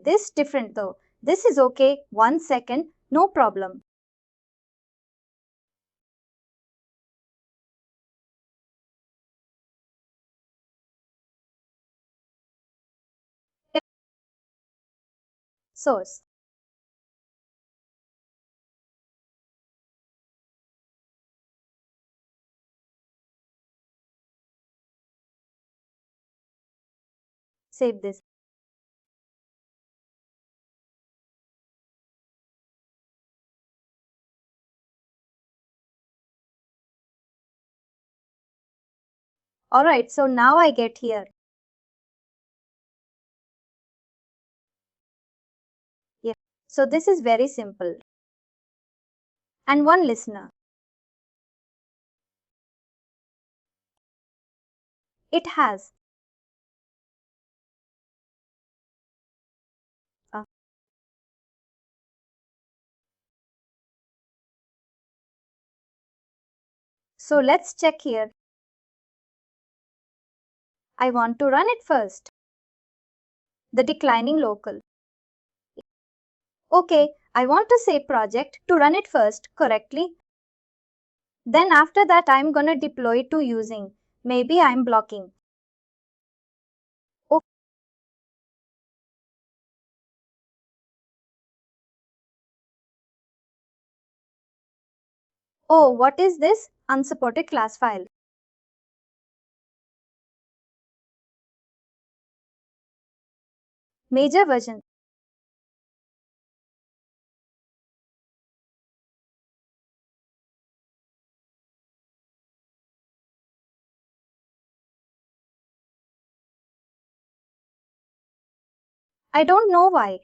this different though. This is okay, 1 second, no problem. Source. Save this. Alright, so now I get here. Yeah. So this is very simple. And one listener. It has a so let's check here. I want to run it first. The declining local. Okay, I want to say project to run it first correctly. Then after that I'm gonna deploy to using. Maybe I'm blocking. Oh, what is this? Unsupported class file. Major version. I don't know why.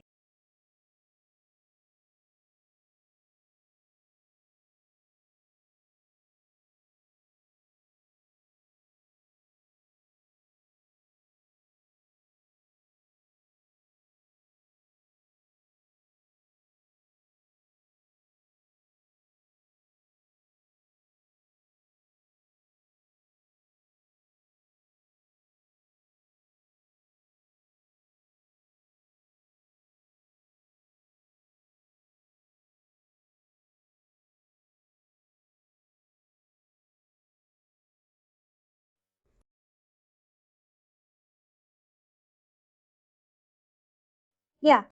Yeah.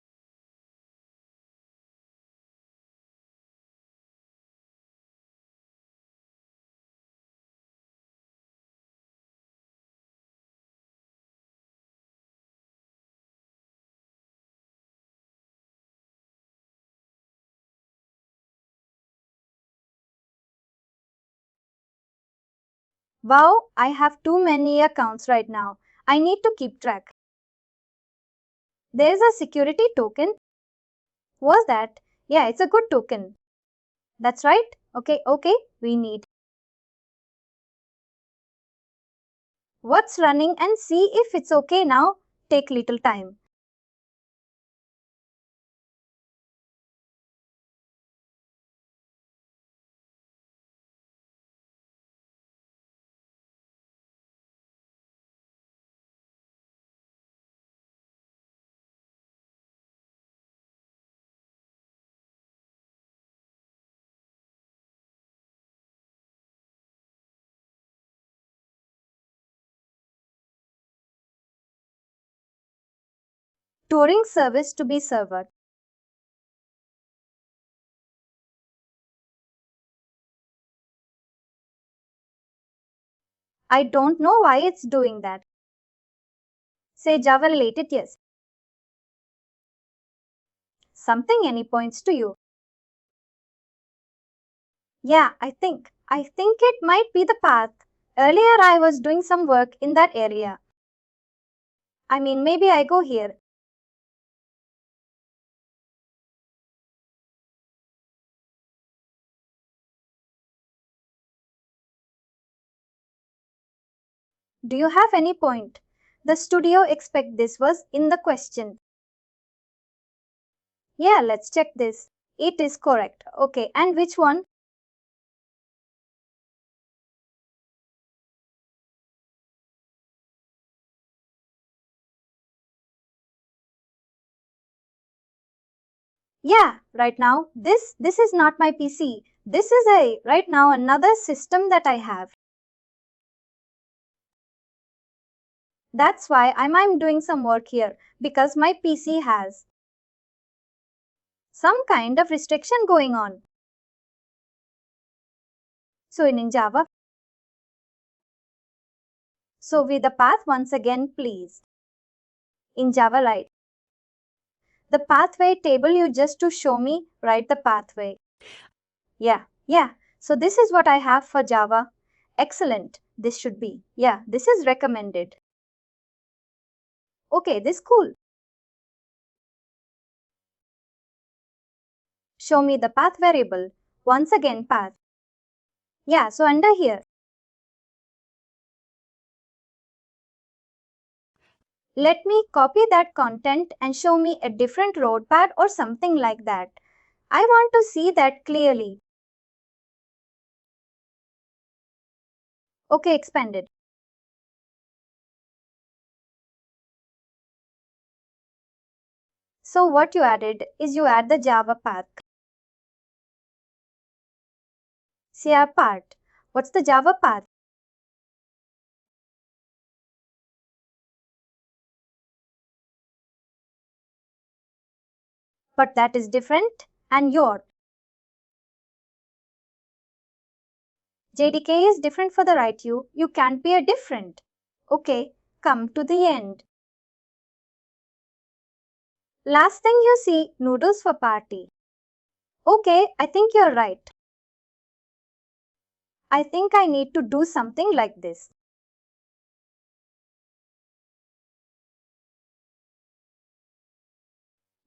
Wow, I have too many accounts right now. I need to keep track. There's a security token. Was that? Yeah, it's a good token. That's right. Okay, we need. What's running and see if it's okay now. Take little time. Touring service to be server. I don't know why it's doing that. Say Java related, yes. Something any points to you. Yeah, I think it might be the path. Earlier I was doing some work in that area. I mean, maybe I go here. Do you have any point? The studio expect this was in the question. Yeah, let's check this. It is correct. Okay, and which one? Yeah, right now, this is not my PC. This is right now another system that I have. That's why I'm doing some work here because my PC has some kind of restriction going on. So in Java, so with the path once again, please. In Java, right? The pathway table you just to show me, write the pathway. Yeah. So this is what I have for Java. Excellent. This should be. Yeah, this is recommended. Okay, this cool. Show me the path variable. Once again, path. Yeah, so under here. Let me copy that content and show me a different road path or something like that. I want to see that clearly. Okay, expanded. So what you added is you add the Java path. CR part. What's the Java path? But that is different and your JDK is different for the right you can't be a different. Okay, come to the end. Last thing you see, noodles for party. Okay, I think you're right. I think I need to do something like this.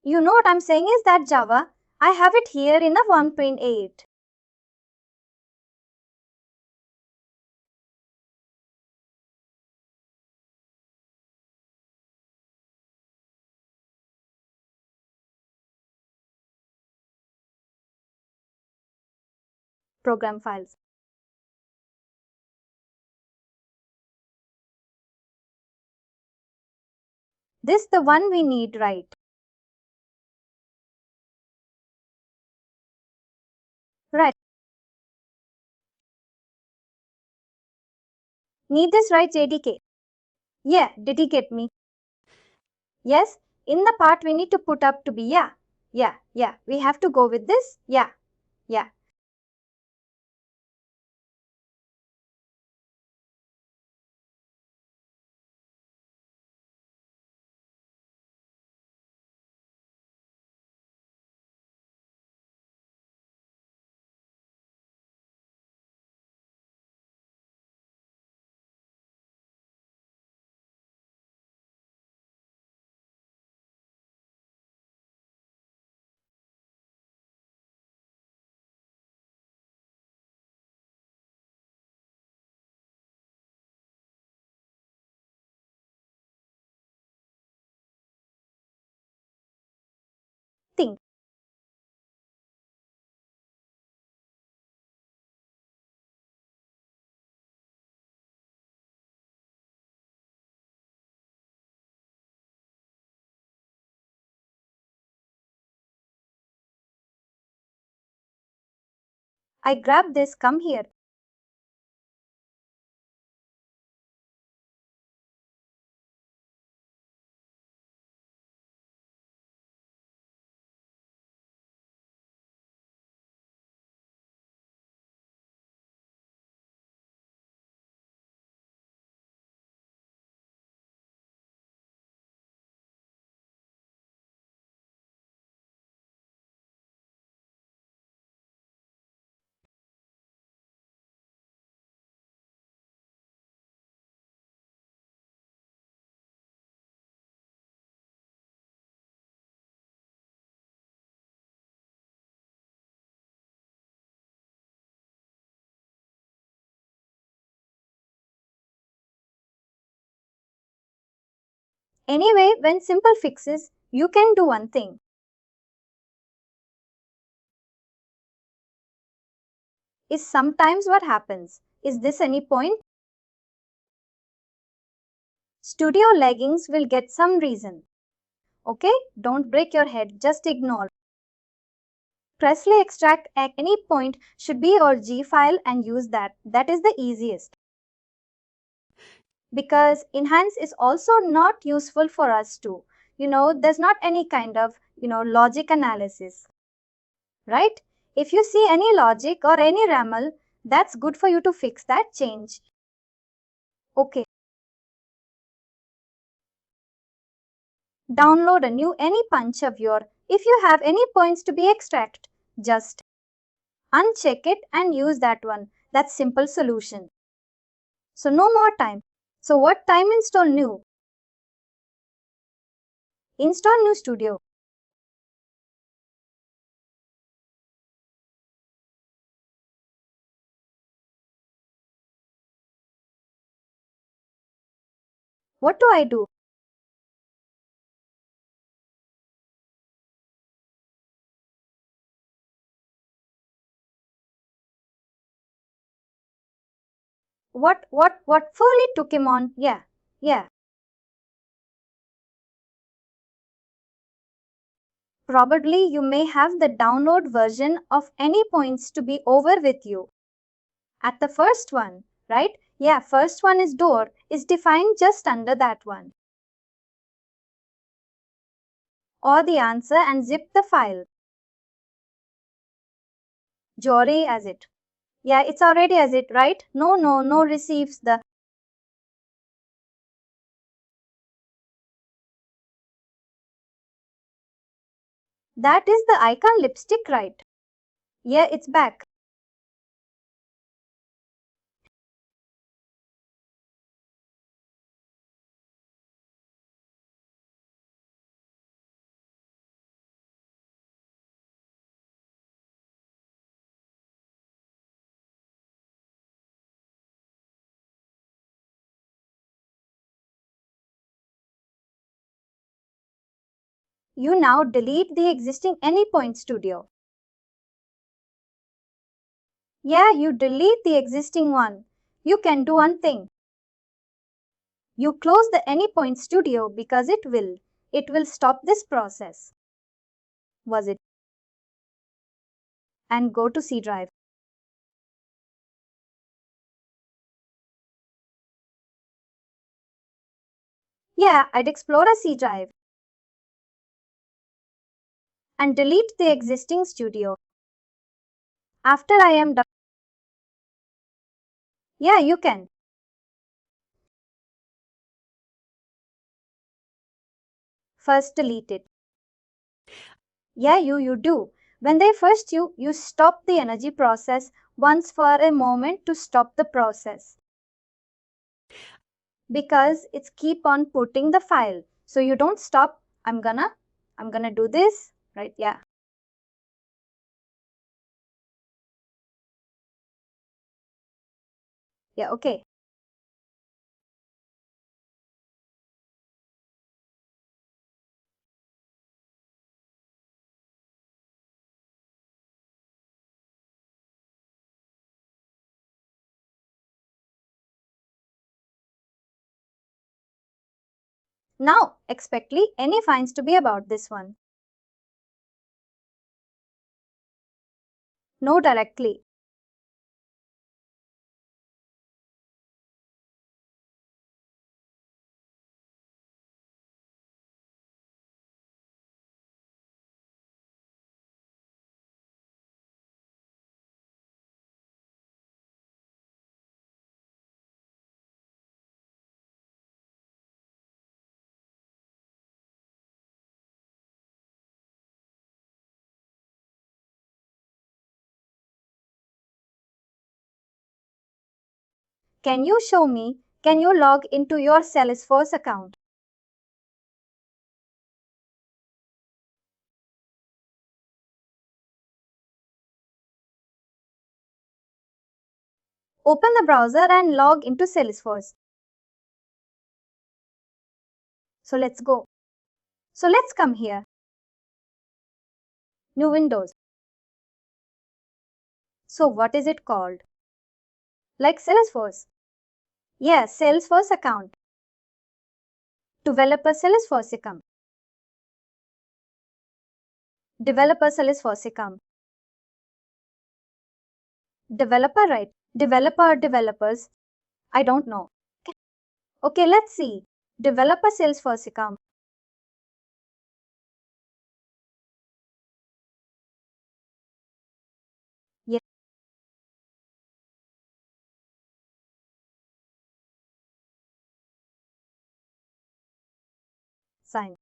You know what I'm saying is that Java, I have it here in a 1.8. Program files. This the one we need, right? Right. Need this right, JDK? Yeah, did he get me? Yes, in the part we need to put up to be yeah. We have to go with this. Yeah. Think. I grab this, come here. Anyway, when simple fixes, you can do one thing. Is sometimes what happens. Is this any point? Studio leggings will get some reason. Okay, don't break your head, just ignore. Presley extract at any point should be your G file and use that. That is the easiest. Because enhance is also not useful for us to. There's not any kind of, logic analysis. Right? If you see any logic or any RAML, that's good for you to fix that change. Okay. Download a new any punch of your. If you have any points to be extract, just uncheck it and use that one. That's simple solution. So no more time. So what time install new? Install new studio. What do I do? What fully took him on? Yeah. Probably you may have the download version of any points to be over with you. At the first one, right? Yeah, first one is door is defined just under that one. Or the answer and zip the file. Jory as it. Yeah, it's already as it, right? No receives the That is the icon lipstick, right? Yeah, it's back. You now delete the existing Anypoint studio. Yeah, you delete the existing one. You can do one thing. You close the Anypoint studio because it will stop this process. Was it? And go to C drive. Yeah, I'd explore a C drive and delete the existing studio. After I am done. Yeah, you can. First delete it. Yeah, you do. When they first you stop the energy process once for a moment to stop the process. Because it's keep on putting the file. So you don't stop. I'm gonna do this, right? Yeah. Yeah, okay. Now, expectly any finds to be about this one. No directly. Can you show me? Can you log into your Salesforce account? Open the browser and log into Salesforce. So let's go. So let's come here. New Windows. So what is it called? Like Salesforce. Yeah, Salesforce account. Developer Salesforce account. Developer Salesforce account. Developer, right? Developer or developers? I don't know. Okay, let's see. Developer Salesforce account. Yes, sign.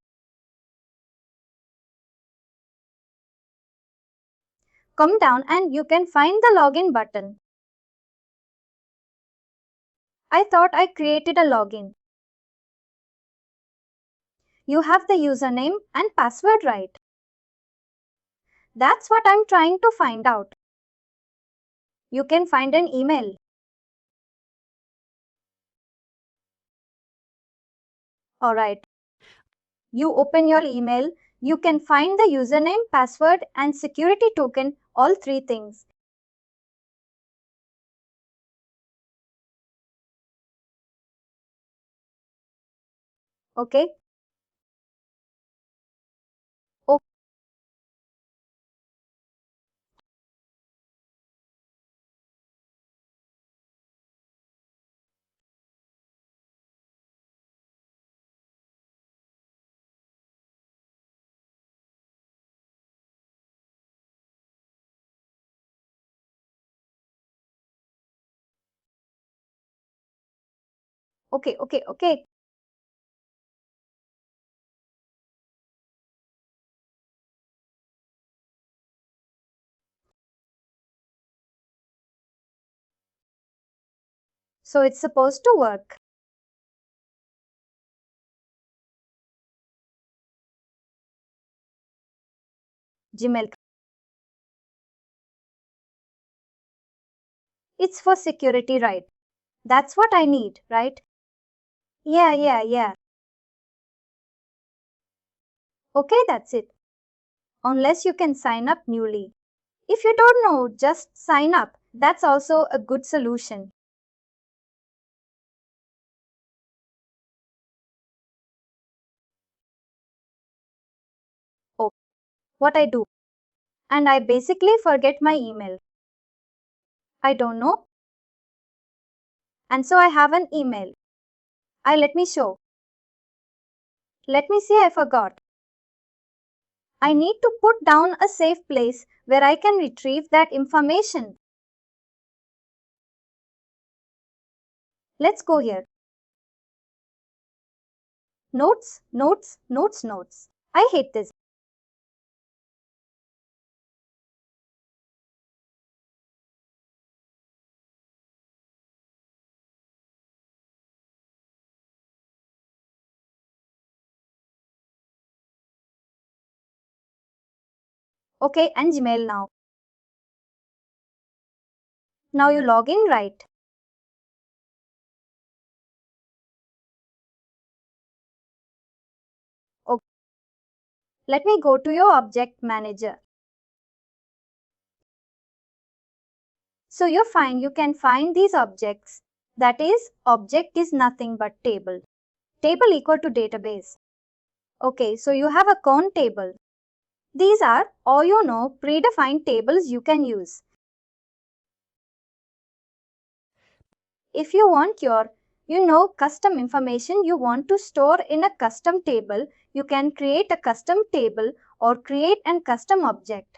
Come down and you can find the login button. I thought I created a login. You have the username and password right. That's what I'm trying to find out. You can find an email. Alright. You open your email. You can find the username, password, and security token, all three things. Okay? O- okay. So it's supposed to work. Gmail. It's for security, right? That's what I need, right? Yeah. Okay, that's it. Unless you can sign up newly. If you don't know, just sign up. That's also a good solution. Oh, what I do? And I basically forget my email. I don't know. And so I have an email. Let me show. Let me see, I forgot. I need to put down a safe place where I can retrieve that information. Let's go here. Notes. I hate this. Okay, and Gmail now. Now you log in, right? Okay. Let me go to your object manager. So you can find these objects. That is, object is nothing but table. Table equal to database. Okay, so you have a count table. These are all predefined tables you can use. If you want your custom information you want to store in a custom table, you can create a custom table or create a custom object.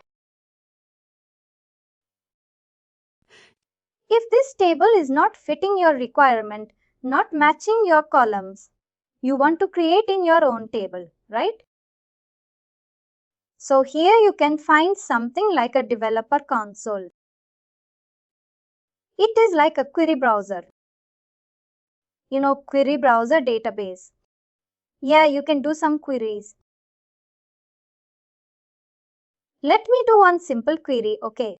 If this table is not fitting your requirement, not matching your columns, you want to create in your own table, right? So here you can find something like a developer console. It is like a query browser. Query browser database. Yeah, you can do some queries. Let me do one simple query, okay?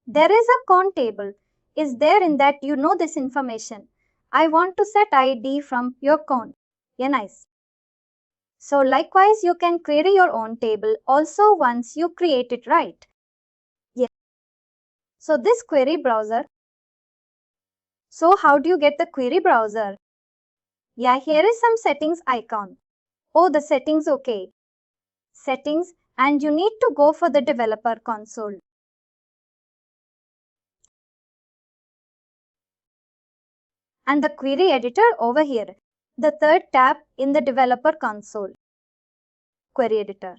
There is a count table. Is there in that this information. I want to set ID from your count. Yeah, nice. So likewise, you can query your own table also once you create it, right? Yes. So this query browser. So how do you get the query browser? Yeah, here is some settings icon. Oh, the settings, okay. Settings, and you need to go for the developer console. And the query editor over here, the third tab in the developer console. Query editor.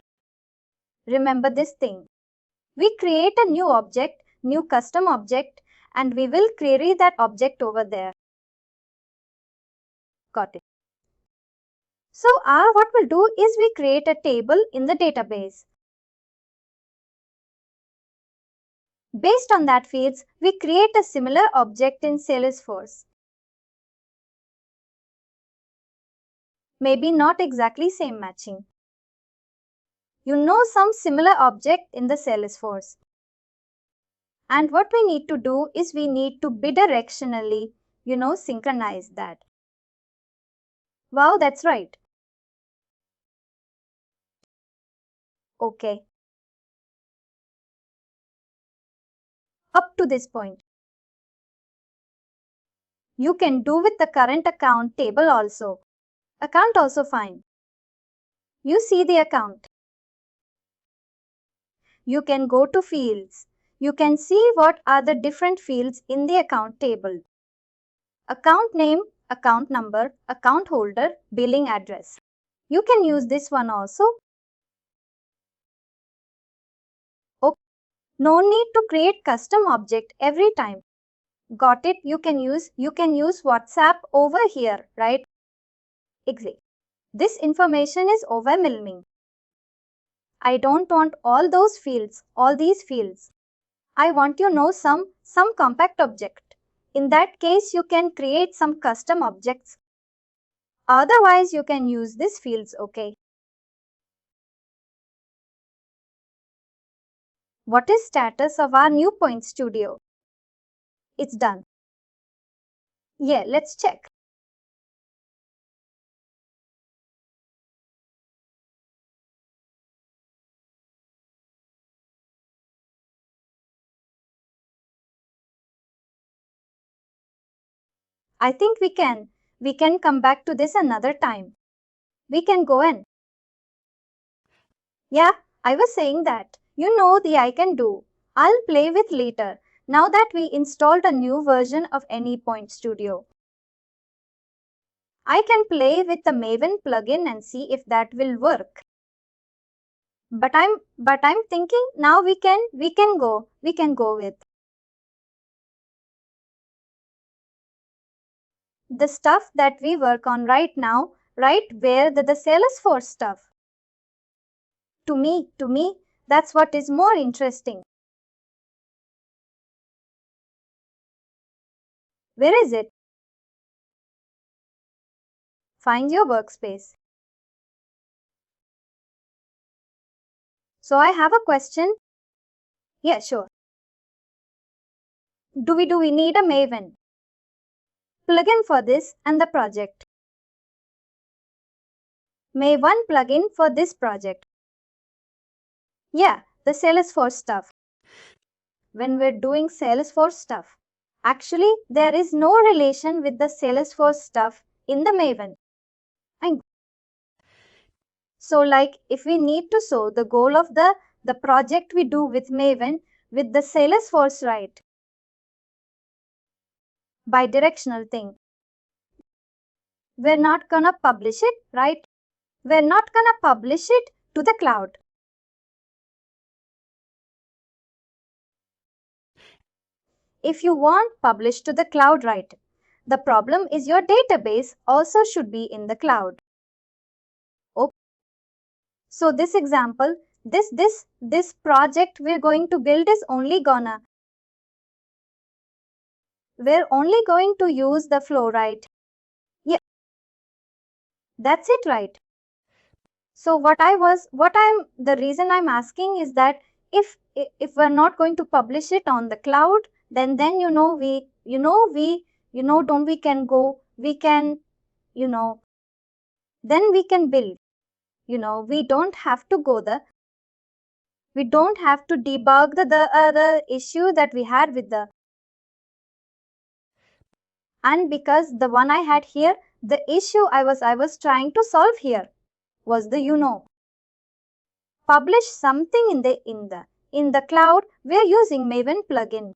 Remember this thing. We create a new object, new custom object, and we will query that object over there. Got it. So what we'll do is we create a table in the database. Based on that fields, we create a similar object in Salesforce. Maybe not exactly same matching. Some similar object in the Salesforce. And what we need to do is we need to bidirectionally, synchronize that. Wow, that's right. Okay. Up to this point. You can do with the current account table also. Account also fine. You see the account. You can go to fields. You can see what are the different fields in the account table. account name, account number, account holder, billing address. You can use this one also. Okay. No need to create custom object every time. Got it? You can use WhatsApp over here, right? Exactly. This information is overwhelming. I don't want all these fields. I want some compact object. In that case, you can create some custom objects. Otherwise, you can use these fields, okay? What is status of our new Point Studio? It's done. Yeah, let's check. I think we can. We can come back to this another time. We can go in. Yeah, I was saying that. You know the I can do. I'll play with later. Now that we installed a new version of Anypoint Studio. I can play with the Maven plugin and see if that will work. But I'm thinking now we can go with the stuff that we work on right now, right where the Salesforce stuff. To me, that's what is more interesting. Where is it? Find your workspace. So I have a question. Yeah, sure. Do we need a Maven plugin for this and the project? Maven plugin for this project. Yeah, the Salesforce stuff. When we're doing Salesforce stuff, actually there is no relation with the Salesforce stuff in the Maven. So like if we need to show the goal of the project we do with Maven with the Salesforce, right? Bidirectional thing. We're not gonna publish it, right? We're not gonna publish it to the cloud. If you want published to the cloud, right? The problem is your database also should be in the cloud. Okay. So this example, this project we're going to build is we're only going to use the flow, right? Yeah. That's it, right? So the reason I'm asking is that if we're not going to publish it on the cloud, then don't we can go, we can, then we can build. We don't have to debug the issue that we had with and because the one I had here, the issue I was trying to solve here was publish something in the cloud. We're using Maven plugin.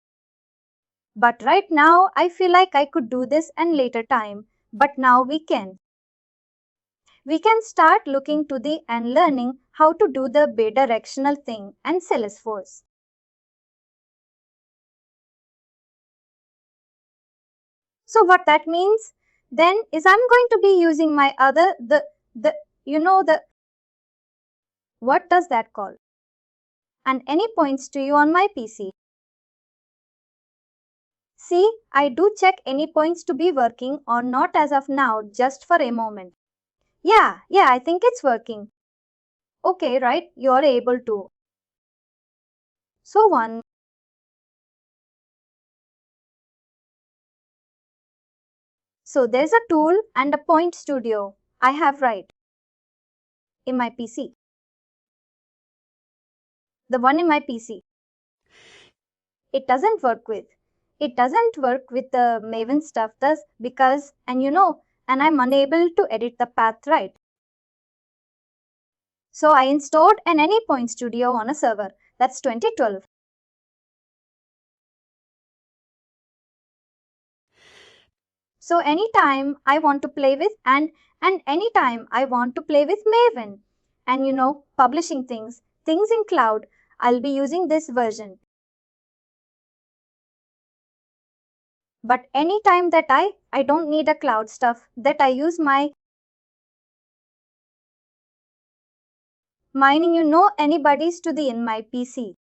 But right now I feel like I could do this and later time, but now we can start looking to the and learning how to do the bidirectional thing and Salesforce. So what that means then is I'm going to be using my other what does that call? And Anypoint Studio on my PC. See, I do check Anypoints to be working or not as of now, just for a moment. Yeah, I think it's working. Okay, right, you're able to. So So there's a tool and a Point Studio I have right in my PC. The one in my PC. It doesn't work with the Maven stuff because and I'm unable to edit the path, right? So I installed an Anypoint Studio on a server. That's 2012. So anytime I want to play with and anytime I want to play with Maven and publishing things in cloud, I'll be using this version. But anytime that I don't need a cloud stuff, that I use my mining anybody's to the in my PC.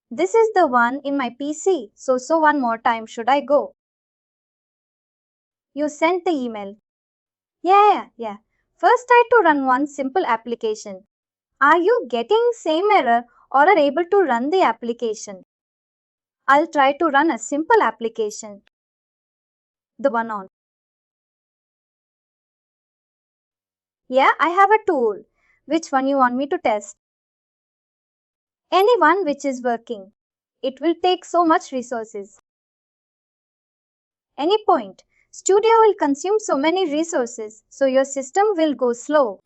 This is the one in my PC. So one more time should I go? You sent the email. Yeah. First try to run one simple application. Are you getting same error or are able to run the application? I'll try to run a simple application. The one on. Yeah, I have a tool. Which one you want me to test? Any one which is working. It will take so much resources. Anypoint. Studio will consume so many resources, so your system will go slow.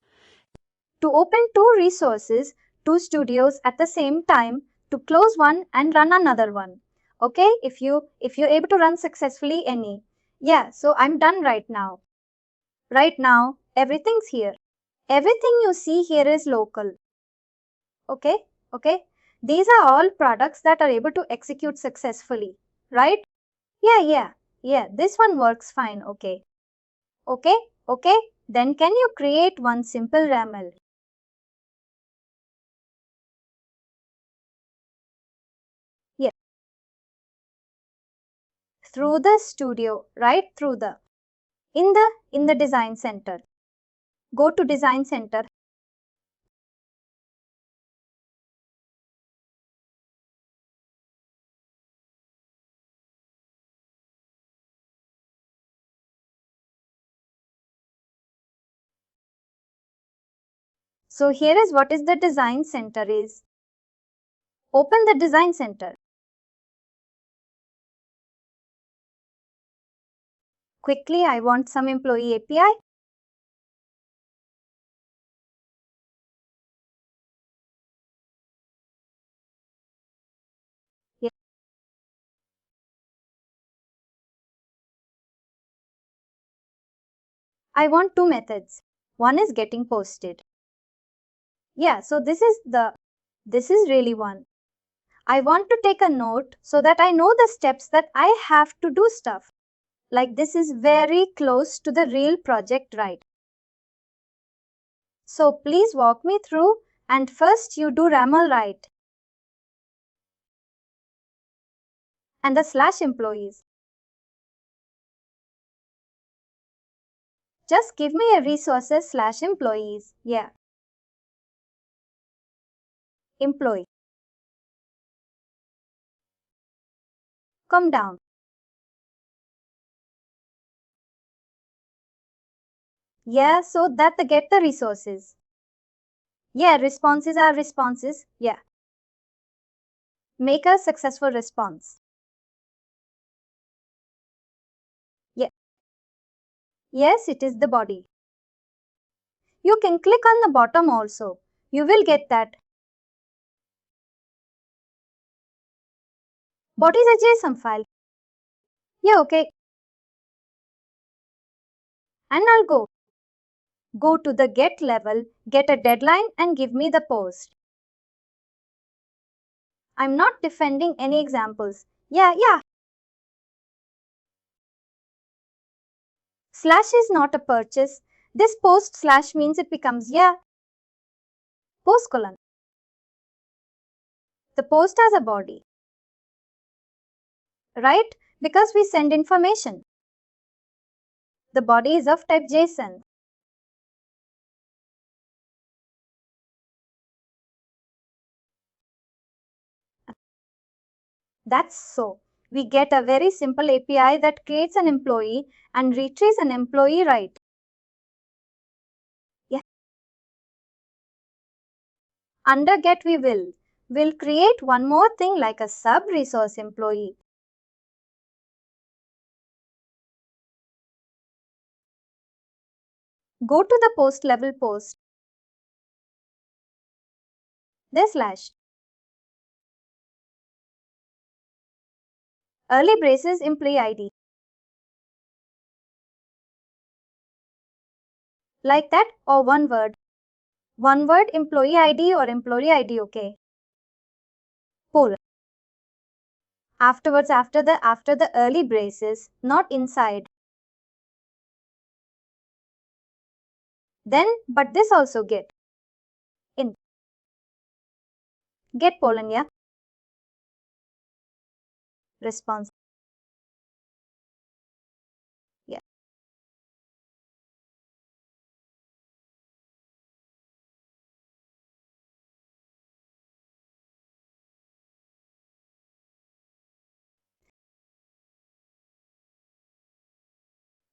To open two resources, two studios at the same time, to close one and run another one. Okay, if you're able to run successfully any. Yeah, so I'm done right now. Right now, everything's here. Everything you see here is local. Okay. These are all products that are able to execute successfully, right? Yeah. This one works fine. Okay. Then can you create one simple YAML? Yeah. Through the studio, right through the in the design center. Go to design center. So here is what is the design center is. Open the design center. Quickly, I want some employee API. Yeah. I want two methods. One is getting posted. Yeah, so this is really one. I want to take a note so that I know the steps that I have to do stuff. Like this is very close to the real project, right? So please walk me through and first you do YAML right. And the /employees. Just give me a resources /employees. Yeah. Employee. Come down. Yeah, so that they get the resources. Yeah, responses are responses. Yeah. Make a successful response. Yeah. Yes, it is the body. You can click on the bottom also. You will get that. What is a JSON file? Yeah, okay. And I'll go to the get level, get a deadline and give me the post. I'm not defending any examples. Yeah. Slash is not a purchase. This post slash means it becomes post colon. The post has a body. Right? Because we send information. The body is of type JSON. That's so. We get a very simple API that creates an employee and retrieves an employee, right? Yeah. Under get we'll create one more thing like a sub resource employee. Go to the post level post. There's slash. Early braces employee ID. Like that or one word? One word employee ID or employee ID, okay. Pull. Afterwards, after the early braces, not inside. Then, but this also get. In. Get pollen, yeah. Response. Yeah.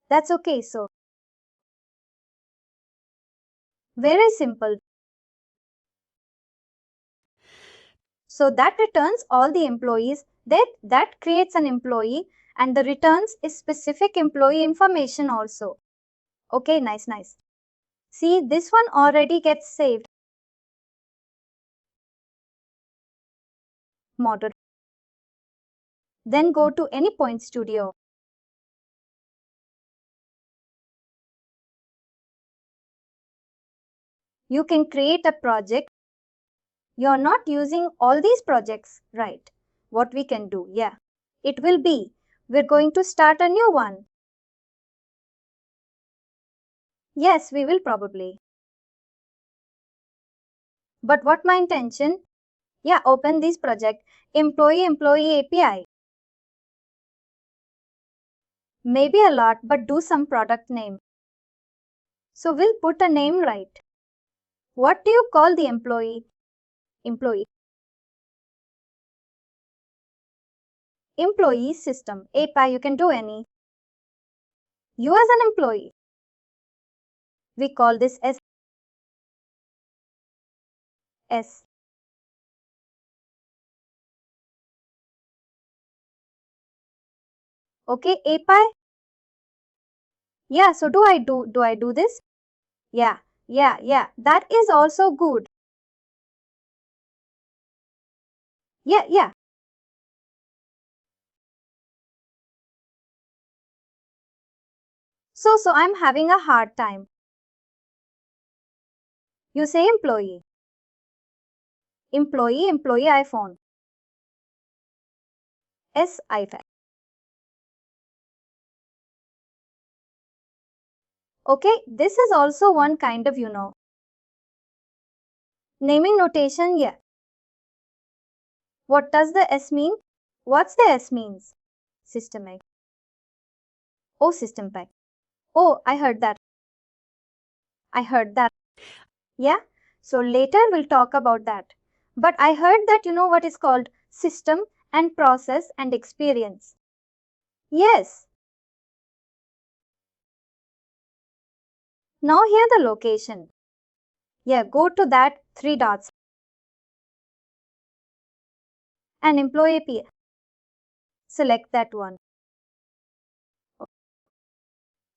That's okay, so. Very simple. So that returns all the employees. That creates an employee and the returns is specific employee information also. Okay, nice, nice. See, this one already gets saved. Model. Then go to Anypoint Studio. You can create a project. You're not using all these projects, right? What we can do, yeah. It will be, we're going to start a new one. Yes, we will probably. But what my intention? Yeah, open this project, employee API. Maybe a lot, but do some product name. So we'll put a name, right? What do you call the employee? Employee. Employee system. API, you can do any. You as an employee. We call this as S. Okay, API. Yeah, so do I do this? Yeah. That is also good. Yeah. So I'm having a hard time. You say employee. Employee iPhone. S iPad. Okay, this is also one kind of, naming notation, yeah. What does the S mean? What's the S means? Systemic. Oh, system pack. Oh, I heard that. Yeah, so later we'll talk about that. But I heard that you know what is called system and process and experience. Yes. Now here the location. Yeah, go to that 3 dots. And employee API. Select that one.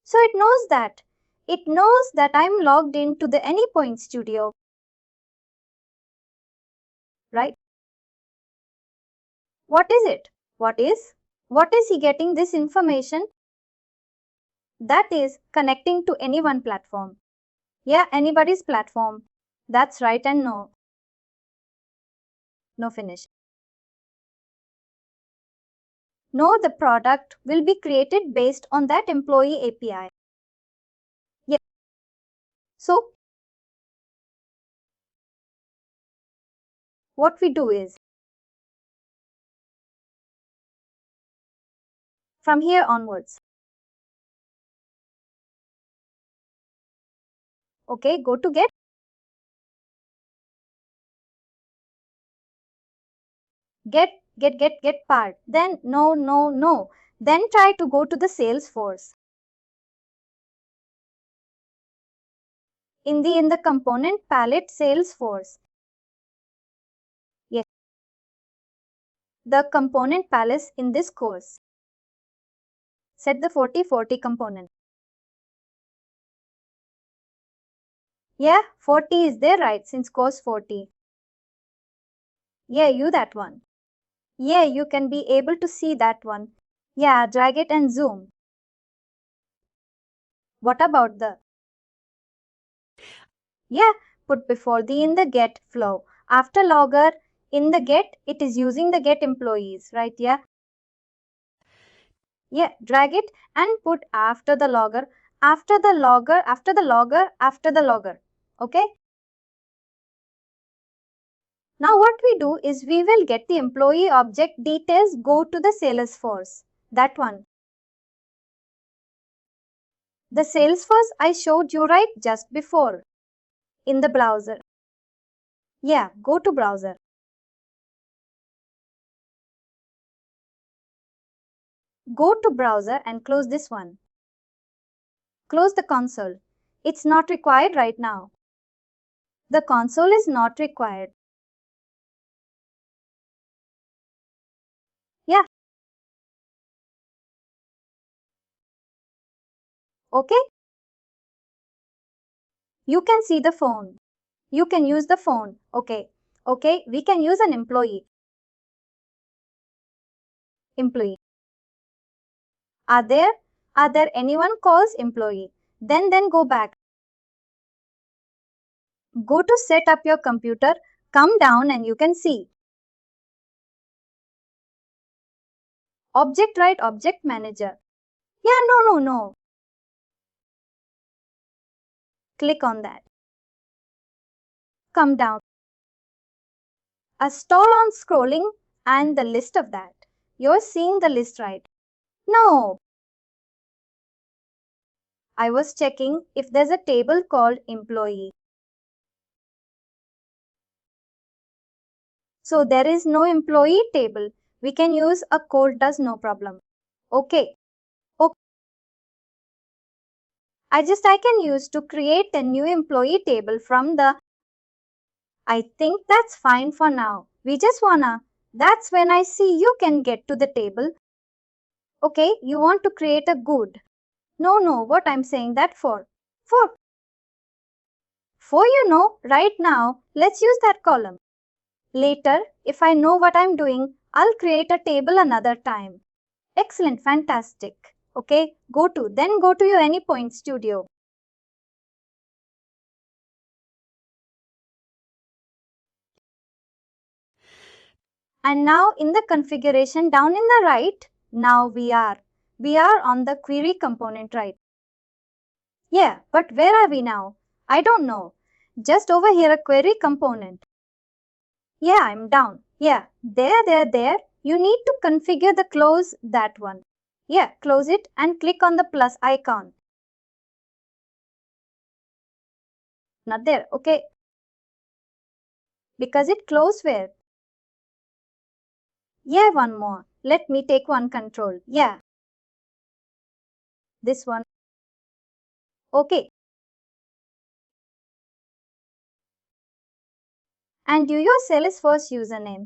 So it knows that. It knows that I'm logged into the Anypoint Studio. Right? What is it? What is he getting this information? That is connecting to any one platform. Yeah, anybody's platform. That's right and no. No finish. No, the product will be created based on that employee API. Yeah. So what we do is from here onwards. Okay, go to get part. Then no. Then try to go to the Salesforce. In the component palette Salesforce. Yes. The component palace in this course. Set the 40/40 component. Yeah, 40 is there, right, since course 40. Yeah, you that one. Yeah, you can be able to see that one. Yeah, drag it and zoom. What about the Yeah, put before the in the get flow. After logger, in the get, it is using the get employees, right? Yeah. Yeah, drag it and put after the logger, after the logger, after the logger, after the logger. Okay. Now what we do is we will get the employee object details go to the Salesforce. That one. The Salesforce I showed you right just before in the browser. Yeah, go to browser. Go to browser and close this one. Close the console. It's not required right now. The console is not required. Yeah. Okay. You can see the phone. You can use the phone. Okay. Okay. We can use an employee. Employee. Are there? Are there anyone calls employee? Then go back. Go to set up your computer. Come down and you can see. Object right object manager. Yeah, no. Click on that. Come down. A stall on scrolling and the list of that. You're seeing the list right? No. I was checking if there's a table called employee. So there is no employee table. We can use a code does no problem. Okay. Okay. I can use to create a new employee table from the. I think that's fine for now. We just wanna. That's when I see you can get to the table. Okay, you want to create a good. No, what I'm saying that for. For right now, let's use that column. Later, if I know what I'm doing, I'll create a table another time. Excellent, fantastic. Okay, go to your Anypoint studio. And now in the configuration down in the right, now we are on the query component, right? Yeah, but where are we now? I don't know. Just over here a query component. Yeah, I'm down. Yeah, there. You need to configure the close that one. Yeah, close it and click on the plus icon. Not there, okay. Because it closed where? Yeah, one more. Let me take one control. Yeah. This one. Okay. And do your Salesforce username.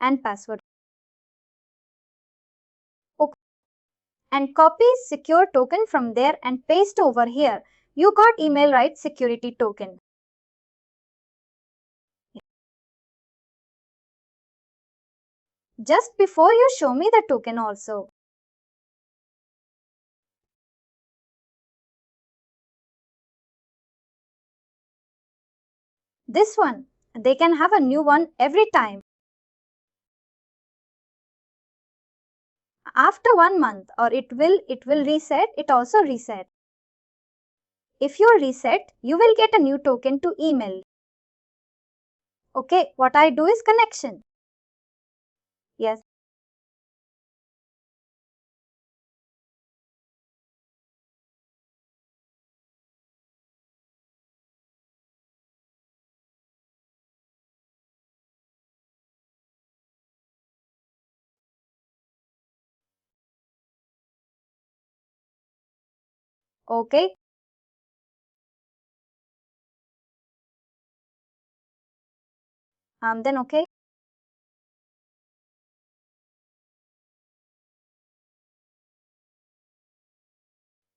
And password. Okay. And copy secure token from there and paste over here. You got email right security token. Just before you show me the token also. This one, they can have a new one every time. After 1 month or it will reset, it also reset. If you reset, you will get a new token to email. Okay, what I do is connection. Yes. Okay. Then okay.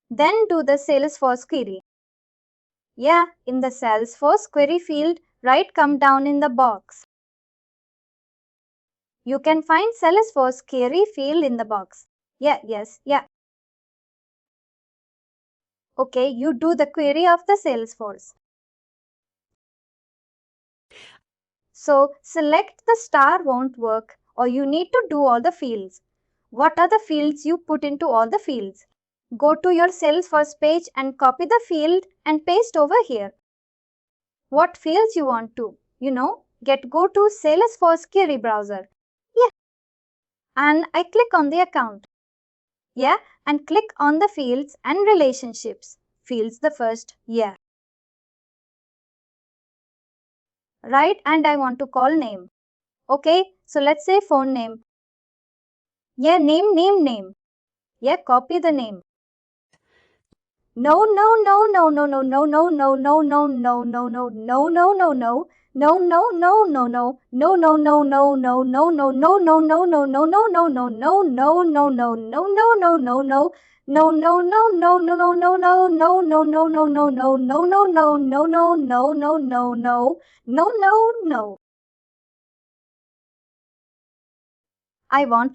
Then do the Salesforce query. Yeah, in the Salesforce query field, right, come down in the box. You can find Salesforce query field in the box. Yeah. Okay, you do the query of the Salesforce. So select the star won't work or you need to do all the fields. What are the fields you put into all the fields? Go to your Salesforce page and copy the field and paste over here. What fields you want to, go to Salesforce query browser. Yeah. And I click on the account. Yeah. And click on the fields and relationships. Fields the first. Yeah. Right. And I want to call name. Okay. So let's say phone name. Yeah. Name. Yeah. Copy the name. No.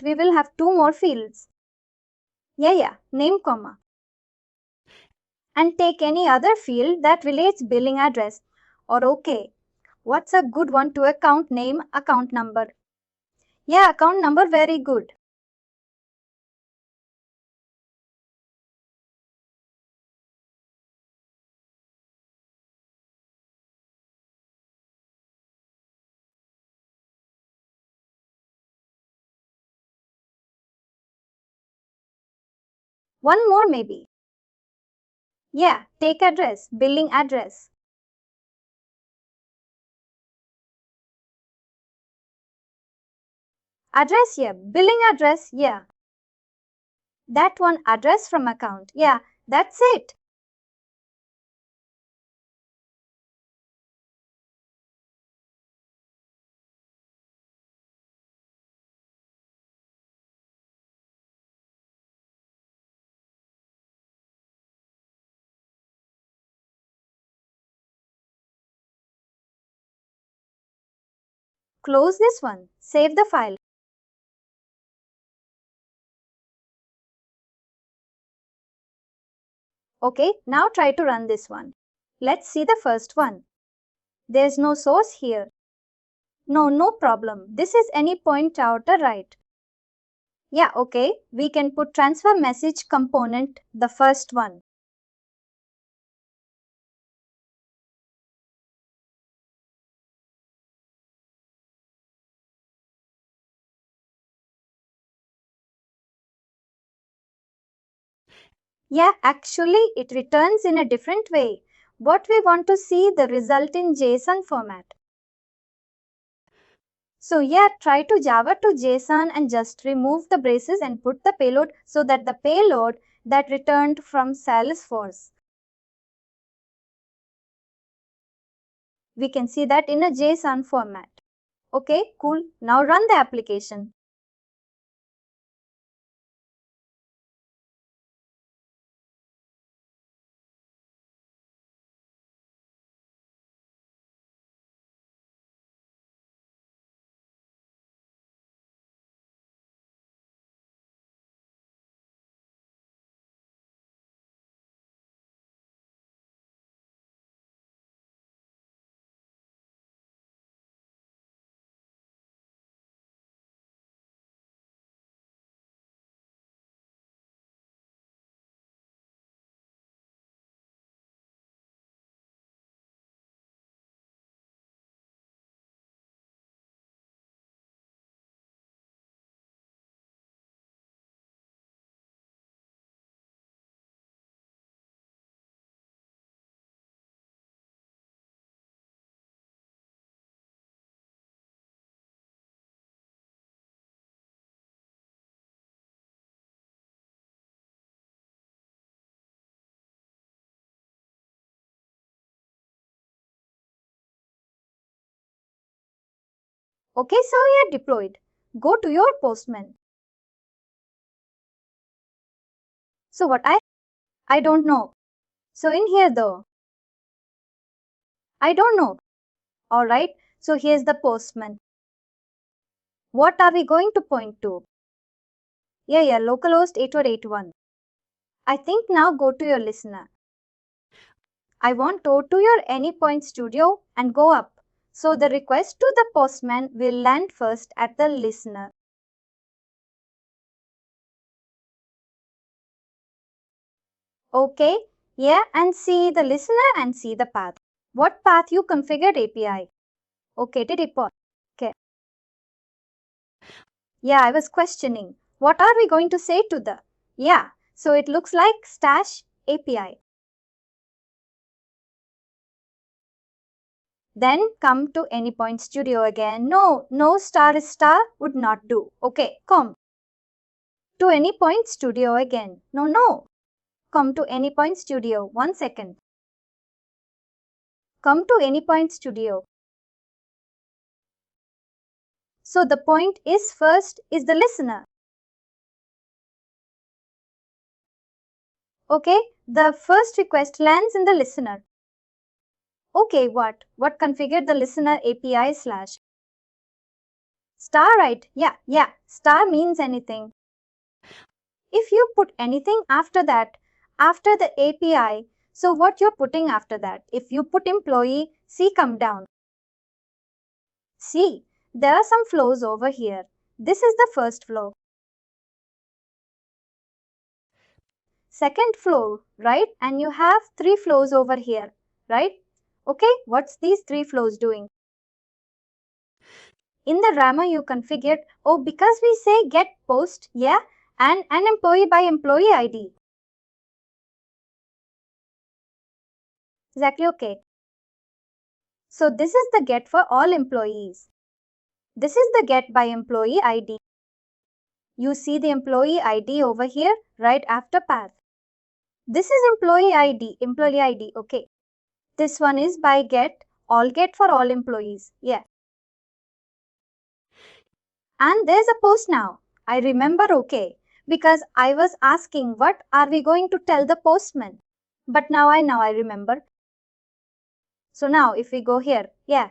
We will have two more fields. Yeah. Name, comma. And take any other field that relates billing address. Or okay, what's a good one to account name, account number? Yeah, account number, very good. One more maybe. Yeah, take address, billing address. Address, yeah, billing address, yeah. That one, address from account. Yeah, that's it. Close this one. Save the file. Okay, now try to run this one. Let's see the first one. There's no source here. No problem. This is Anypoint router, right? Yeah, okay. We can put transfer message component, the first one. Yeah, actually it returns in a different way. What we want to see the result in JSON format. So yeah, try to Java to JSON and just remove the braces and put the payload so that the payload that returned from Salesforce. We can see that in a JSON format. Okay, cool. Now run the application. Okay, so you're deployed. Go to your Postman. So what I don't know. So in here though, I don't know. Alright, so here's the Postman. What are we going to point to? Yeah, localhost 8081. I think now go to your listener. I want to your Anypoint studio and go up. So the request to the postman will land first at the listener. Okay, yeah, and see the listener and see the path. What path you configured API? Okay, to deploy. Okay. Yeah, I was questioning. What are we going to say to the? Yeah, so it looks like stash API. Then come to Anypoint Studio again. No star would not do. Okay, come to Anypoint Studio again. No. Come to Anypoint Studio. 1 second. Come to Anypoint Studio. So the point is first is the listener. Okay, the first request lands in the listener. Okay, what configured the listener API slash? Star, right? Yeah. Star means anything. If you put anything after that, after the API, so what you're putting after that? If you put employee, see come down. See, there are some flows over here. This is the first flow. Second flow, right? And you have 3 flows over here, right? Okay, what's these 3 flows doing? In the rammer you configured, because we say get post, yeah, and an employee by employee ID. Exactly, okay. So this is the get for all employees. This is the get by employee ID. You see the employee ID over here, right after path. This is employee ID, okay. This one is by get for all employees, yeah. And there's a post now. I remember, okay, because I was asking what are we going to tell the postman. But now I remember. So now if we go here, yeah.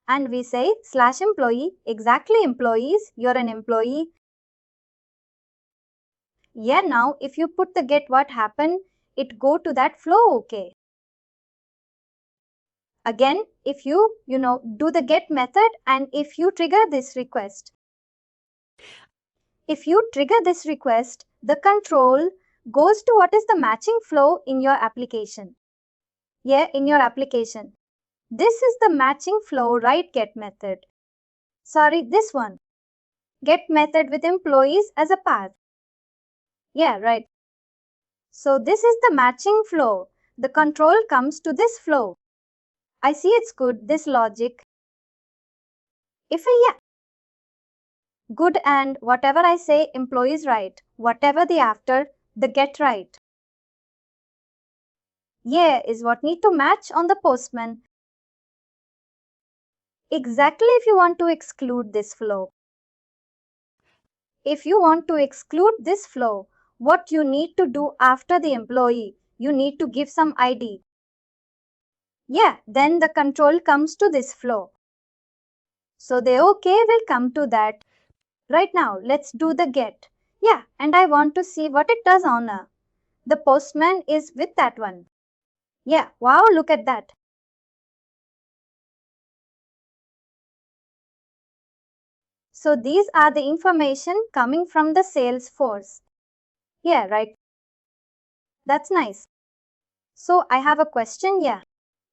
And we say slash employee, exactly employees, you're an employee. Yeah, now if you put the get what happened, it go to that flow, okay. Again, if you do the get method and if you trigger this request. If you trigger this request, the control goes to what is the matching flow in your application. Yeah, in your application. This is the matching flow, right? Get method. Sorry, this one. Get method with employees as a path. Yeah, right. So this is the matching flow. The control comes to this flow. I see it's good, this logic. Yeah. Good, and whatever I say, employees right. Whatever the after, the get right. Yeah, is what need to match on the postman. Exactly if you want to exclude this flow. If you want to exclude this flow, what you need to do after the employee, you need to give some ID. Yeah, then the control comes to this flow. So the OK will come to that. Right now, let's do the get. Yeah, and I want to see what it does on the postman is with that one. Yeah, wow, look at that. So these are the information coming from the Salesforce. Yeah, right. That's nice. So I have a question, yeah.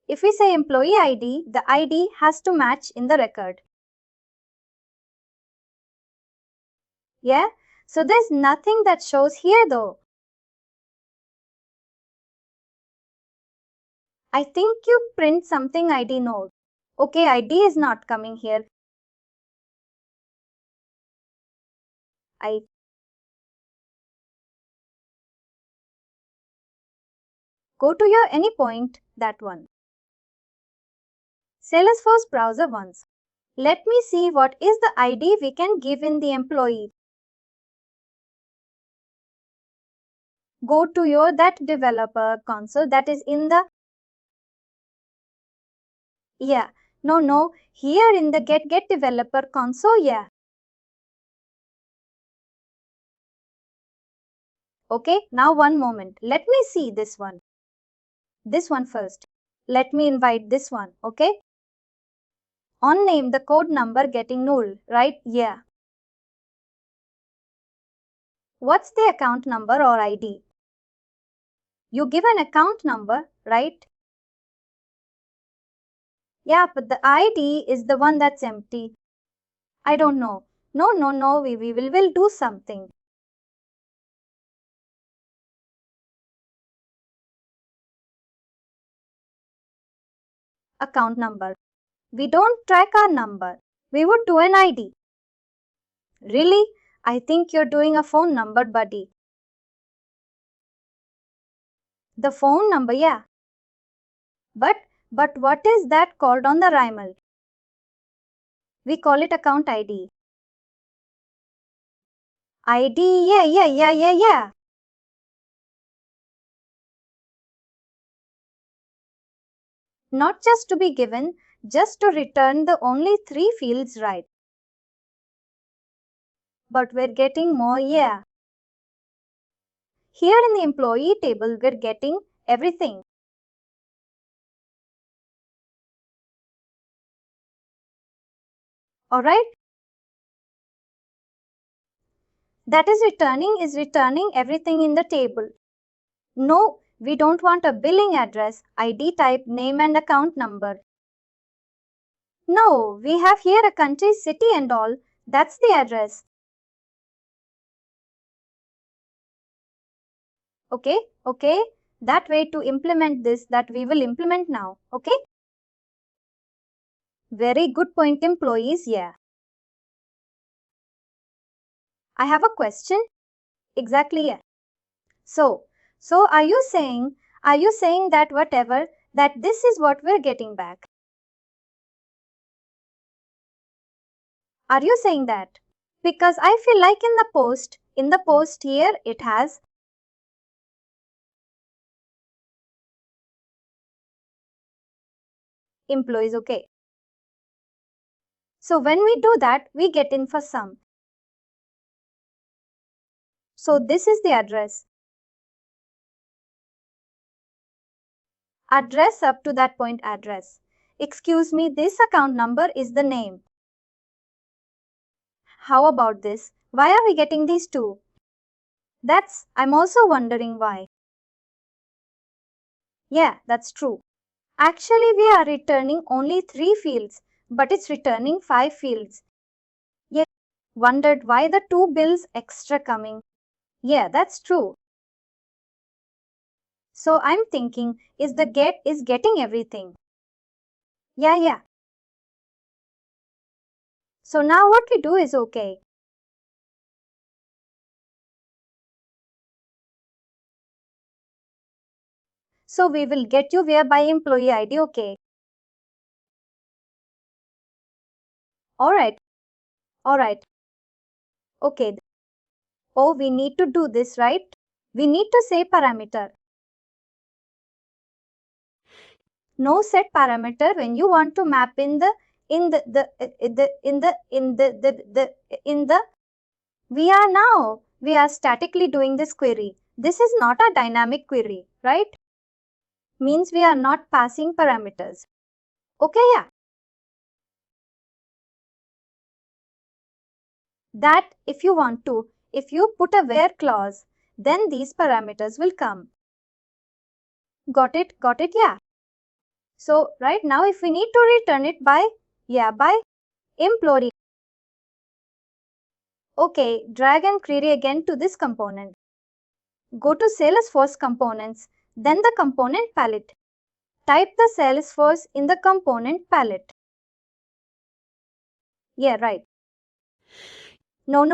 If we say employee ID, the ID has to match in the record. Yeah, so there's nothing that shows here though. I think you print something ID node. Okay, ID is not coming here. I go to your Anypoint, that one. Salesforce browser once. Let me see what is the ID we can give in the employee. Go to your that developer console that is in the. Yeah, No, here in the get developer console, yeah. Okay, now one moment. Let me see this one. This one first. Let me invite this one, okay? On name, the code number getting null, right? Yeah. What's the account number or ID? You give an account number, right? Yeah, but the ID is the one that's empty. I don't know. No, we will do something. Account number. We don't track our number. We would do an ID. Really? I think you're doing a phone number, buddy. The phone number, yeah. But what is that called on the RIML? We call it account ID. ID, yeah. Not just to be given, just to return the only 3 fields right. But we're getting more, yeah. Here in the employee table, we're getting everything. Alright? That is returning everything in the table. No, we don't want a billing address, ID type, name and account number. No, we have here a country, city and all. That's the address. Okay. That way to implement this that we will implement now. Okay? Very good point, employees. Yeah. I have a question. Exactly, yeah. So are you saying that whatever, that this is what we're getting back? Are you saying that? Because I feel like in the post here, it has employees, okay. So when we do that, we get in for some. So this is the address. Address up to that point address. Excuse me, this account number is the name. How about this? Why are we getting these two? I'm also wondering why. Yeah, that's true. Actually, we are returning only 3 fields, but it's returning 5 fields. Yet, wondered why the 2 bills extra coming. Yeah, that's true. So I'm thinking, is the get is getting everything? Yeah. So now what we do is okay. So we will get you where by employee ID, okay. Alright. Okay. Oh, we need to do this, right? We need to say parameter. No set parameter when you want to map in the we are statically doing this query. This is not a dynamic query, right? Means we are not passing parameters. Okay, yeah. That if you put a where clause, then these parameters will come. Got it, yeah. So right now if we need to return it by employee. Okay, drag and query again to this component. Go to Salesforce components, then the component palette. Type the Salesforce in the component palette. Yeah, right. No.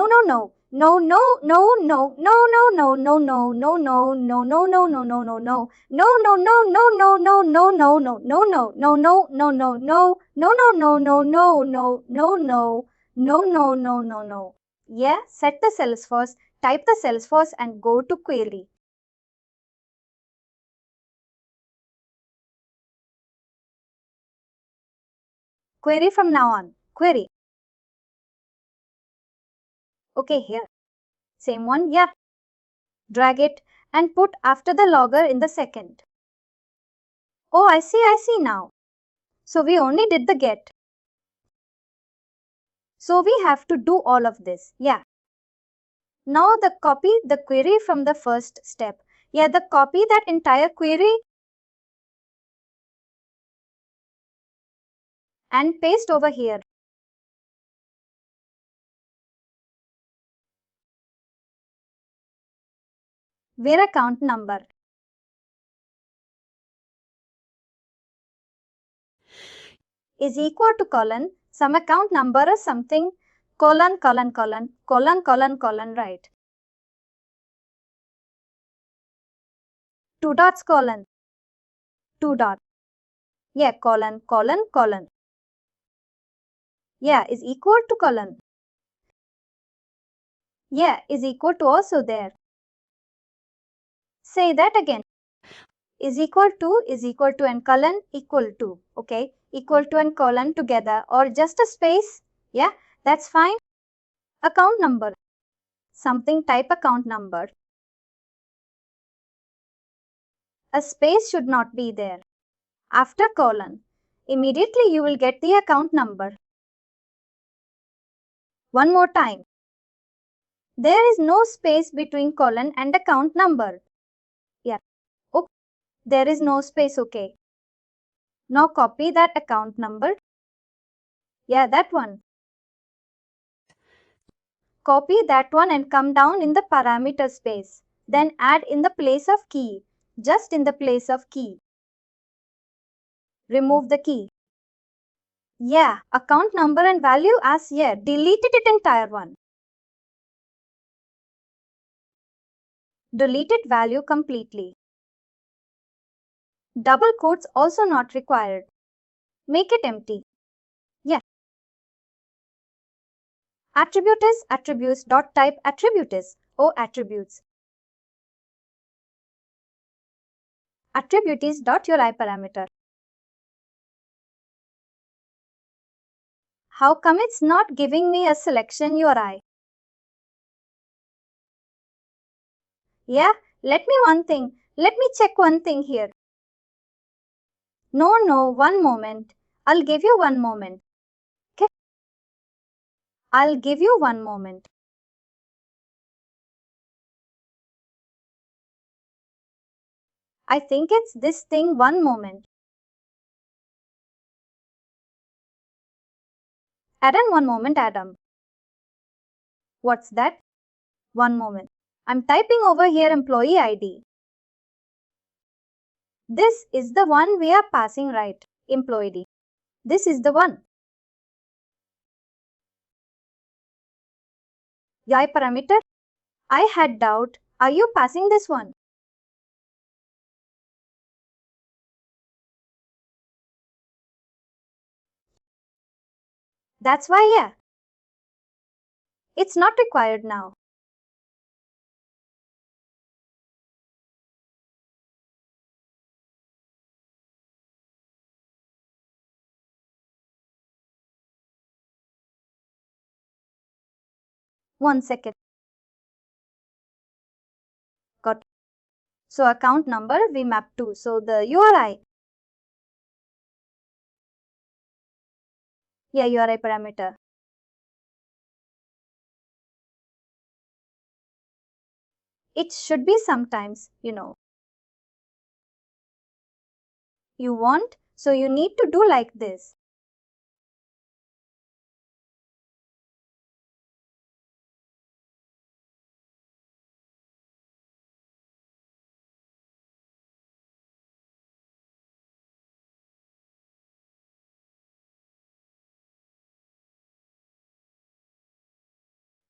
Yeah, set the Salesforce, type the Salesforce and go to query. query from now on. Query. Okay, here. Same one, yeah. Drag it and put after the logger in the second. Oh, I see now. So we only did the get. So we have to do all of this, yeah. Now copy the query from the first step. Yeah, copy that entire query and paste over here. Where account number is equal to colon, some account number or something, colon, right. 2 dots colon. 2 dot. Yeah, colon. Yeah, is equal to colon. Yeah, is equal to also there. Say that again. Is equal to and colon equal to. Okay, equal to and colon together or just a space. Yeah, that's fine. Account number. Something type account number. A space should not be there. After colon, immediately you will get the account number. One more time. There is no space between colon and account number. Yeah. Oh, there is no space, okay. Now copy that account number. Yeah, that one. Copy that one and come down in the parameter space. Then add in the place of key. Just in the place of key. Remove the key. Yeah, account number and value as yeah, deleted it entire one. Deleted value completely. Double quotes also not required. Make it empty. Yeah. Attribute is attributes dot type attribute is attributes. Attribute is dot URI parameter. How come it's not giving me a selection URI? Yeah, let me check one thing here. No, one moment. I'll give you one moment. Okay? I'll give you one moment. I think it's this thing, one moment. Adam, one moment, Adam. What's that? One moment. I'm typing over here employee ID. This is the one we are passing, right? Employee ID. This is the one. UI parameter? I had doubt. Are you passing this one? That's why, yeah. It's not required now. One second. Got. So account number we map to. So the URI. Yeah, URI parameter. It should be sometimes, You want, so you need to do like this.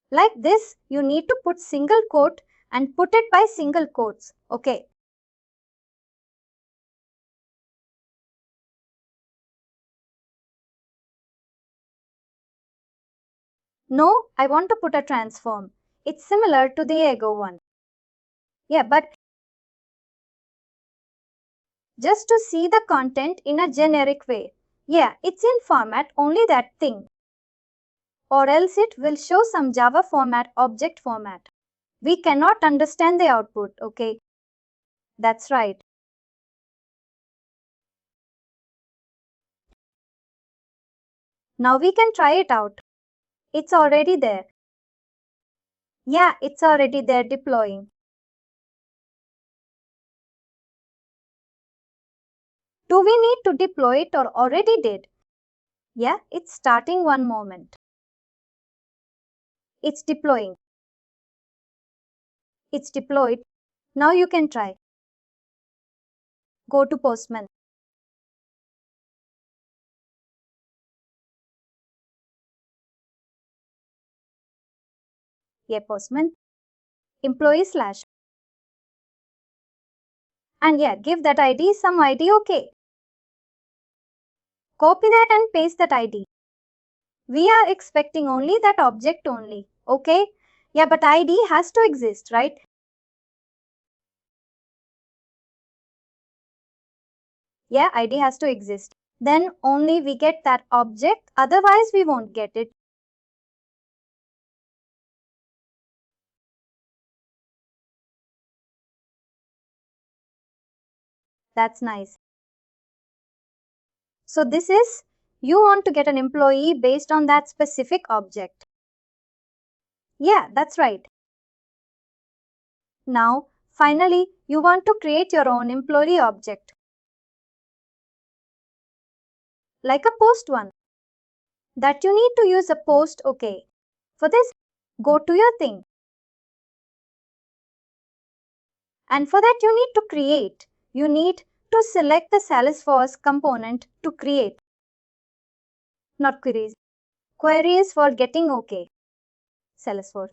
Like this, you need to put single quote and put it by single quotes. Okay. No, I want to put a transform. It's similar to the ego one. Yeah, but just to see the content in a generic way. Yeah, it's in format only that thing. Or else it will show some Java format, object format. We cannot understand the output, okay? That's right. Now we can try it out. It's already there. Yeah, it's already there deploying. Do we need to deploy it or already did? Yeah, it's starting one moment. It's deploying. It's deployed. Now you can try. Go to Postman. Yeah, Postman. Employee slash. And yeah, give that ID some ID, okay. Copy that and paste that ID. We are expecting only that object only, okay? Yeah, but ID has to exist, right? Yeah, ID has to exist. Then only we get that object, otherwise we won't get it. That's nice. So this is, you want to get an employee based on that specific object. Yeah, that's right. Now, finally, you want to create your own employee object. Like a post one. That you need to use a post, okay. For this, go to your thing. And for that you need to create. You need to select the Salesforce component to create. Not queries. Queries for getting okay. Salesforce.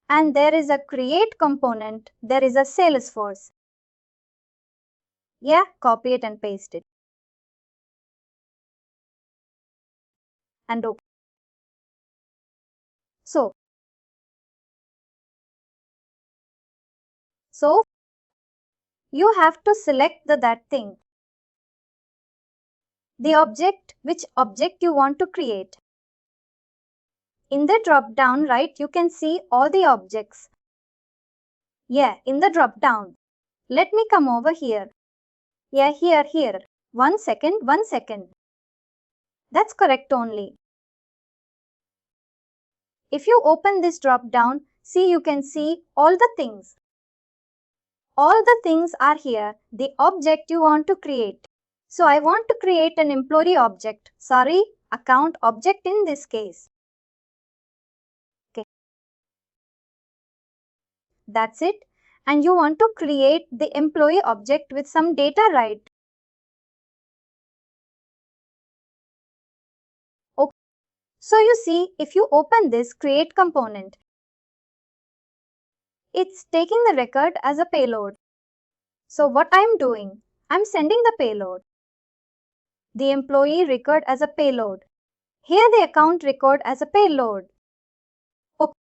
And there is a create component. There is a Salesforce. Yeah, copy it and paste it. And okay. So you have to select that thing. The object, which object you want to create. In the drop down right, you can see all the objects. Yeah, in the drop down. Let me come over here. Yeah, here. 1 second, 1 second. That's correct only. If you open this drop down, see you can see all the things. All the things are here, the object you want to create. So I want to create an employee object. Sorry, account object in this case. Okay. That's it. And you want to create the employee object with some data, right? Okay. So you see, if you open this create component, it's taking the record as a payload. So what I'm doing, I'm sending the payload. The employee record as a payload. Here the account record as a payload. Okay.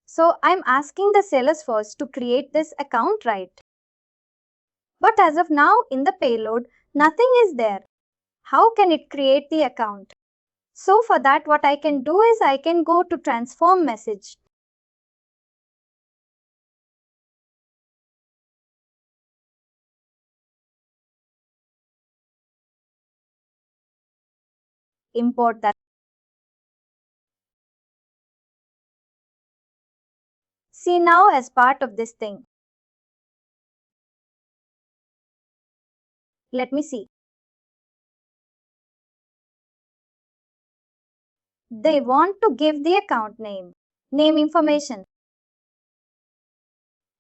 So I'm asking the Salesforce to create this account, right? But as of now in the payload, nothing is there. How can it create the account? So for that what I can do is I can go to transform message. Import that. See now as part of this thing. Let me see. They want to give the account name information.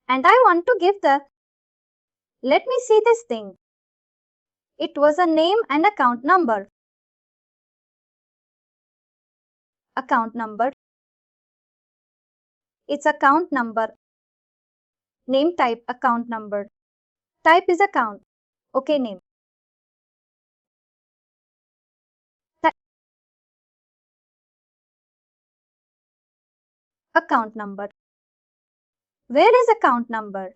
And I want to give the, let me see this thing. It was a name and account number. Account number. It's account number. Name type account number. Type is account. Okay, name. Account number. Where is account number?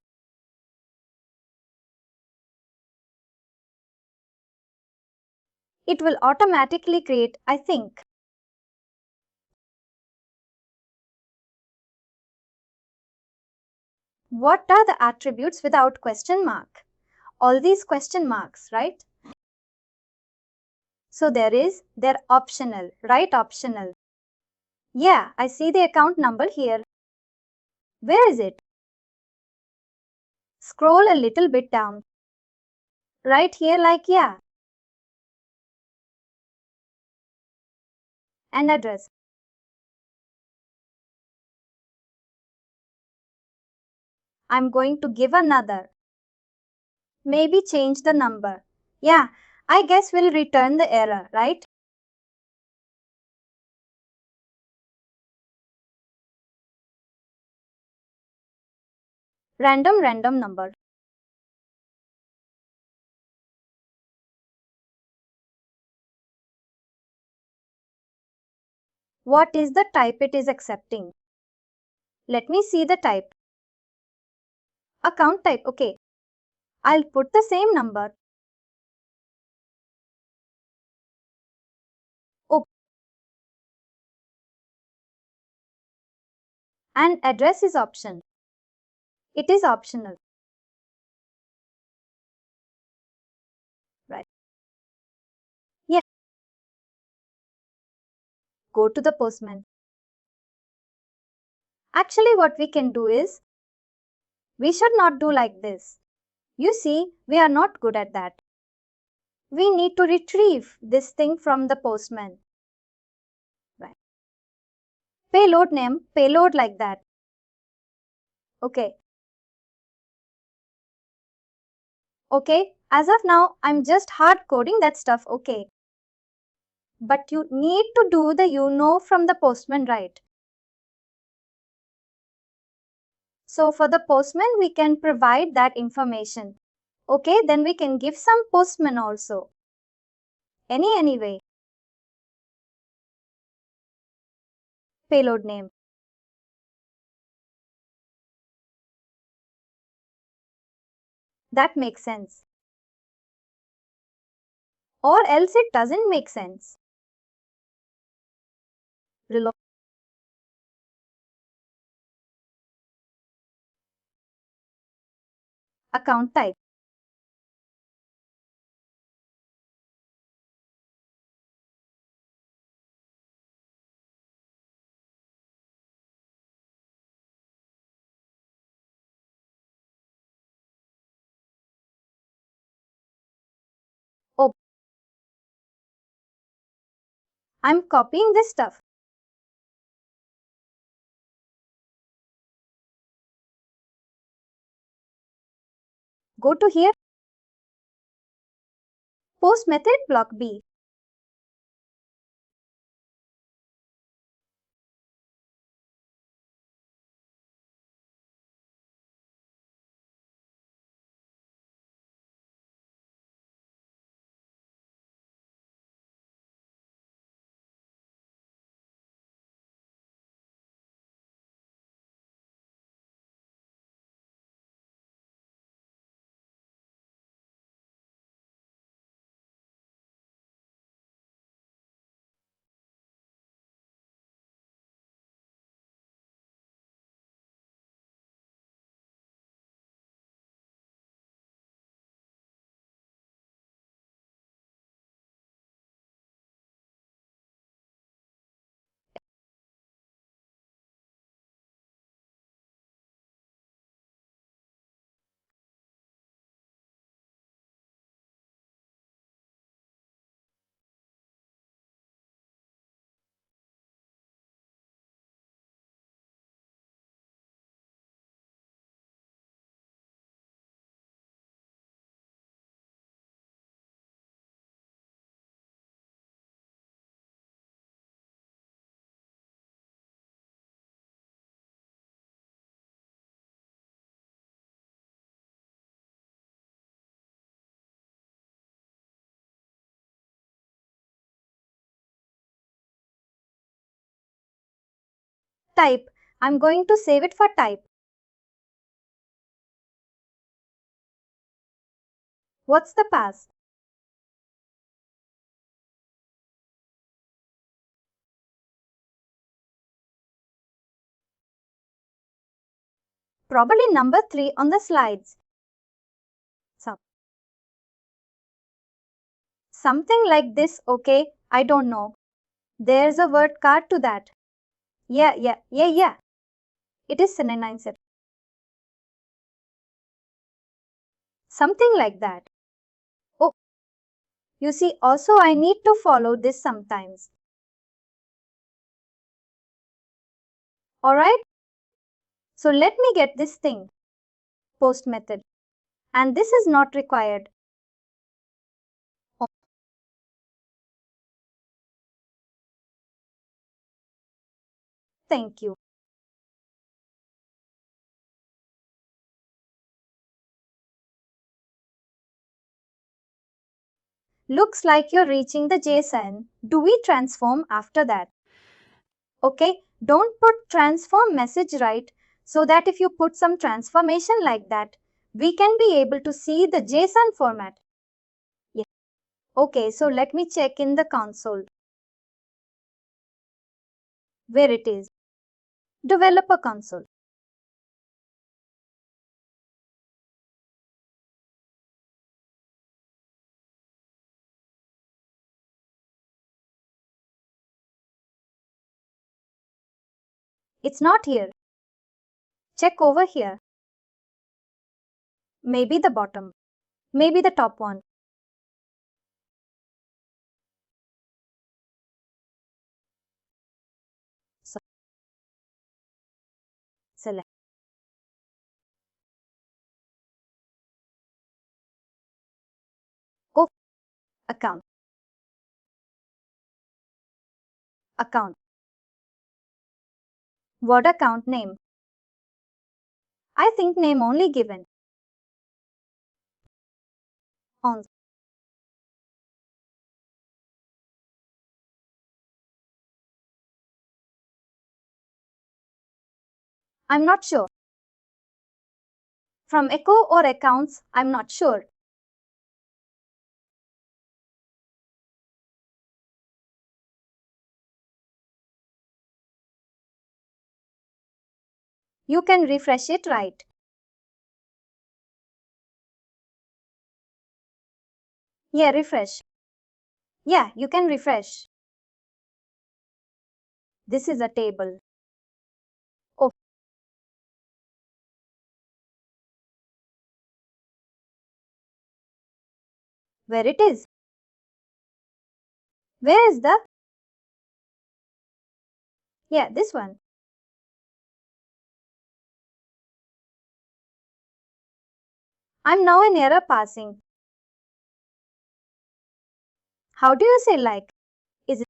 It will automatically create, I think. What are the attributes without question mark? All these question marks, right? So they're optional, right? Optional. Yeah, I see the account number here. Where is it? Scroll a little bit down. Right here, like, yeah. And address. I'm going to give another. Maybe change the number. Yeah, I guess we'll return the error, right? Random number. What is the type it is accepting? Let me see the type. Account type, okay. I'll put the same number. Oh, and address is option. It is optional. Right. Yeah. Go to the postman. Actually, what we can do is, we should not do like this. You see, we are not good at that. We need to retrieve this thing from the postman. Right. Payload name, payload like that. Okay. Okay, as of now, I'm just hard coding that stuff, okay. But you need to do the from the postman, right? So for the postman, we can provide that information. Okay, then we can give some postman also. Anyway. Payload name. That makes sense. Or else it doesn't make sense. Reload. Account type. Oh, I'm copying this stuff. Go to here. Post method block B. Type. I'm going to save it for type. What's the pass? Probably number 3 on the slides. Something like this, okay, I don't know. There's a word card to that. Yeah. It is synonymous. Something like that. Oh, you see, also I need to follow this sometimes. Alright, so let me get this thing. Post method. And this is not required. Oh, thank you. Looks like you're reaching the JSON. Do we transform after that? Okay, don't put transform message right, so that if you put some transformation like that, we can be able to see the JSON format. Yes. Okay, so let me check in the console. Where it is. Developer console. It's not here. Check over here. Maybe the bottom. Maybe the top one. So, select. Oh, account. Account. What account name? I think name only given. On. I'm not sure. From echo or accounts, I'm not sure. You can refresh it, right? Yeah, refresh. Yeah, you can refresh. This is a table. Oh, where it is? Where is the? Yeah, this one. I'm now an error passing. How do you say like? Is it?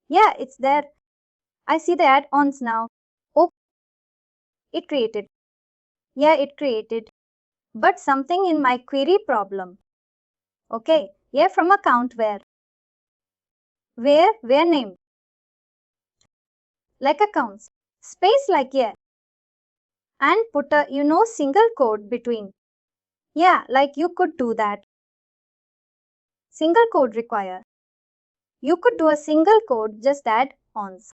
Yeah, it's there. I see the add-ons now. Oh, it created. Yeah, it created. But something in my query problem. Okay, yeah, from account where? Where name? Like accounts. Space like yeah. And put a, single quote between. Yeah, like you could do that. Single quote require. You could do a single quote, just add ons.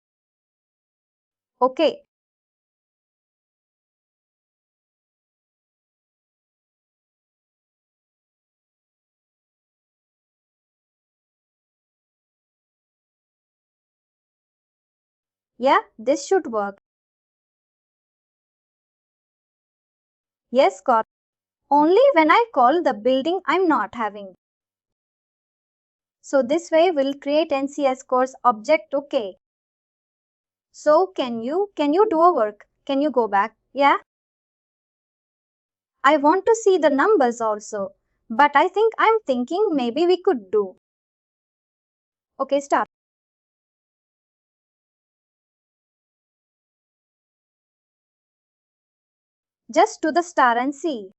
Okay. Yeah, this should work. Yes, got. Only when I call the building I'm not having. So this way we'll create NCS course object, okay. So can you do a work? Can you go back? Yeah. I want to see the numbers also. But I'm thinking maybe we could do. Okay, start. Just to the star and see.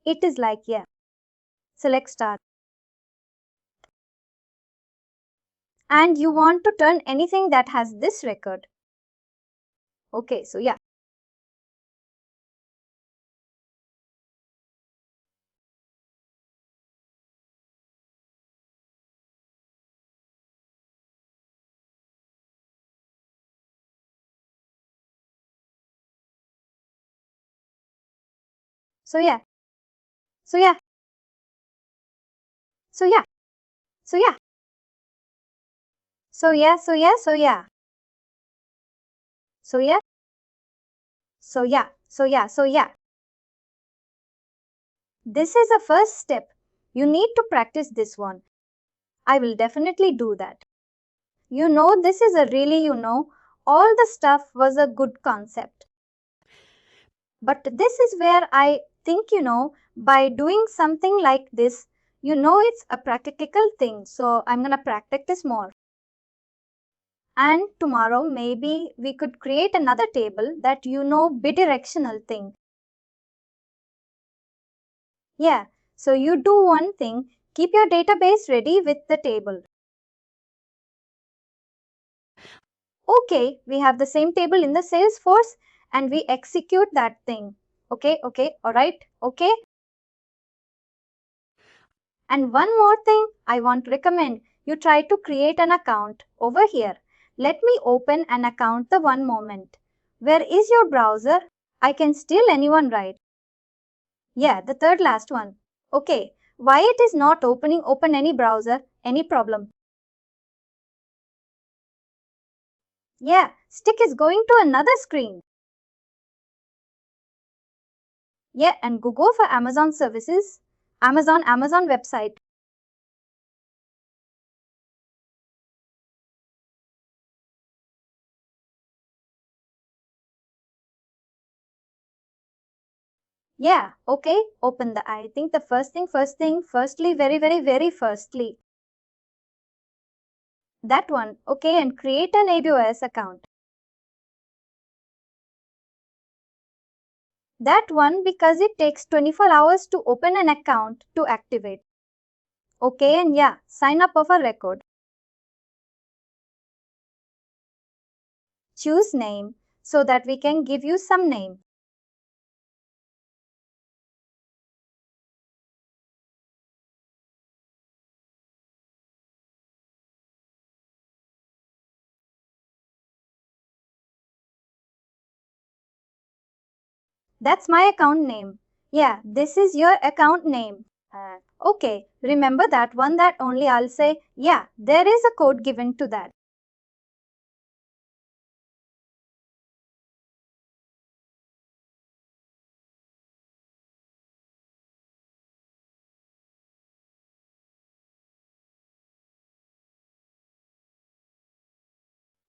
It is like yeah. Select star. And you want to turn anything that has this record. Okay, so yeah. So yeah. So yeah. So yeah. So yeah. So yeah. So yeah. So yeah. So yeah. So yeah. So yeah. So yeah. This is a first step. You need to practice this one. I will definitely do that. This is a really, all the stuff was a good concept. But this is where I think, by doing something like this, it's a practical thing. So I'm going to practice more. And tomorrow, maybe we could create another table that, bidirectional thing. Yeah, so you do one thing, keep your database ready with the table. Okay, we have the same table in the Salesforce and we execute that thing. Okay, alright, okay. And one more thing I want to recommend, you try to create an account over here. Let me open an account the one moment. Where is your browser? I can steal anyone, right? Yeah, the third last one. Okay, why it is not open any browser, any problem? Yeah, stick is going to another screen. Yeah, and go for Amazon services. Amazon website. Yeah, okay, open I think the firstly, very firstly. That one, okay, and create an AWS account. That one because it takes 24 hours to open an account to activate. Okay, and yeah, sign up of a record. Choose name so that we can give you some name. That's my account name. Yeah, this is your account name. Okay, remember that one that only I'll say, yeah, there is a code given to that.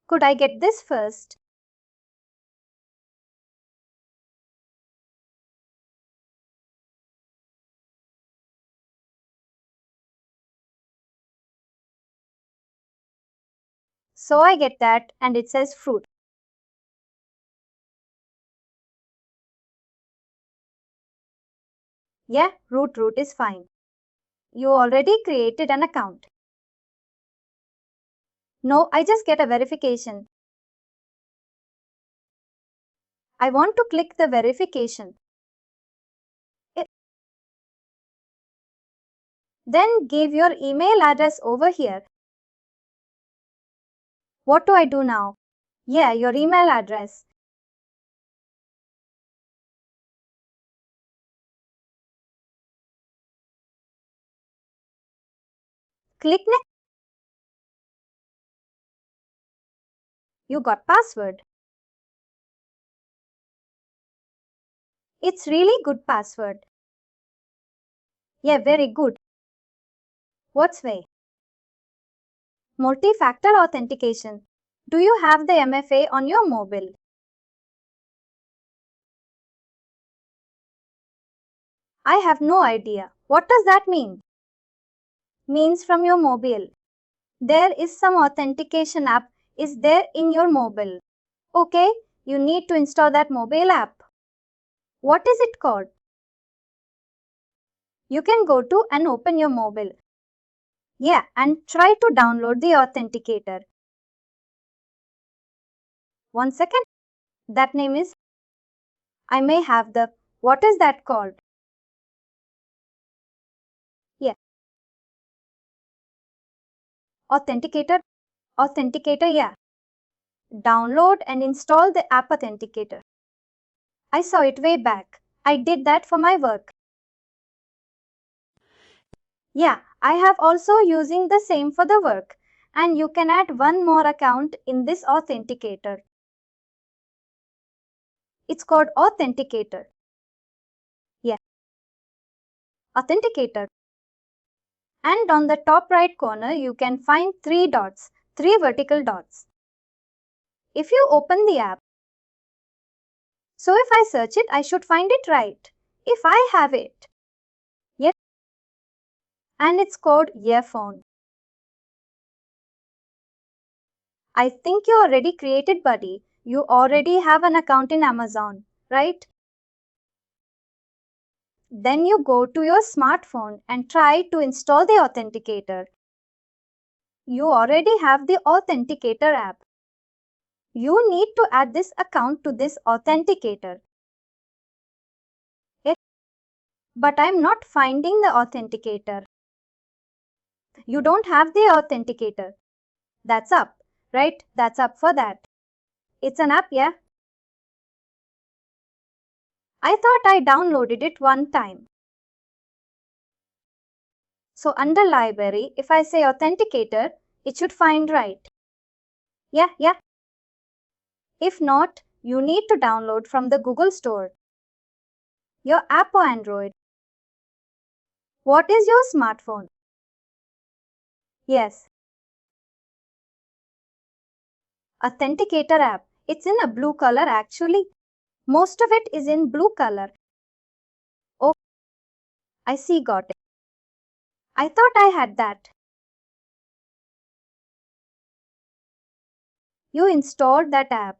Could I get this first? So I get that and it says fruit. Yeah, root is fine. You already created an account. No, I just get a verification. I want to click the verification. Then give your email address over here. What do I do now? Yeah, your email address. Click next. You got password. It's really good password. Yeah, very good. What's way? Multi-factor authentication. Do you have the MFA on your mobile? I have no idea. What does that mean? Means from your mobile. There is some authentication app is there in your mobile. Okay, you need to install that mobile app. What is it called? You can go to and open your mobile. Yeah, and try to download the authenticator. 1 second. That name is. I may have the. What is that called? Yeah. Authenticator. Authenticator, yeah. Download and install the app authenticator. I saw it way back. I did that for my work. Yeah, I have also using the same for the work. And you can add one more account in this authenticator. It's called authenticator. Yeah, authenticator. And on the top right corner, you can find three dots, three vertical dots. If you open the app, so if I search it, I should find it right. If I have it, yes, and it's called earphone. I think you already created Buddy. You already have an account in Amazon, right? Then you go to your smartphone and try to install the authenticator. You already have the authenticator app. You need to add this account to this authenticator. But I'm not finding the authenticator. You don't have the authenticator. That's up, right? That's up for that. It's an app, yeah? I thought I downloaded it one time. So under library, if I say authenticator, it should find right. Yeah. If not, you need to download from the Google Store. Your app or Android. What is your smartphone? Yes. Authenticator app. It's in a blue color actually. Most of it is in blue color. Oh, I see, got it. I thought I had that. You installed that app.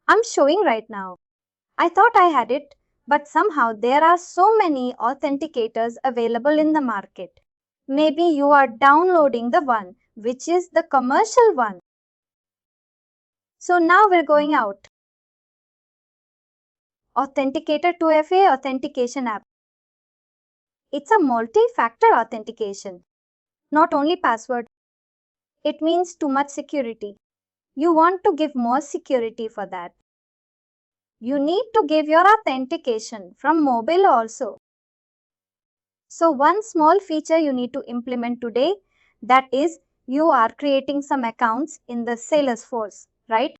I'm showing right now. I thought I had it, but somehow there are so many authenticators available in the market. Maybe you are downloading the one which is the commercial one. So now we're going out. Authenticator 2FA authentication app. It's a multi-factor authentication. Not only password. It means too much security. You want to give more security for that. You need to give your authentication from mobile also. So one small feature you need to implement today, that is you are creating some accounts in the Salesforce, right?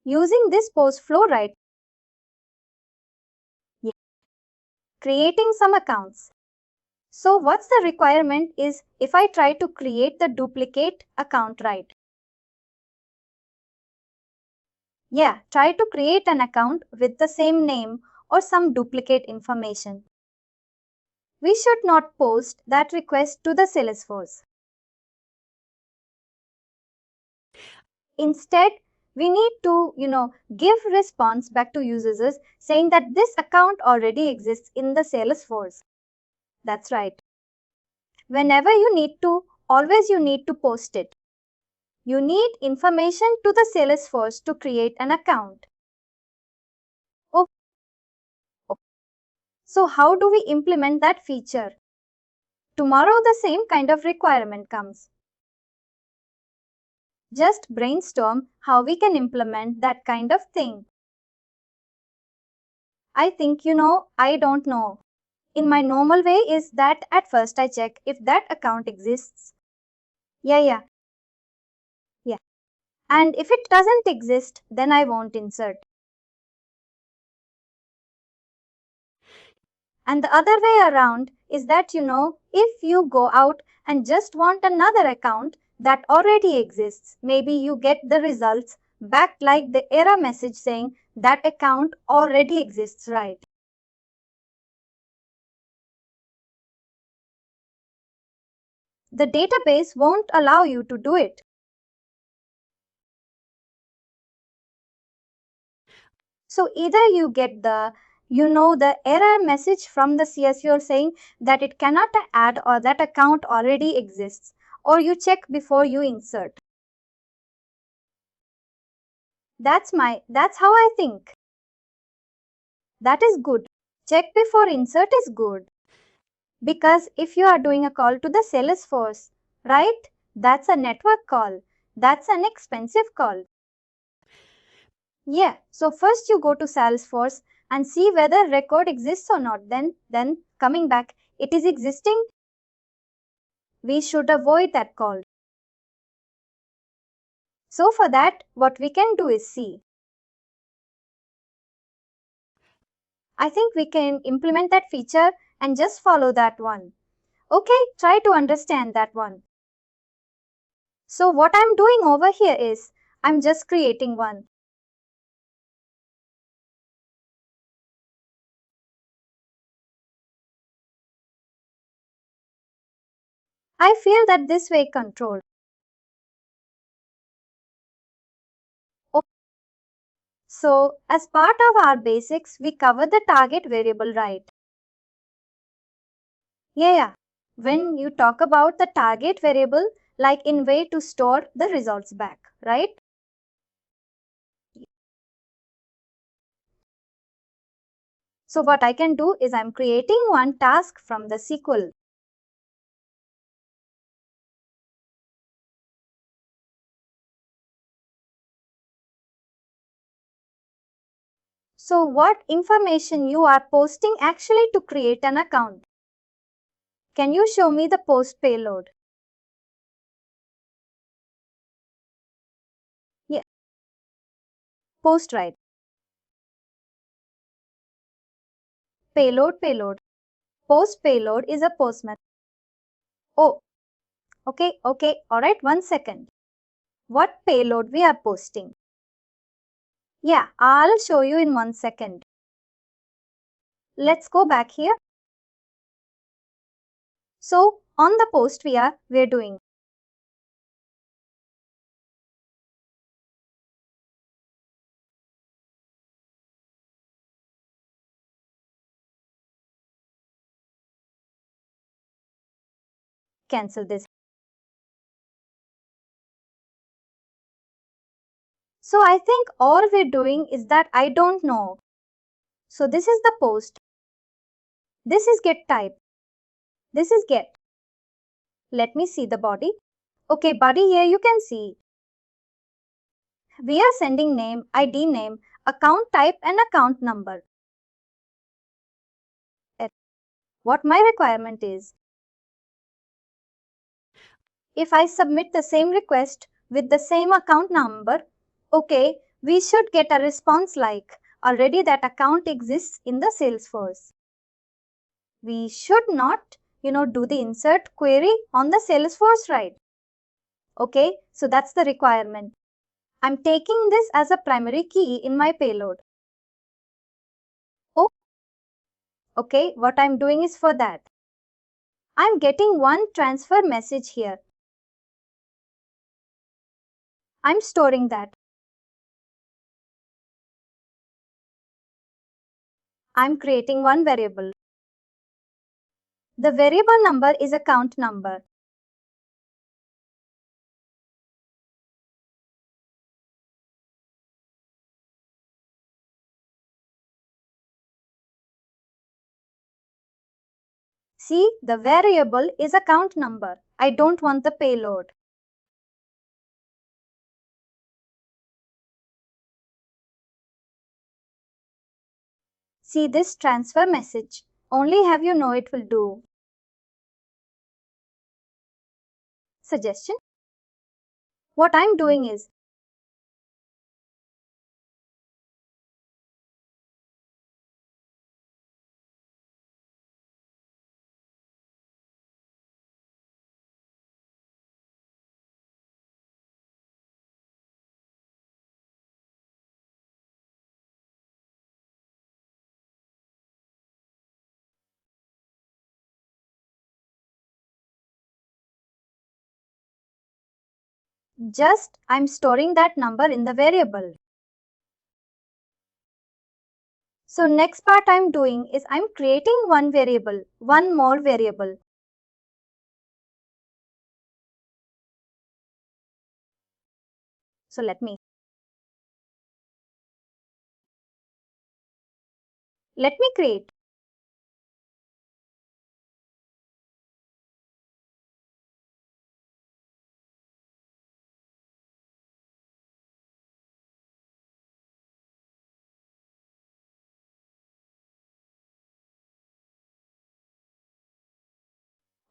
Using this post flow, right? Yeah. Creating some accounts. So what's the requirement is if I try to create the duplicate account, right? Yeah, try to create an account with the same name or some duplicate information. We should not post that request to the Salesforce. Instead, we need to, give response back to users saying that this account already exists in the Salesforce. That's right. Whenever you need to, always you need to post it. You need information to the Salesforce to create an account. Oh. So how do we implement that feature? Tomorrow the same kind of requirement comes. Just brainstorm how we can implement that kind of thing. I think I don't know. In my normal way is that at first I check if that account exists. Yeah. And if it doesn't exist, then I won't insert. And the other way around is that if you go out and just want another account that already exists, maybe you get the results back like the error message saying that account already exists, right? The database won't allow you to do it. So either you get the error message from the CSU saying that it cannot add or that account already exists, or you check before you insert. That's how I think. That is good. Check before insert is good. Because if you are doing a call to the Salesforce, right? That's a network call. That's an expensive call. Yeah, so first you go to Salesforce and see whether record exists or not. Then coming back, it is existing. We should avoid that call. So for that, what we can do is see. I think we can implement that feature and just follow that one. Okay, try to understand that one. So what I'm doing over here is, I'm just creating one. I feel that this way control. So as part of our basics, we cover the target variable, right? Yeah. When you talk about the target variable, like in way to store the results back, right? So what I can do is I'm creating one task from the SQL. So what information you are posting actually to create an account? Can you show me the post payload? Yeah, post, right. Payload. Post payload is a post method. Oh, okay. Alright, 1 second. What payload we are posting? Yeah, I'll show you in 1 second. Let's go back here. So on the post we're doing. Cancel this. So I think all we're doing is that I don't know. So this is the post. This is get type. This is get. Let me see the body. Okay, body, here you can see. We are sending name, ID name, account type and account number. What my requirement is. If I submit the same request with the same account number, okay, we should get a response like, already that account exists in the Salesforce. We should not, do the insert query on the Salesforce, right? Okay, so that's the requirement. I'm taking this as a primary key in my payload. Oh, okay, what I'm doing is for that. I'm getting one transfer message here. I'm storing that. I'm creating one variable. The variable number is account number. See, the variable is account number. I don't want the payload. See this transfer message. Only have you know it will do. Suggestion? What I'm doing is, just I'm storing that number in the variable. So next part I'm doing is I'm creating one variable, one more variable. So let me create.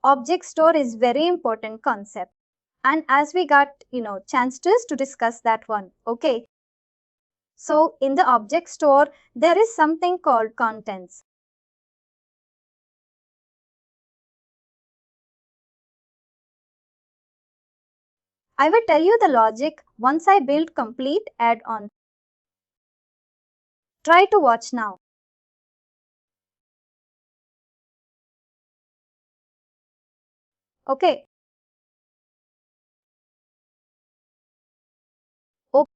object store is very important concept. And as we got, chances to discuss that one. Okay. So in the object store, there is something called contents. I will tell you the logic once I build complete add-on. Try to watch now. Okay. Oh,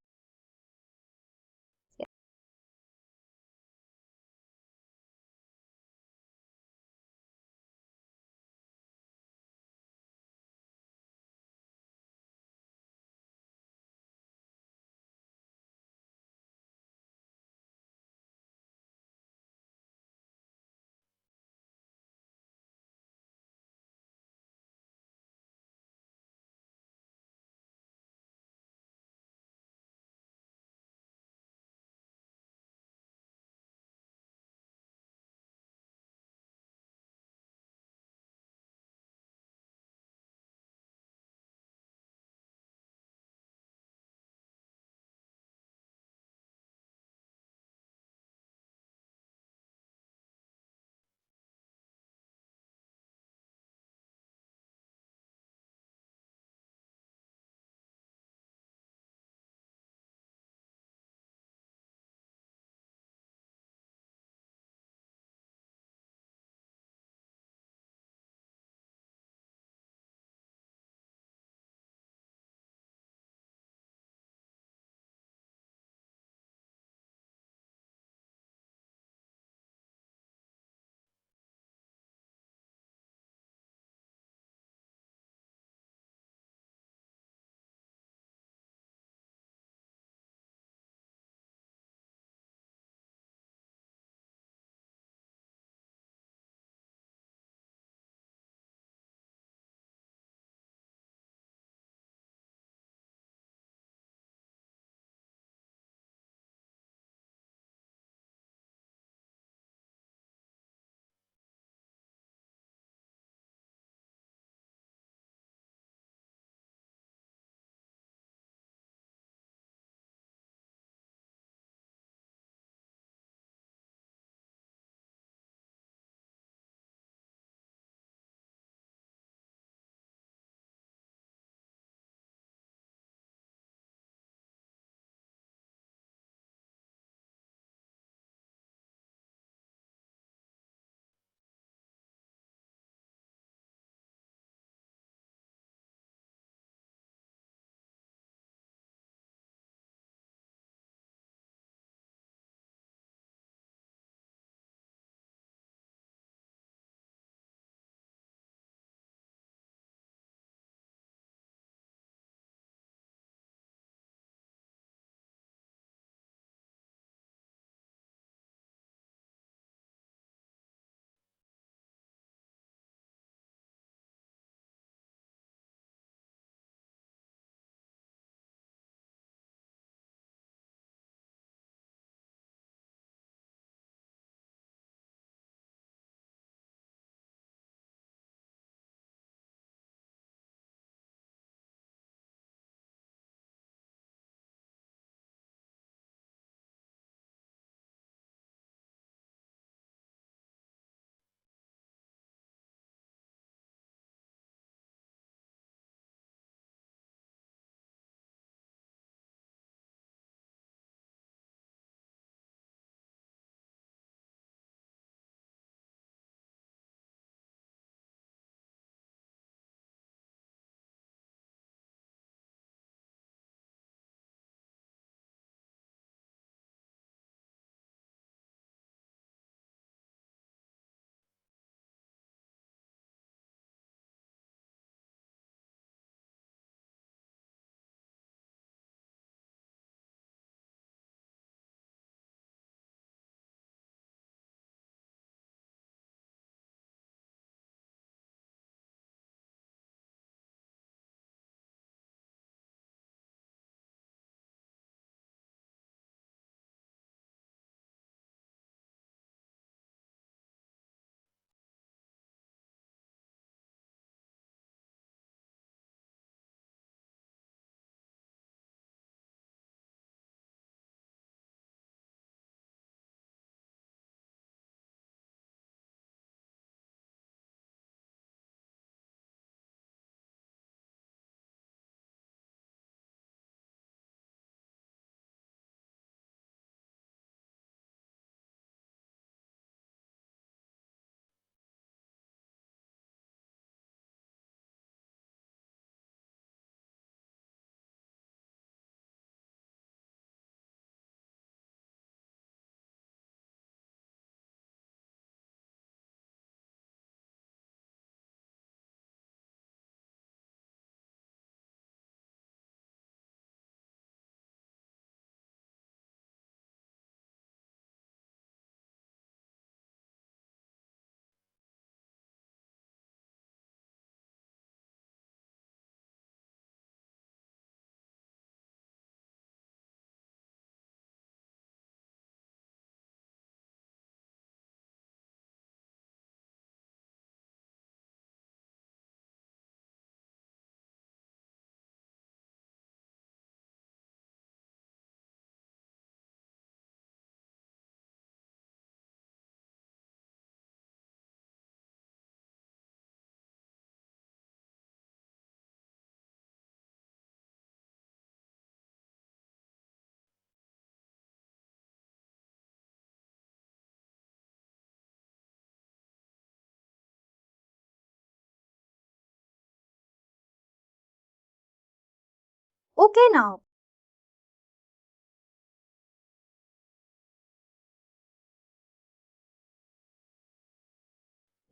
Okay now.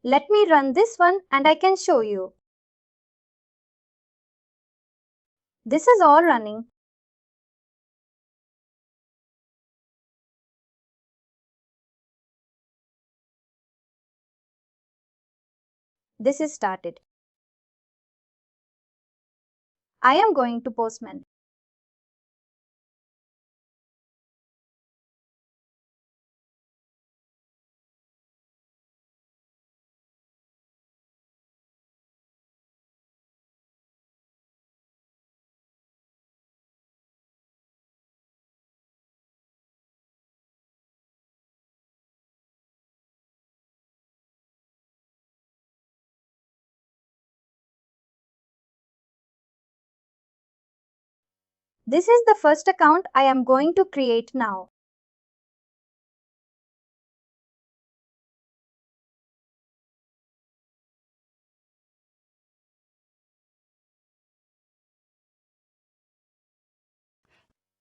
Let me run this one and I can show you. This is all running. This is started. I am going to Postman. This is the first account I am going to create now.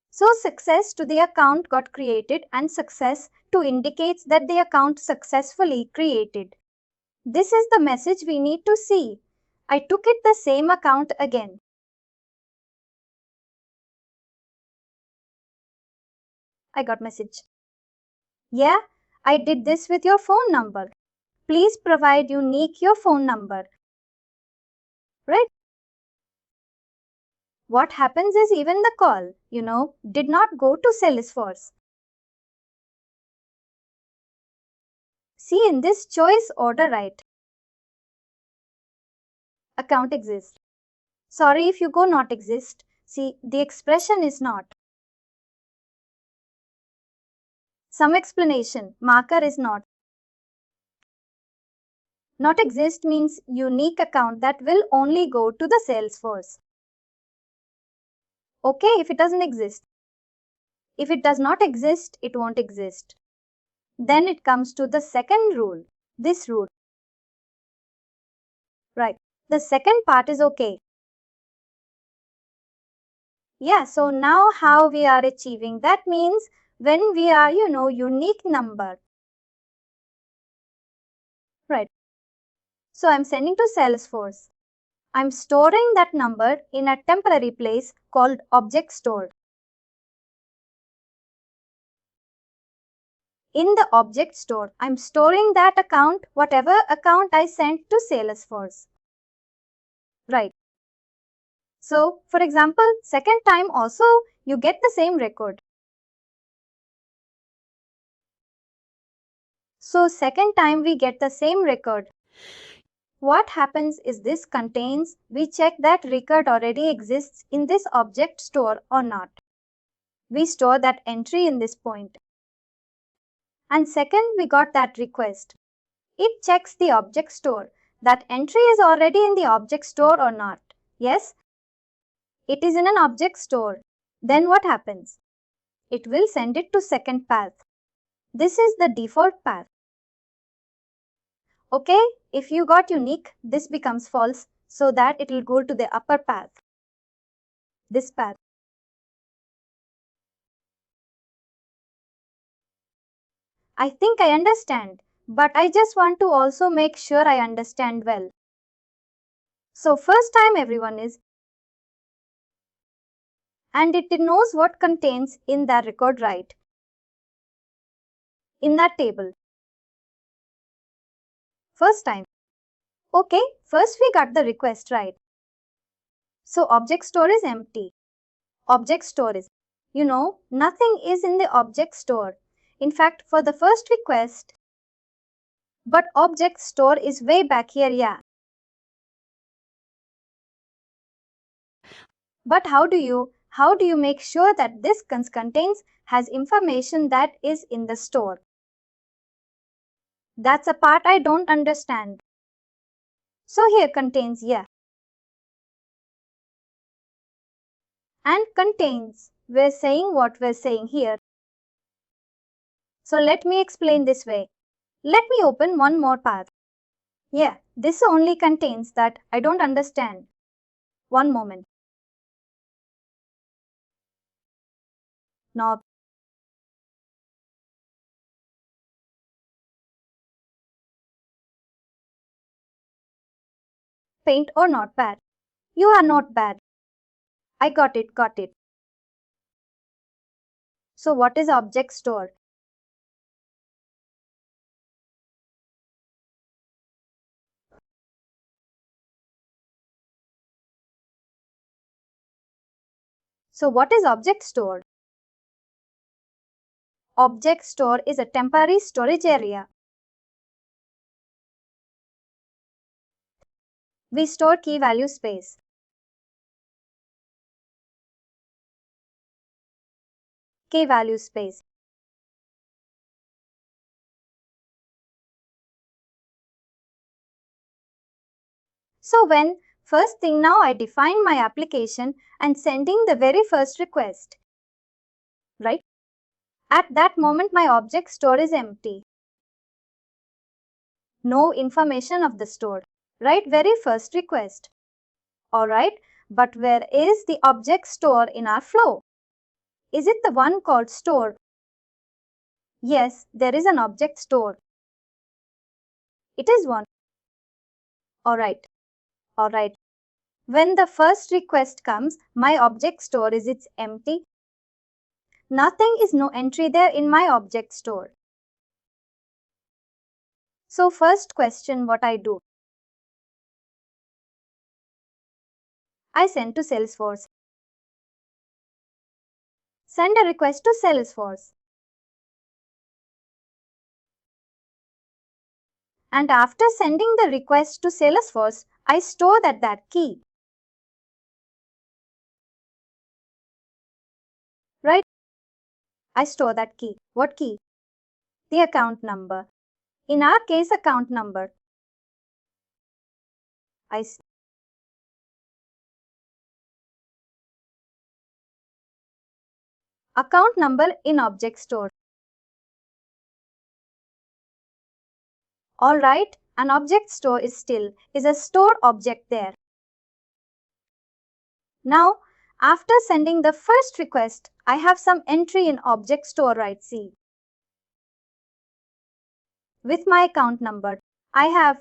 So success to the account got created and success to indicates that the account successfully created. This is the message we need to see. I took it the same account again. I got message. Yeah, I did this with your phone number. Please provide unique your phone number. Right? What happens is even the call, did not go to Salesforce. See in this choice order right. Account exists. Sorry if you go not exist. See, the expression is not. Some explanation, marker is not. Not exist means unique account that will only go to the Salesforce. Okay, if it doesn't exist. If it does not exist, it won't exist. Then it comes to the second rule, this rule. Right, the second part is okay. Yeah, so now how we are achieving? That means when we are, unique number. Right. So I'm sending to Salesforce. I'm storing that number in a temporary place called object store. In the object store, I'm storing that account, whatever account I sent to Salesforce. Right. So, for example, second time also you get the same record. So, second time we get the same record. What happens is this contains, we check that record already exists in this object store or not. We store that entry in this point. And second, we got that request. It checks the object store. That entry is already in the object store or not. Yes, it is in an object store. Then what happens? It will send it to second path. This is the default path. Okay, if you got unique, this becomes false so that it will go to the upper path. This path. I think I understand, but I just want to also make sure I understand well. So first time everyone is, and it knows what contains in that record right, in that table. First time. Okay, first we got the request right. So object store is empty. Object store is, nothing is in the object store. In fact, for the first request, but object store is way back here, yeah. But how do you make sure that this contains has information that is in the store? That's a part I don't understand. So here contains, yeah. And contains, we're saying what we're saying here. So let me explain this way. Let me open one more path. Yeah, this only contains that I don't understand. One moment. knob, Paint or Notepad. You are not bad. I got it. So what is object store? So what is object store? Object store is a temporary storage area. We store key value space. Key value space. So when first thing now I define my application and sending the very first request. Right? At that moment my object store is empty. No information of the store. Right? Very first request. Alright, but where is the object store in our flow? Is it the one called store? Yes, there is an object store. It is one. Alright. When the first request comes, my object store is it's empty. Nothing is no entry there in my object store. So first question what I do? I send to Salesforce. Send a request to Salesforce. And after sending the request to Salesforce, I store that key. Right? I store that key. What key? The account number. In our case, account number. Account number in object store. Alright, an object store is a stored object there. Now, after sending the first request, I have some entry in object store, right? See. With my account number, I have,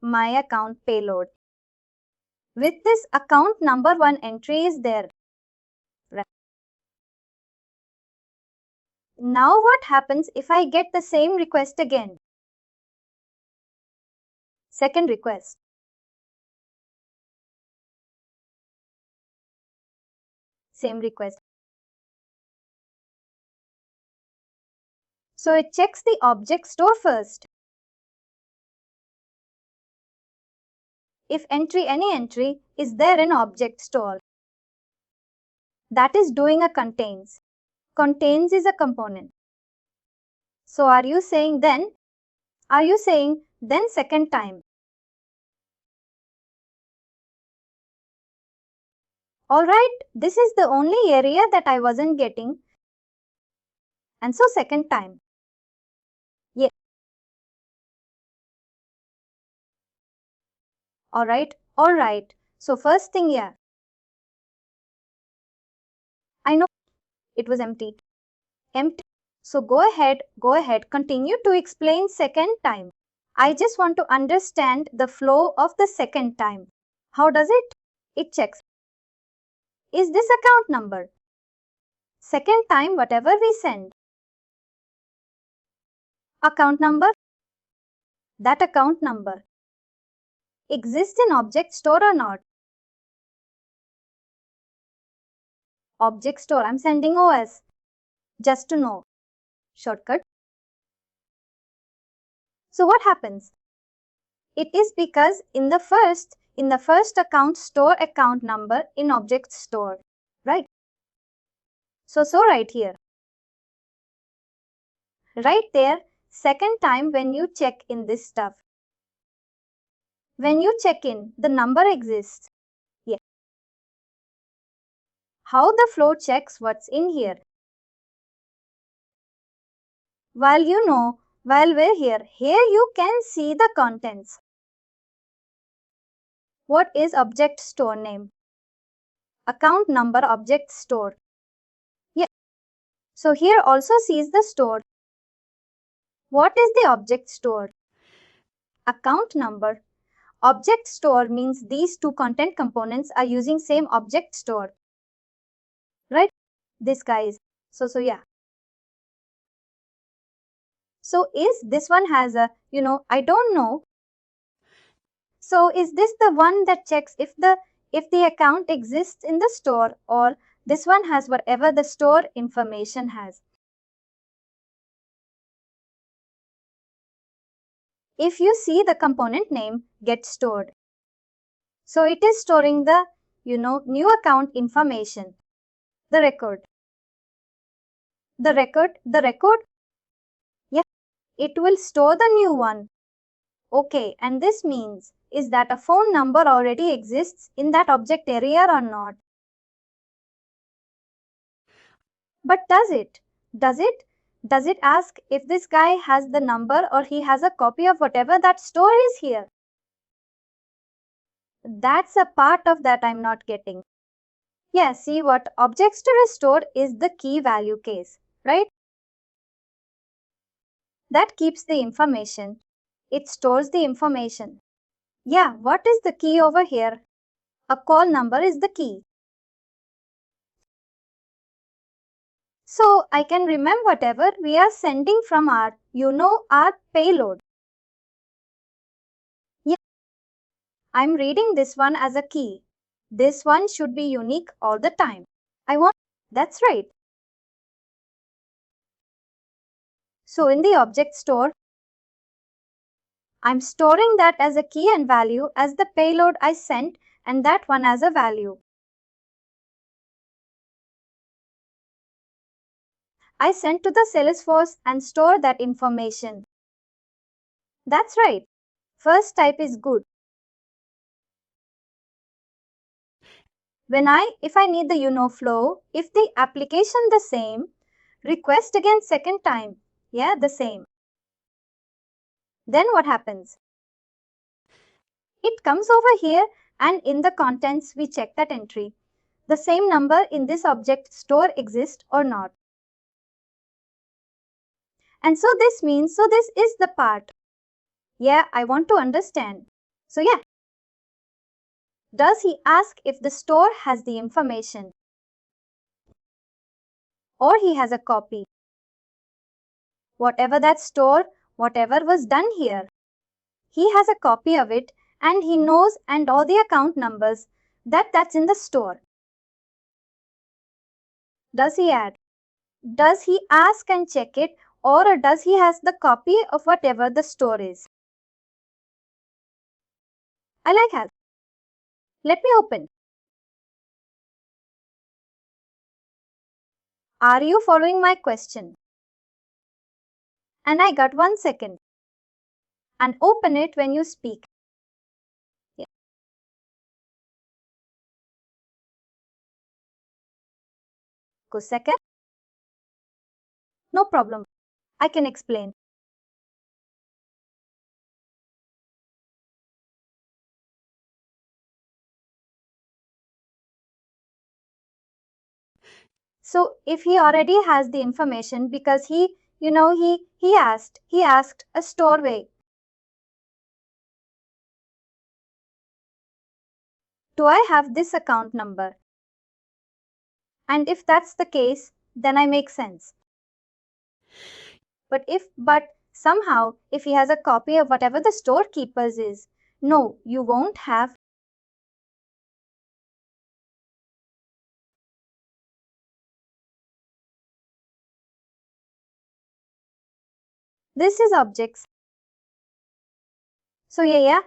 my account payload. With this account number, one entry is there. Right. Now what happens if I get the same request again? Second request. Same request. So it checks the object store first. If any entry is there in object store, that is doing a contains. Contains is a component. So are you saying then second time? Alright, this is the only area that I wasn't getting. And so second time. Yeah. Alright. So first thing, yeah. I know it was empty. So go ahead, continue to explain second time. I just want to understand the flow of the second time. How does it? It checks. Is this account number? Second time, whatever we send. Account number? That account number exists in object store or not? Object store, I'm sending OS. Just to know. Shortcut. So what happens? It is because in the first account, store account number in object store, right? So right here. Right there, second time when you check in this stuff. When you check in, the number exists. Yeah. How the flow checks what's in here? While we're here you can see the contents. What is object store name? Account number object store. Yeah. So here also sees the store. What is the object store? Account number. Object store means these two content components are using same object store. Right? This guy is. So yeah. So is this one has a, I don't know. So is this the one that checks if the account exists in the store, or this one has whatever the store information has? If you see the component name get stored. So it is storing the, new account information. The record. The record. Yeah, it will store the new one. Okay, and this means, is that a phone number already exists in that object area or not? But does it? Does it? Does it ask if this guy has the number or he has a copy of whatever that store is here? That's a part of that I'm not getting. Yeah, see what objects to restore is the key value case, right? That keeps the information. It stores the information. Yeah, what is the key over here? A call number is the key. So I can remember whatever we are sending from our, our payload. Yeah, I'm reading this one as a key. This one should be unique all the time. That's right. So in the object store, I'm storing that as a key and value as the payload I sent, and that one as a value. I send to the Salesforce and store that information. That's right. First type is good. If I need the flow, if the application the same, request again second time. Yeah, the same. Then what happens? It comes over here, and in the contents we check that entry. The same number in this object store exists or not. And so this means, this is the part. Yeah, I want to understand. So yeah. Does he ask if the store has the information? Or he has a copy? Whatever that store, whatever was done here. He has a copy of it, and he knows and all the account numbers that's in the store. Does he add? Does he ask and check it, or does he has the copy of whatever the store is? I like has. Let me open. Are you following my question? And I got 1 second. And open it when you speak. Yeah. Go second. No problem. I can explain. So if he already has the information because he asked a storeway. Do I have this account number? And if that's the case, then I make sense. But somehow if he has a copy of whatever the storekeepers is, no, you won't have. This is objects. So yeah.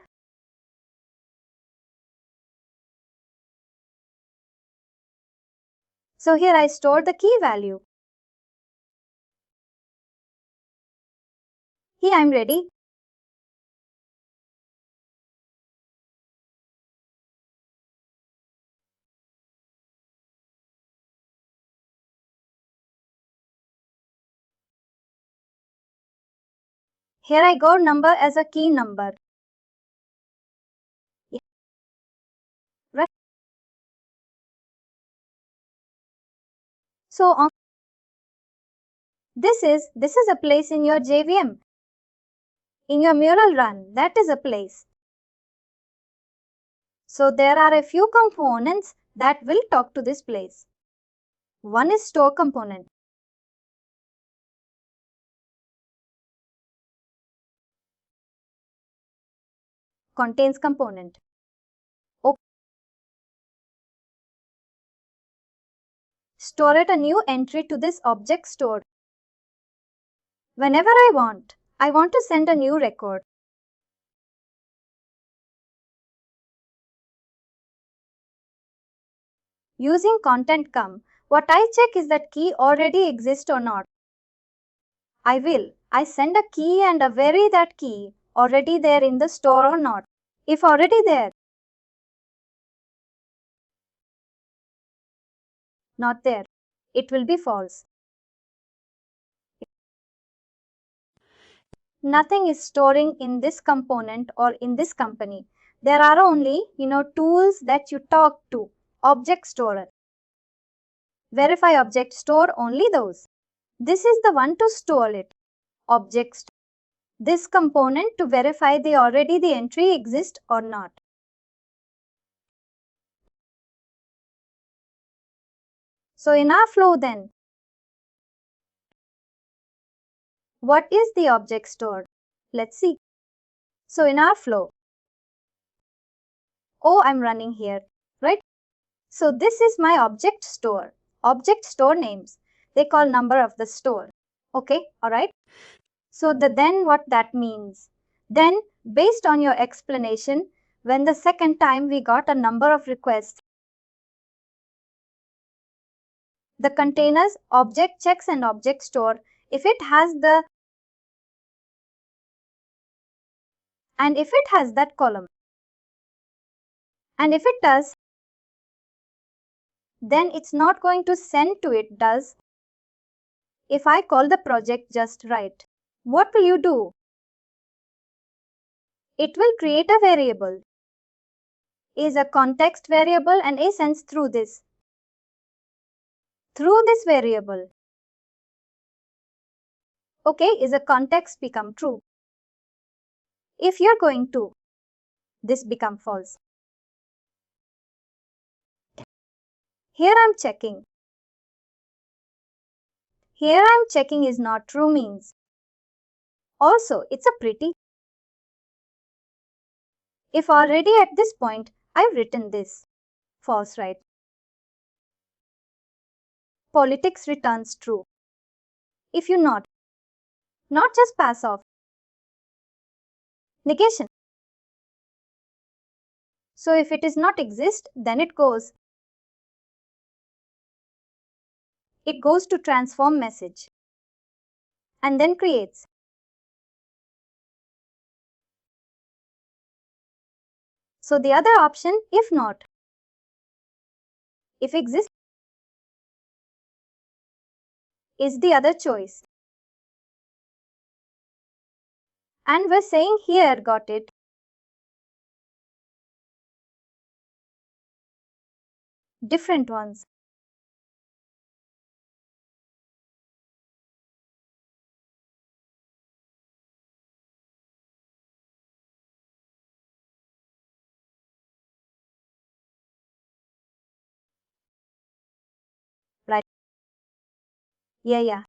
So here I store the key value. Here I'm ready. Here I got number as a key number. Yeah. Right. So This is a place in your JVM. In your Mule run, that is a place. So there are a few components that will talk to this place. One is store component. Contains component. Store a new entry to this object store. Whenever I want to send a new record. Using content come, what I check is that key already exists or not. I send a key and a vary that key already there in the store or not. If already there, not there, it will be false. Nothing is storing in this component or in this company. There are only, tools that you talk to. Object store. Verify object store only those. This is the one to store it. Object store. This component to verify the entry exists or not. So in our flow then, what is the object stored? Let's see. So in our flow, I'm running here, right? So this is my object store. Object store names. They call number of the store. Okay, alright. So then what that means? Then based on your explanation, when the second time we got a number of requests, the containers object checks and object store, if it has that column, and if it does, then it's not going to send to it does. If I call the project just right, what will you do? It will create a variable. Is a context variable and a sends through this. Through this variable. Okay, is a context become true? If you're going to, this become false. Here I'm checking. Here I'm checking is not true means. Also, it's a pretty. If already at this point, I've written this. False, right? Politics returns true. If you not just pass off. Negation. So if it is not exist, then it goes to transform message and then creates. So the other option, if not. If exist is the other choice. And we're saying here, got it. Different ones. Right. Yeah.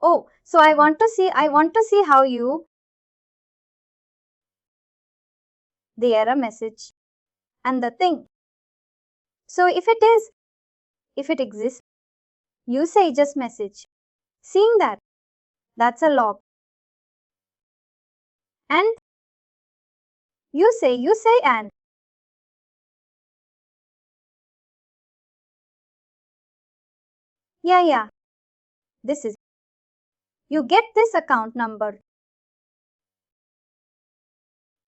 Oh, so I want to see how you the error message and the thing. So if it exists, you say just message. Seeing that's a log. And you say and. Yeah. This is. You get this account number.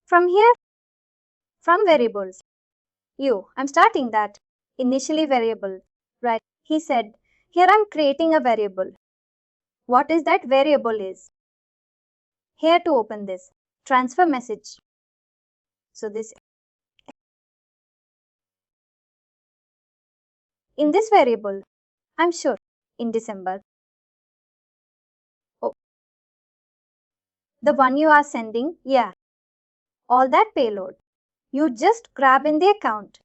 From here, from variables. I'm starting that. Initially variable. Right. He said, here I'm creating a variable. What is that variable is? Here to open this. Transfer message. So this. in this variable? I'm sure in December. Oh, the one you are sending? Yeah. All that payload. You just grab in the account.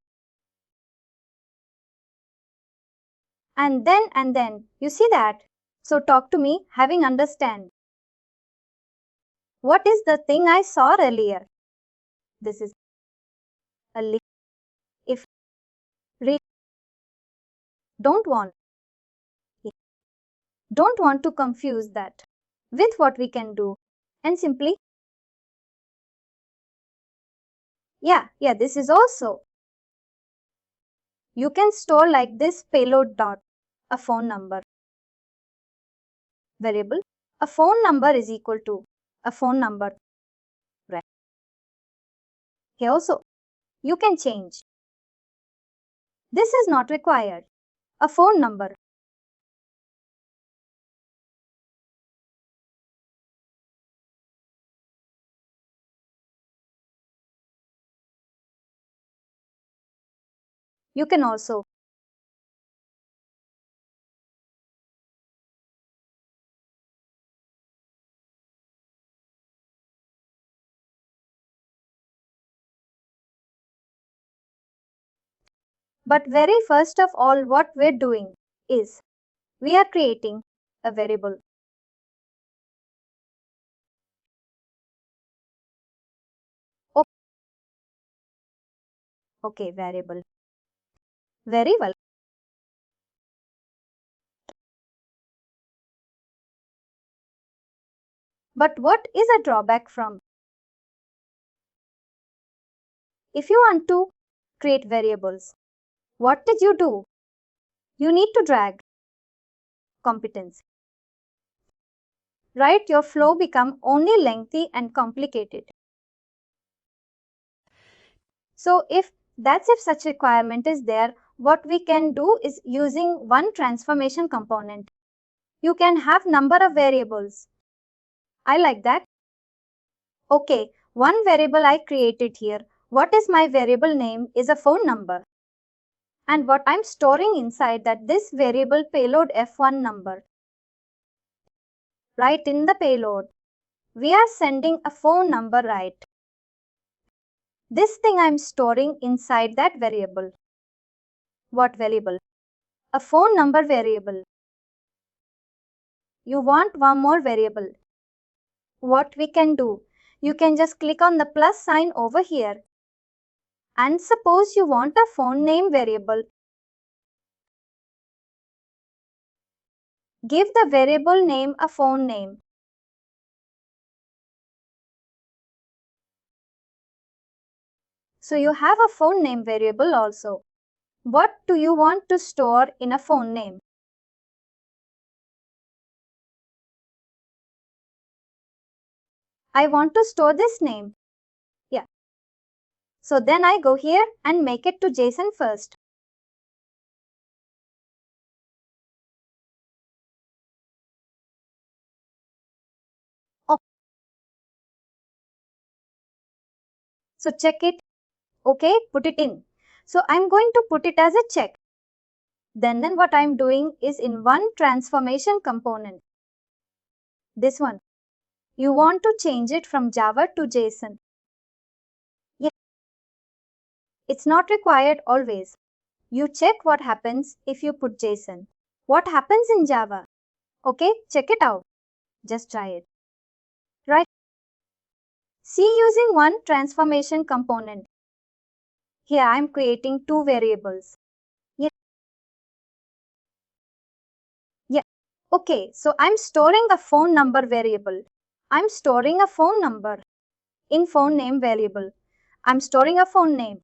And then, you see that? So talk to me, having understand. What is the thing I saw earlier? This is a list. If read, don't want to confuse that with what we can do. And simply, yeah, this is also. You can store like this payload dot a phone number variable. A phone number is equal to a phone number. Right. Here also, you can change. This is not required. A phone number. You can also But very first of all, what we're doing is we are creating a variable. Okay, variable. Very well. But what is a drawback from? If you want to create variables, what did you do? You need to drag competence. Right, your flow become only lengthy and complicated. So if such requirement is there, what we can do is using one transformation component. You can have number of variables. I like that. Okay, one variable I created here. What is my variable name is a phone number. And what I'm storing inside that this variable payload F1 number. Right in the payload, we are sending a phone number, right? This thing I'm storing inside that variable. What variable? A phone number variable. You want one more variable. What we can do? You can just click on the plus sign over here. And suppose you want a phone name variable. Give the variable name a phone name. So you have a phone name variable also. What do you want to store in a phone name? I want to store this name. Yeah. So then I go here and make it to JSON first. Oh. So check it. Okay, put it in. So I'm going to put it as a check. Then what I'm doing is in one transformation component. This one. You want to change it from Java to JSON. Yeah. It's not required always. You check what happens if you put JSON. What happens in Java? Okay, check it out. Just try it. Right. See, using one transformation component. Here I am creating two variables. Yeah. Okay, so I'm storing a phone number variable. I'm storing a phone number in phone name variable. I'm storing a phone name.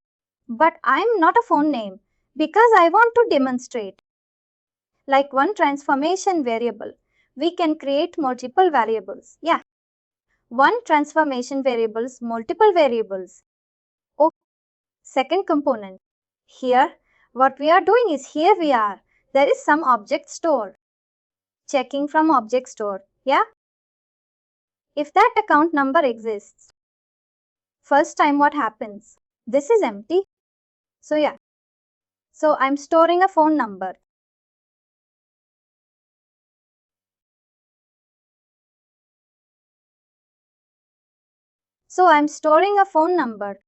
But I'm not a phone name because I want to demonstrate. Like one transformation variable, we can create multiple variables. Yeah. One transformation variables, multiple variables. Okay. Second component. Here, what we are doing is there is some object store. Checking from object store. Yeah. If that account number exists, first time what happens? This is empty. So So I'm storing a phone number. So I'm storing a phone number.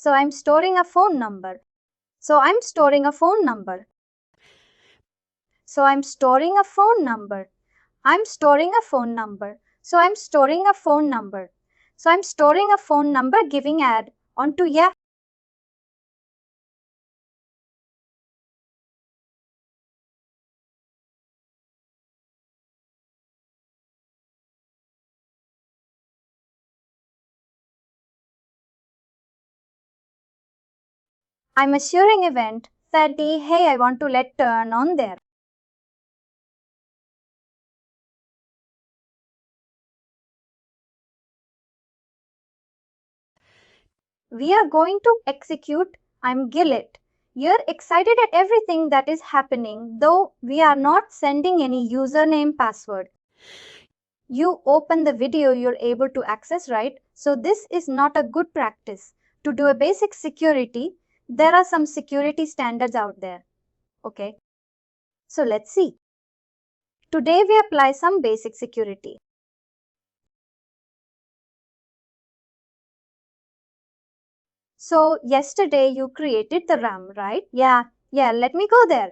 So I'm storing a phone number. So I'm storing a phone number. So I'm storing a phone number. I'm storing a phone number. So I'm storing a phone number. So I'm storing a phone number giving add onto yeah. I'm assuring event that the hey I want to let turn on there. We are going to execute I'm Gillet. You're excited at everything that is happening, though we are not sending any username password. You open the video you're able to access, right? So this is not a good practice. To do a basic security, there are some security standards out there. Okay. So let's see. Today we apply some basic security. So yesterday you created the RAM, right? Yeah, let me go there.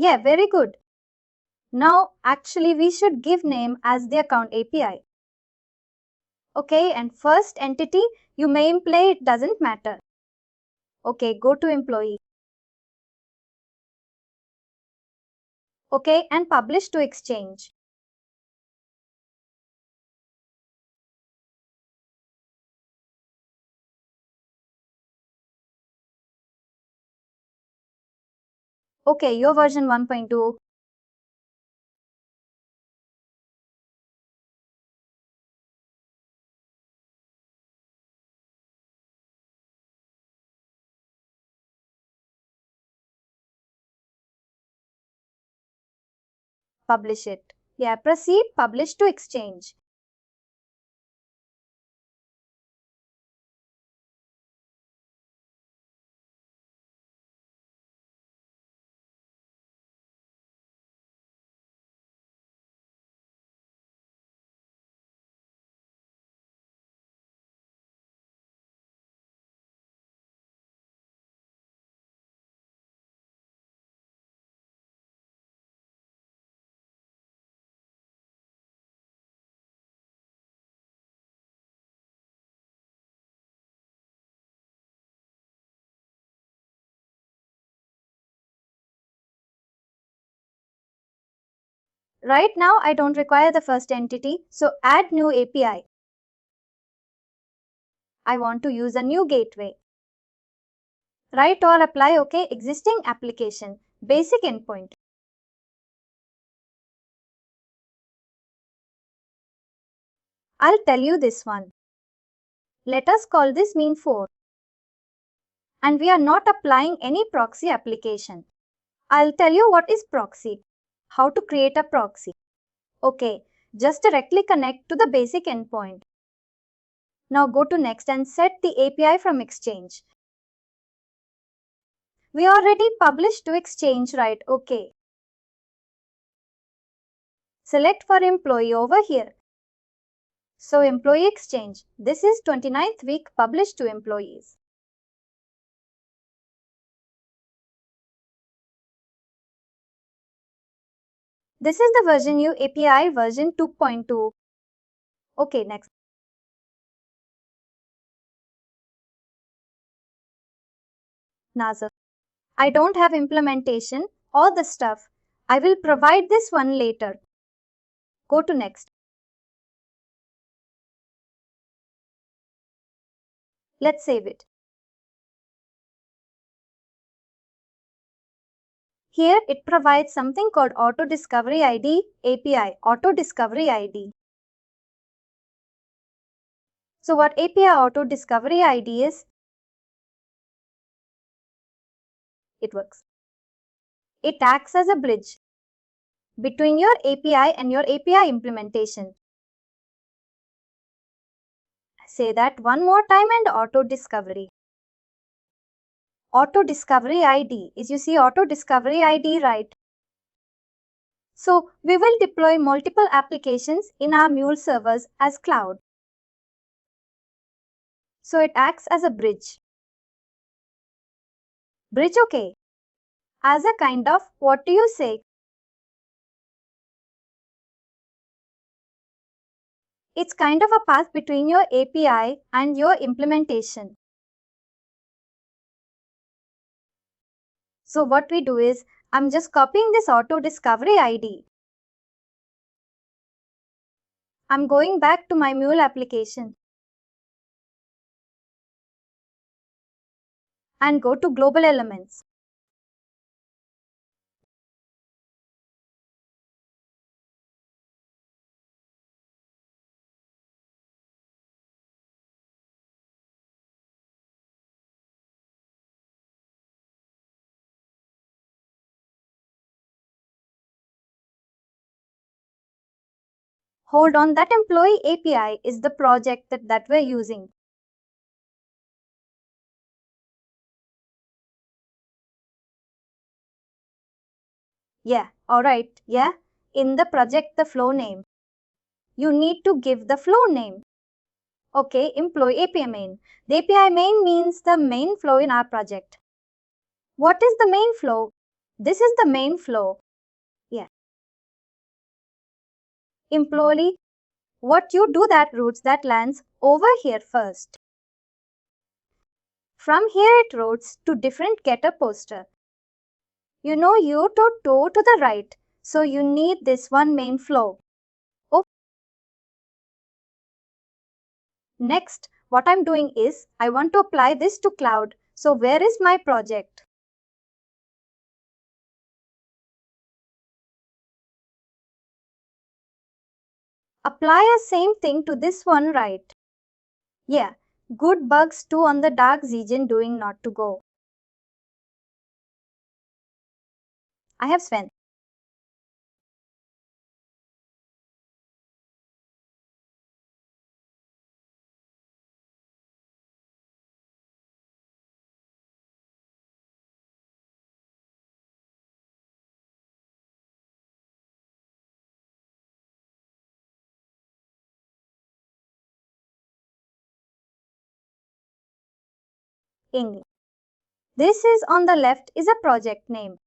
Yeah, very good. Now, actually, we should give name as the account API. Okay, and first entity, you may imply it doesn't matter. Okay, go to employee. Okay, and publish to exchange. Okay, your version 1.2. Publish it. Yeah, proceed, publish to exchange. Right now, I don't require the first entity, so add new API. I want to use a new gateway. Write or apply OK existing application, basic endpoint. I'll tell you this one. Let us call this mean4. And we are not applying any proxy application. I'll tell you what is proxy, how to create a proxy. Okay, just directly connect to the basic endpoint. Now go to next and set the API from Exchange. We already published to Exchange, right? Okay. Select for employee over here. So employee exchange. This is 29th week published to employees. This is the version U API version 2.2. Okay, next. Nazar. I don't have implementation, all the stuff. I will provide this one later. Go to next. Let's save it. Here it provides something called Auto Discovery ID API, Auto Discovery ID. So what API Auto Discovery ID is? It works. It acts as a bridge between your API and your API implementation. Say that one more time and Auto Discovery. Auto Discovery ID is, you see Auto Discovery ID, right? So we will deploy multiple applications in our Mule servers as cloud. So it acts as a bridge. Bridge, okay. As a kind of, what do you say? It's kind of a path between your API and your implementation. So what we do is, I'm just copying this Auto Discovery ID. I'm going back to my Mule application and go to Global Elements. Hold on, that employee API is the project that we're using. Yeah, alright, yeah. In the project, the flow name. You need to give the flow name. Okay, employee API main. The API main means the main flow in our project. What is the main flow? This is the main flow. Yeah. Employee, what you do that routes that lands over here first. From here it routes to different getter poster. You know you to toe to the right, so you need this one main flow. Oh. Next, what I'm doing is, I want to apply this to cloud. So where is my project? Apply a same thing to this one, right? Yeah, good bugs too on the dark region doing not to go. I have Sven. English. This is on the left is a project name.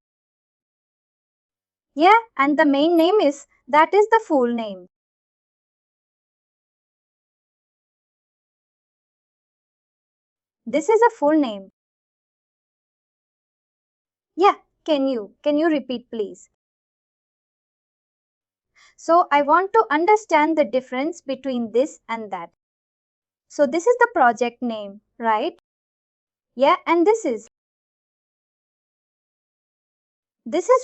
Yeah, and the main name is, that is the full name. This is a full name. Yeah, can you repeat please? So I want to understand the difference between this and that. So this is the project name, right? Yeah, and this is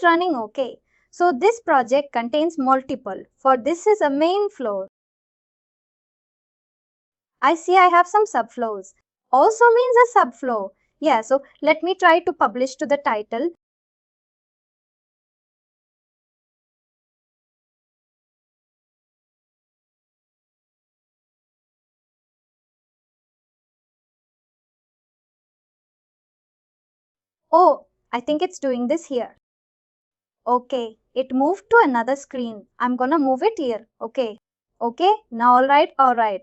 running okay. So this project contains multiple, for this is a main flow. I see I have some subflows. Also means a subflow. Yeah, so let me try to publish to the title. Oh, I think it's doing this here. Okay, it moved to another screen. I'm gonna move it here. Okay. Okay, now alright.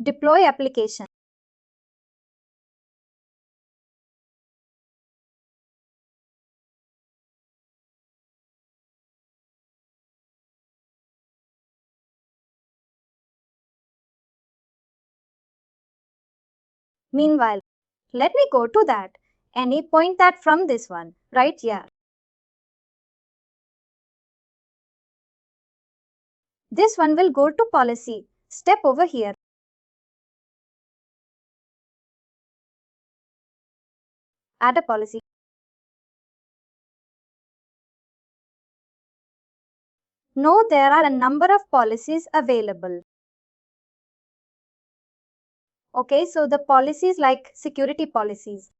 Deploy application. Meanwhile, let me go to that. Anypoint that from this one, right here. This one will go to policy. Step over here. Add a policy. Now there are a number of policies available. Okay, so the policies like security policies.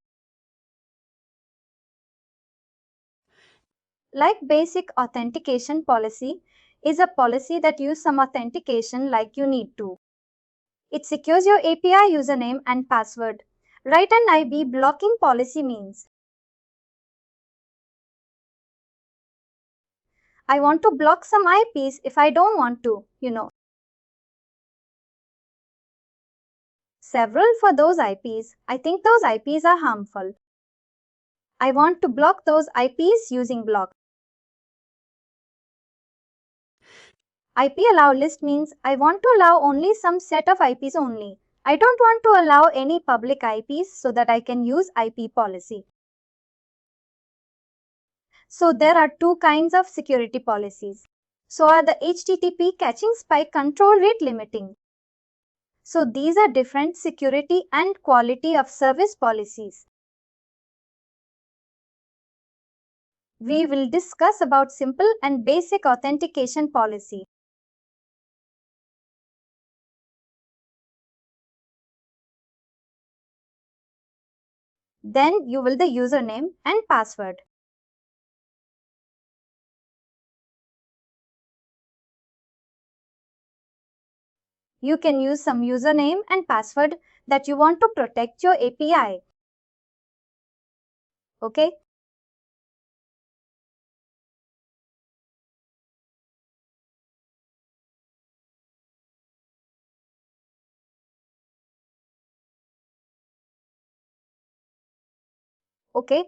Like basic authentication policy is a policy that use some authentication like you need to. It secures your API username and password. Write an IB blocking policy means I want to block some IPs if I don't want to, Several for those IPs. I think those IPs are harmful. I want to block those IPs using block. IP allow list means I want to allow only some set of IPs only. I don't want to allow any public IPs so that I can use IP policy. So there are two kinds of security policies. So are the HTTP caching spike control rate limiting. So these are different security and quality of service policies. We will discuss about simple and basic authentication policy. Then you will the username and password. You can use some username and password that you want to protect your API. Okay? Okay?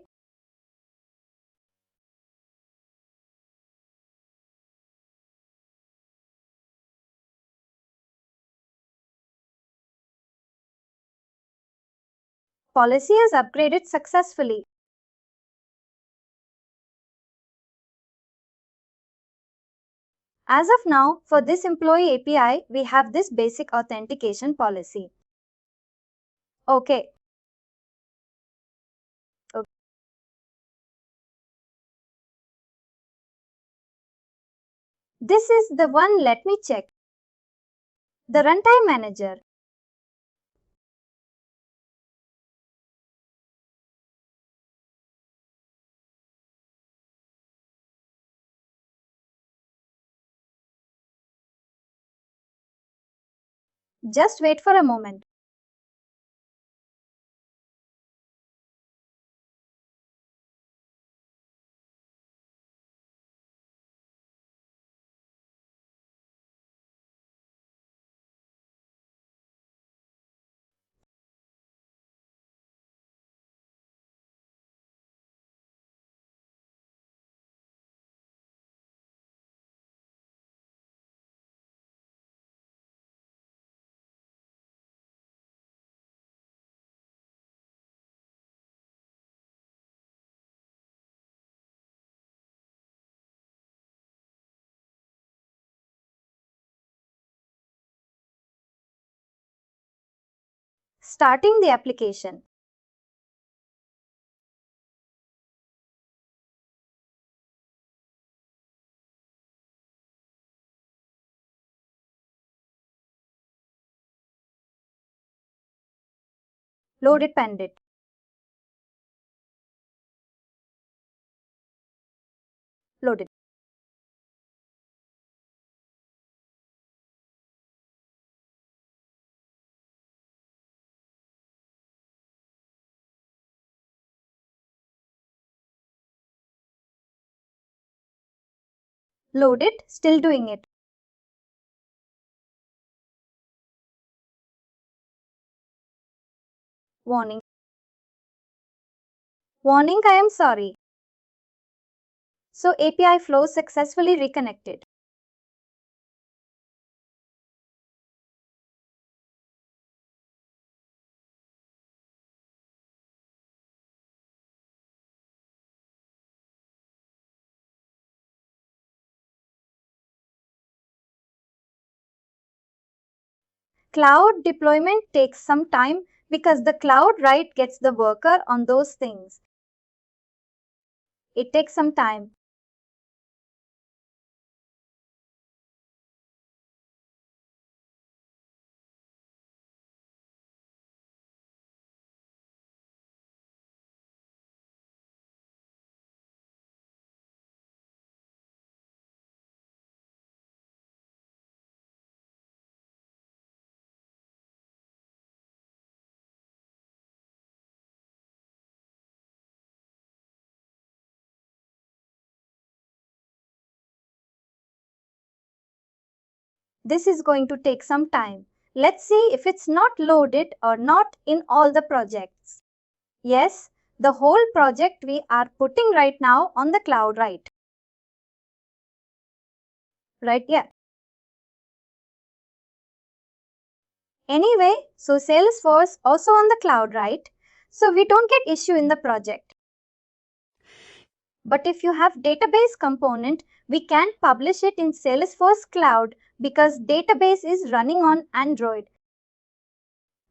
Policy is upgraded successfully. As of now, for this employee API, we have this basic authentication policy. Okay. This is the one, let me check. The runtime manager. Just wait for a moment. Starting the application. Load it, pend it. Load it. Load it, still doing it. Warning. Warning, I am sorry. So API flow successfully reconnected. Cloud deployment takes some time because the cloud write gets the worker on those things. It takes some time. This is going to take some time. Let's see if it's not loaded or not in all the projects. Yes, the whole project we are putting right now on the cloud, right? Right, yeah. Anyway, so Salesforce also on the cloud, right? So we don't get issue in the project. But if you have database component, we can't publish it in Salesforce Cloud because database is running on Android.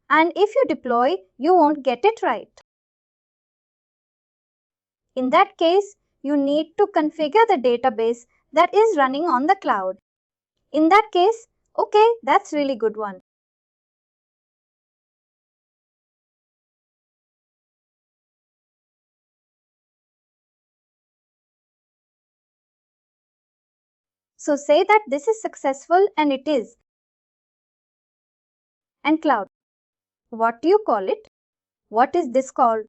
And if you deploy, you won't get it right. In that case, you need to configure the database that is running on the cloud. In that case, okay, that's really good one. So say that this is successful and it is. And cloud. What do you call it? What is this called?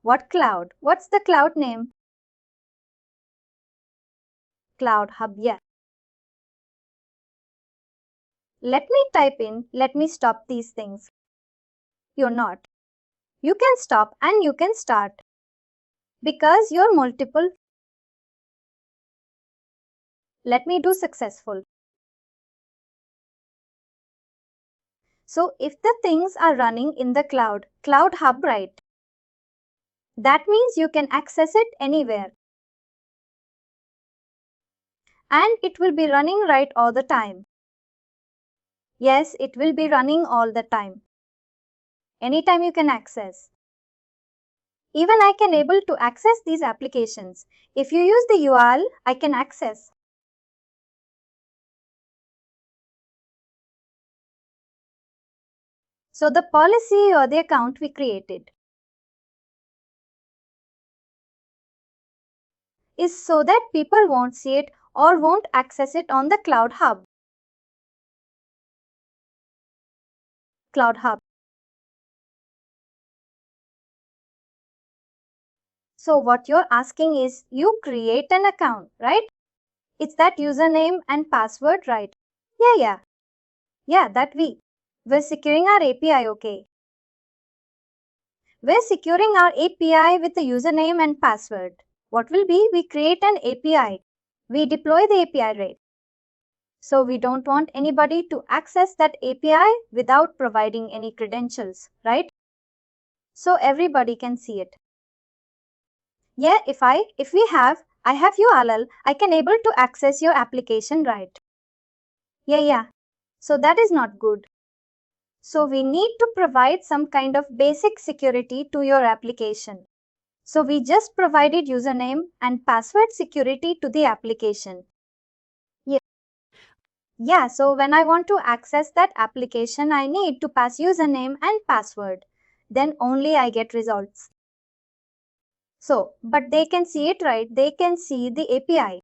What cloud? What's the cloud name? Cloud Hub, yeah. Let me stop these things. You're not. You can stop and you can start. Because you're multiple. Let me do successful. So if the things are running in the cloud, Cloud Hub, right? That means you can access it anywhere. And it will be running right all the time. Yes, it will be running all the time. Anytime you can access. Even I can able to access these applications. If you use the URL, I can access. So the policy or the account we created is so that people won't see it or won't access it on the Cloud Hub. Cloud Hub. So what you're asking is you create an account, right? It's that username and password, right? Yeah. Yeah, that we're securing our API, okay? We're securing our API with the username and password. What will be? We create an API. We deploy the API, right? So we don't want anybody to access that API without providing any credentials, right? So everybody can see it. Yeah, if I have URL, I can able to access your application, right? Yeah. So that is not good. So we need to provide some kind of basic security to your application. So we just provided username and password security to the application. Yeah, so when I want to access that application, I need to pass username and password. Then only I get results. So, but they can see it, right? They can see the API.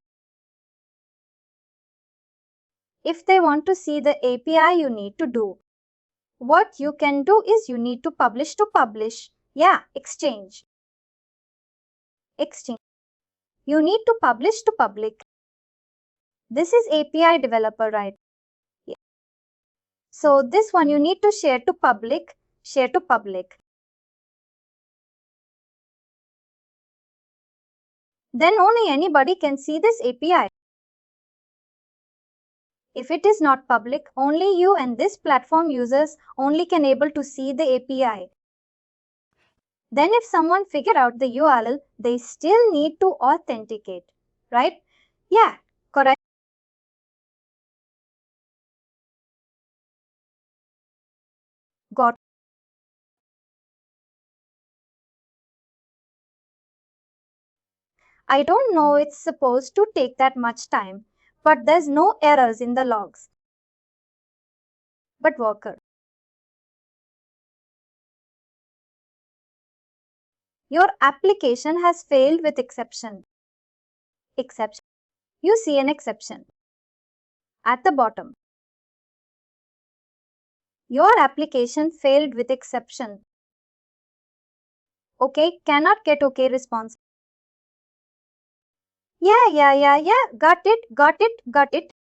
If they want to see the API, you need to do. What you can do is you need to publish. Yeah, exchange. You need to publish to public. This is API developer, right? So this one you need to share to public. Then only anybody can see this API. If it is not public, only you and this platform users only can able to see the API. Then if someone figure out the URL, they still need to authenticate, right? Yeah, correct. Got. I don't know it's supposed to take that much time, but there's no errors in the logs. But worker, your application has failed with exception. Exception. You see an exception at the bottom. Your application failed with exception. Okay, cannot get okay response. Yeah. Got it. Got it.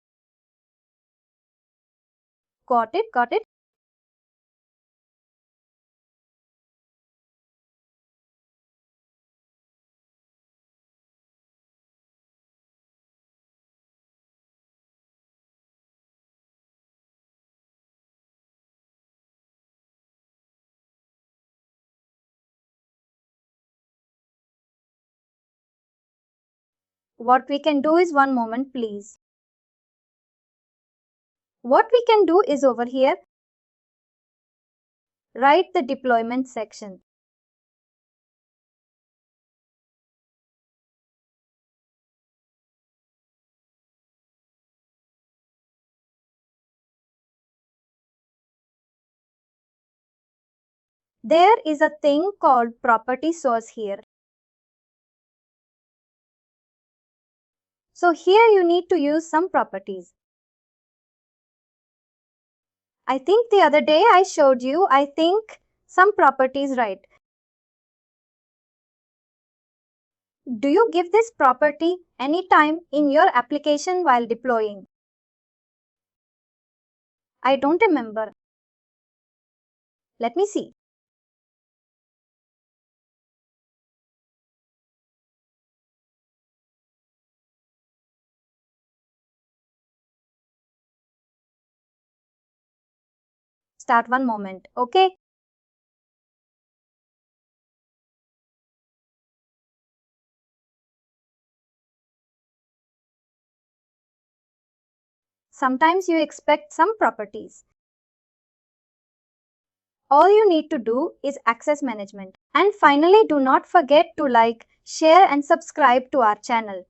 What we can do is one moment, please. What we can do is over here, write the deployment section. There is a thing called property source here. So here you need to use some properties. I think the other day I showed you, some properties, right? Do you give this property anytime in your application while deploying? I don't remember. Let me see. Start one moment, okay? Sometimes you expect some properties. All you need to do is access management. And finally, do not forget to like, share and subscribe to our channel.